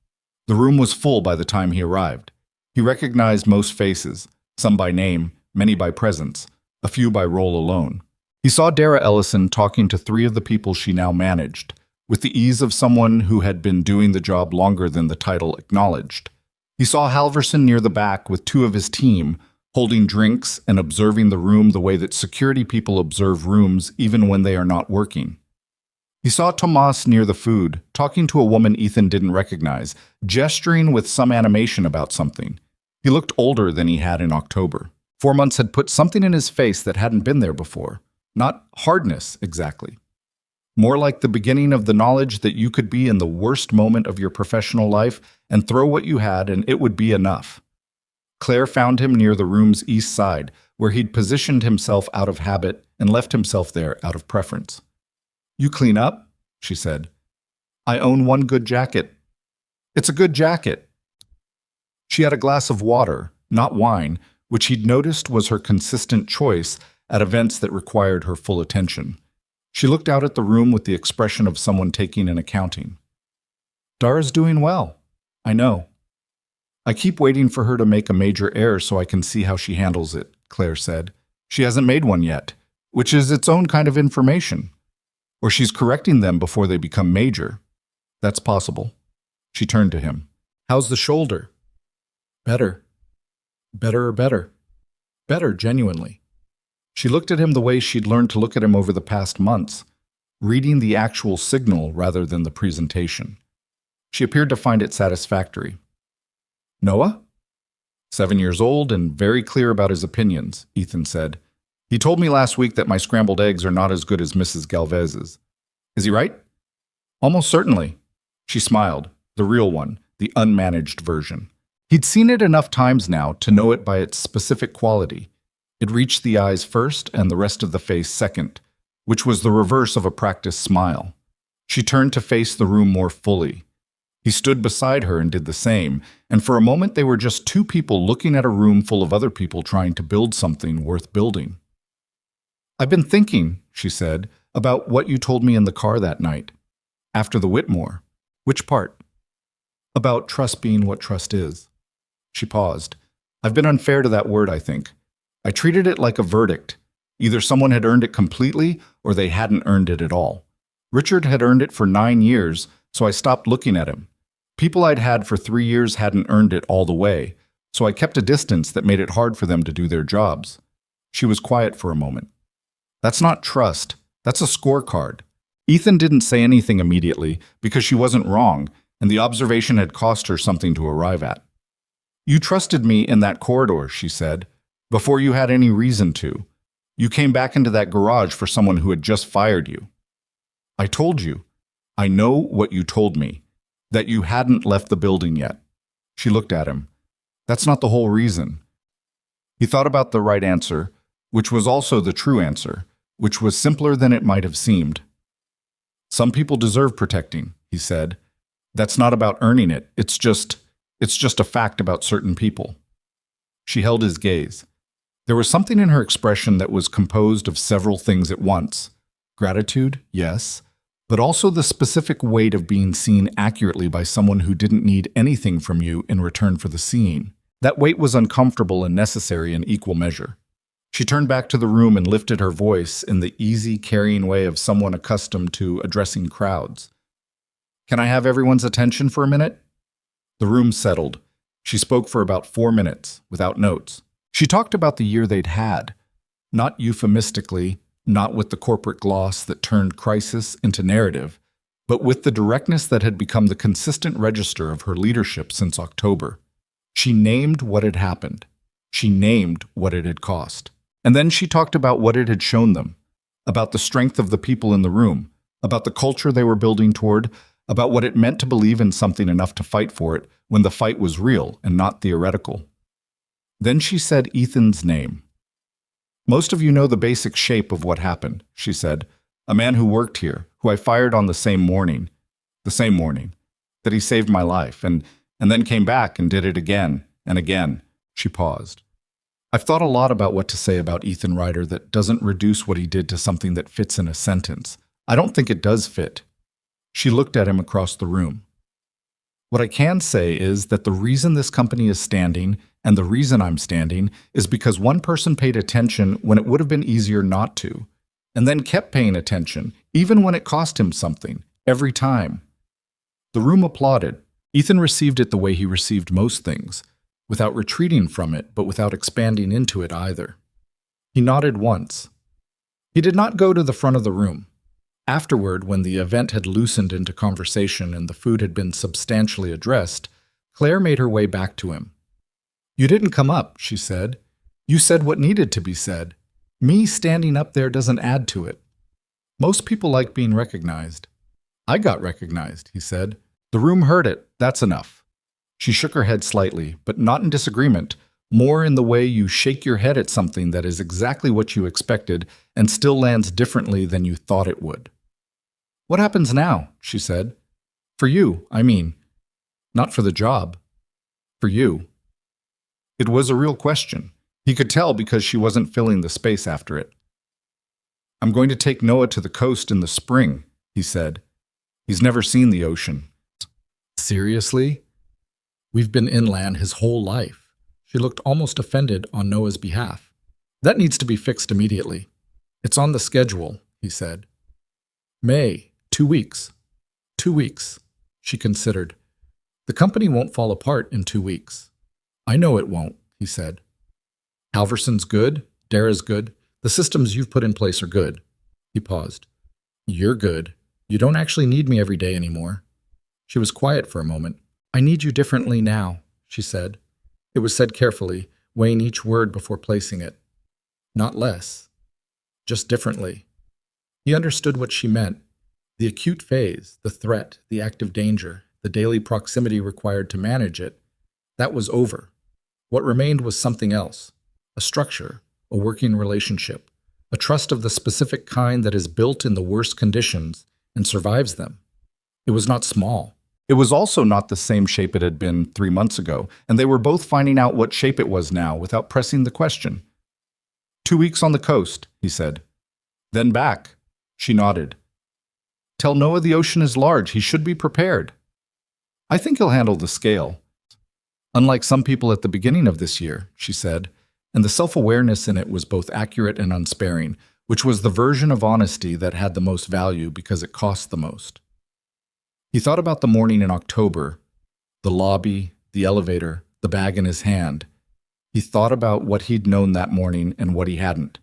The room was full by the time he arrived. He recognized most faces, some by name, many by presence, a few by role alone. He saw Dara Ellison talking to 3 of the people she now managed, with the ease of someone who had been doing the job longer than the title acknowledged. He saw Halverson near the back with 2 of his team, holding drinks and observing the room the way that security people observe rooms even when they are not working. He saw Tomas near the food, talking to a woman Ethan didn't recognize, gesturing with some animation about something. He looked older than he had in October. 4 months had put something in his face that hadn't been there before. Not hardness, exactly. More like the beginning of the knowledge that you could be in the worst moment of your professional life and throw what you had and it would be enough. Claire found him near the room's east side, where he'd positioned himself out of habit and left himself there out of preference. "You clean up?" she said. "I own one good jacket." "It's a good jacket." She had a glass of water, not wine, which he'd noticed was her consistent choice at events that required her full attention. She looked out at the room with the expression of someone taking an accounting. "Dara's doing well. I know. I keep waiting for her to make a major error so I can see how she handles it," Claire said. "She hasn't made one yet, which is its own kind of information. Or she's correcting them before they become major. That's possible." She turned to him. "How's the shoulder?" "Better. Better or better. Better, genuinely." She looked at him the way she'd learned to look at him over the past months, reading the actual signal rather than the presentation. She appeared to find it satisfactory. "Noah?" 7 years old and very clear about his opinions, Ethan said. "He told me last week that my scrambled eggs are not as good as Mrs. Galvez's. Is he right?" "Almost certainly." She smiled, the real one, the unmanaged version. He'd seen it enough times now to know it by its specific quality. It reached the eyes first and the rest of the face second, which was the reverse of a practiced smile. She turned to face the room more fully. He stood beside her and did the same, and for a moment they were just two people looking at a room full of other people trying to build something worth building. "I've been thinking," she said, "about what you told me in the car that night. After the Whitmore." "Which part?" "About trust being what trust is." She paused. "I've been unfair to that word, I think. I treated it like a verdict. Either someone had earned it completely or they hadn't earned it at all. Richard had earned it for 9 years, so I stopped looking at him. People I'd had for 3 years hadn't earned it all the way, so I kept a distance that made it hard for them to do their jobs." She was quiet for a moment. "That's not trust. That's a scorecard." Ethan didn't say anything immediately because she wasn't wrong, and the observation had cost her something to arrive at. "You trusted me in that corridor," she said, "before you had any reason to. You came back into that garage for someone who had just fired you. I told you. I know what you told me. That you hadn't left the building yet." She looked at him. "That's not the whole reason." He thought about the right answer, which was also the true answer, which was simpler than it might have seemed. "Some people deserve protecting," he said. "That's not about earning it. It's just a fact about certain people." She held his gaze. There was something in her expression that was composed of several things at once. Gratitude, yes, but also the specific weight of being seen accurately by someone who didn't need anything from you in return for the seeing. That weight was uncomfortable and necessary in equal measure. She turned back to the room and lifted her voice in the easy, carrying way of someone accustomed to addressing crowds. "Can I have everyone's attention for a minute?" The room settled. She spoke for about 4 minutes, without notes. She talked about the year they'd had, not euphemistically, not with the corporate gloss that turned crisis into narrative, but with the directness that had become the consistent register of her leadership since October. She named what had happened. She named what it had cost. And then she talked about what it had shown them, about the strength of the people in the room, about the culture they were building toward, about what it meant to believe in something enough to fight for it when the fight was real and not theoretical. Then she said Ethan's name. "Most of you know the basic shape of what happened," she said. "A man who worked here, who I fired on the same morning, that he saved my life, and then came back and did it again and again." She paused. "I've thought a lot about what to say about Ethan Ryder that doesn't reduce what he did to something that fits in a sentence. I don't think it does fit." She looked at him across the room. "What I can say is that the reason this company is standing, and the reason I'm standing, is because one person paid attention when it would have been easier not to, and then kept paying attention, even when it cost him something, every time." The room applauded. Ethan received it the way he received most things, without retreating from it, but without expanding into it either. He nodded once. He did not go to the front of the room. Afterward, when the event had loosened into conversation and the food had been substantially addressed, Claire made her way back to him. "You didn't come up," she said. "You said what needed to be said. Me standing up there doesn't add to it. Most people like being recognized." "I got recognized," he said. "The room heard it. That's enough." She shook her head slightly, but not in disagreement, more in the way you shake your head at something that is exactly what you expected and still lands differently than you thought it would. "What happens now?" she said. "For you, I mean. Not for the job. For you." It was a real question. He could tell because she wasn't filling the space after it. "I'm going to take Noah to the coast in the spring," he said. "He's never seen the ocean." "Seriously?" "We've been inland his whole life." She looked almost offended on Noah's behalf. "That needs to be fixed immediately." "It's on the schedule," he said. "May, 2 weeks. 2 weeks," she considered. "The company won't fall apart in 2 weeks." "I know it won't," he said. "Halverson's good, Dara's good, the systems you've put in place are good." He paused. "You're good. You don't actually need me every day anymore." She was quiet for a moment. "I need you differently now," she said. It was said carefully, weighing each word before placing it. Not less. Just differently. He understood what she meant. The acute phase, the threat, the active danger, the daily proximity required to manage it, that was over. What remained was something else. A structure, a working relationship, a trust of the specific kind that is built in the worst conditions and survives them. It was not small. It was also not the same shape it had been 3 months ago, and they were both finding out what shape it was now without pressing the question. 2 weeks on the coast, he said. Then back. She nodded. Tell Noah the ocean is large. He should be prepared. I think he'll handle the scale. Unlike some people at the beginning of this year, she said, and the self-awareness in it was both accurate and unsparing, which was the version of honesty that had the most value because it cost the most. He thought about the morning in October, the lobby, the elevator, the bag in his hand. He thought about what he'd known that morning and what he hadn't.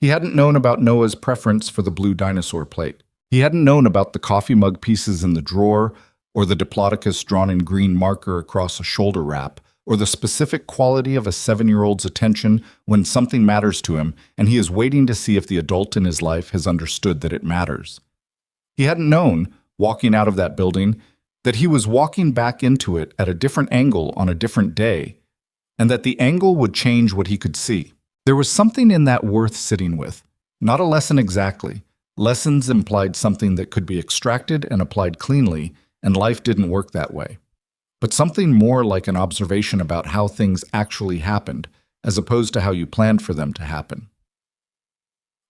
He hadn't known about Noah's preference for the blue dinosaur plate. He hadn't known about the coffee mug pieces in the drawer, or the diplodocus drawn in green marker across a shoulder wrap, or the specific quality of a 7-year-old's attention when something matters to him and he is waiting to see if the adult in his life has understood that it matters. He hadn't known, walking out of that building, that he was walking back into it at a different angle on a different day, and that the angle would change what he could see. There was something in that worth sitting with. Not a lesson exactly. Lessons implied something that could be extracted and applied cleanly, and life didn't work that way. But something more like an observation about how things actually happened, as opposed to how you planned for them to happen.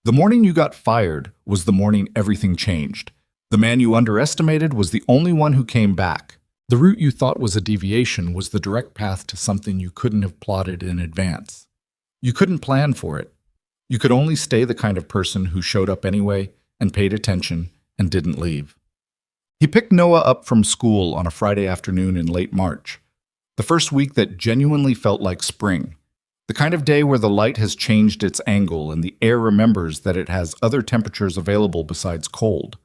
The morning you got fired was the morning everything changed. The man you underestimated was the only one who came back. The route you thought was a deviation was the direct path to something you couldn't have plotted in advance. You couldn't plan for it. You could only stay the kind of person who showed up anyway and paid attention and didn't leave. He picked Noah up from school on a Friday afternoon in late March, the first week that genuinely felt like spring, the kind of day where the light has changed its angle and the air remembers that it has other temperatures available besides cold.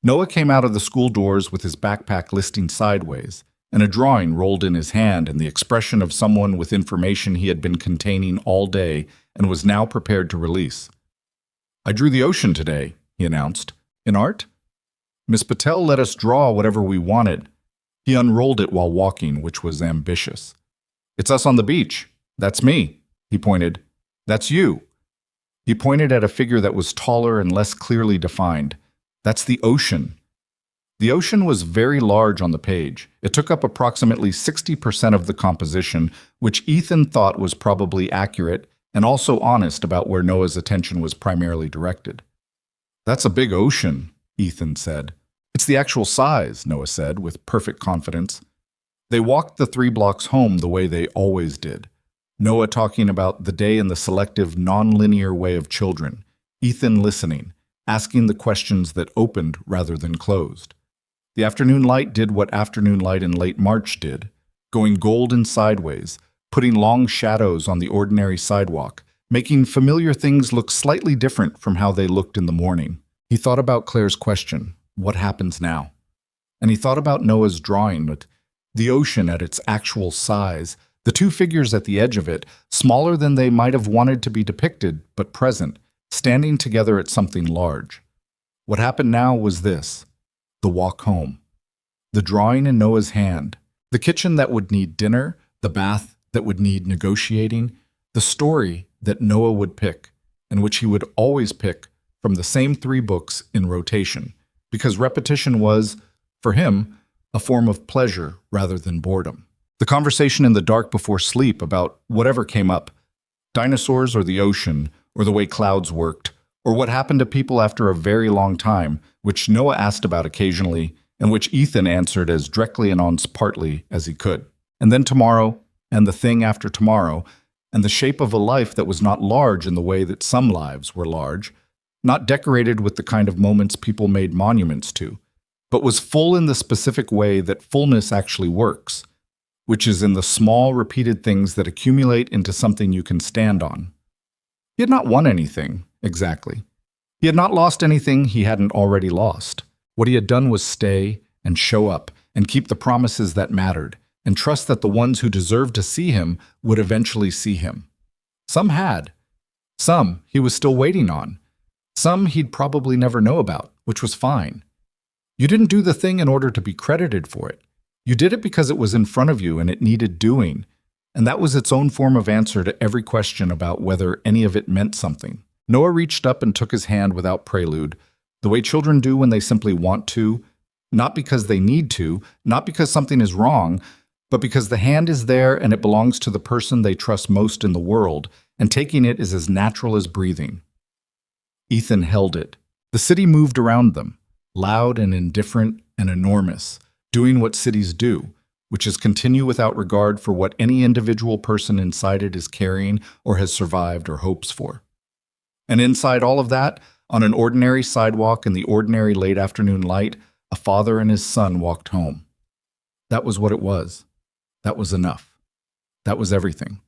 Noah came out of the school doors with his backpack listing sideways, and a drawing rolled in his hand and the expression of someone with information he had been containing all day and was now prepared to release. I drew the ocean today, he announced. In art? Miss Patel let us draw whatever we wanted. He unrolled it while walking, which was ambitious. It's us on the beach. That's me, he pointed. That's you. He pointed at a figure that was taller and less clearly defined. That's the ocean. The ocean was very large on the page. It took up approximately 60% of the composition, which Ethan thought was probably accurate and also honest about where Noah's attention was primarily directed. That's a big ocean, Ethan said. It's the actual size, Noah said, with perfect confidence. They walked the 3 blocks home the way they always did. Noah talking about the day in the selective, non-linear way of children. Ethan listening, asking the questions that opened rather than closed. The afternoon light did what afternoon light in late March did, going golden sideways, putting long shadows on the ordinary sidewalk, making familiar things look slightly different from how they looked in the morning. He thought about Claire's question, what happens now? And he thought about Noah's drawing with the ocean at its actual size, the 2 figures at the edge of it, smaller than they might have wanted to be depicted, but present, standing together at something large. What happened now was this: the walk home, the drawing in Noah's hand, the kitchen that would need dinner, the bath that would need negotiating, the story that Noah would pick, and which he would always pick from the same 3 books in rotation, because repetition was, for him, a form of pleasure rather than boredom. The conversation in the dark before sleep about whatever came up, dinosaurs or the ocean, or the way clouds worked, or what happened to people after a very long time, which Noah asked about occasionally, and which Ethan answered as directly and partly as he could. And then tomorrow, and the thing after tomorrow, and the shape of a life that was not large in the way that some lives were large, not decorated with the kind of moments people made monuments to, but was full in the specific way that fullness actually works, which is in the small, repeated things that accumulate into something you can stand on. He had not won anything, exactly. He had not lost anything he hadn't already lost. What he had done was stay and show up and keep the promises that mattered, and trust that the ones who deserved to see him would eventually see him. Some had. Some he was still waiting on. Some he'd probably never know about, which was fine. You didn't do the thing in order to be credited for it. You did it because it was in front of you and it needed doing, and that was its own form of answer to every question about whether any of it meant something. Noah reached up and took his hand without prelude, the way children do when they simply want to, Not because they need to, not because something is wrong, but because the hand is there and it belongs to the person they trust most in the world, and taking it is as natural as breathing. Ethan held it. The city moved around them, loud and indifferent and enormous, doing what cities do, which is continue without regard for what any individual person inside it is carrying or has survived or hopes for. And inside all of that, on an ordinary sidewalk in the ordinary late afternoon light, a father and his son walked home. That was what it was. That was enough. That was everything.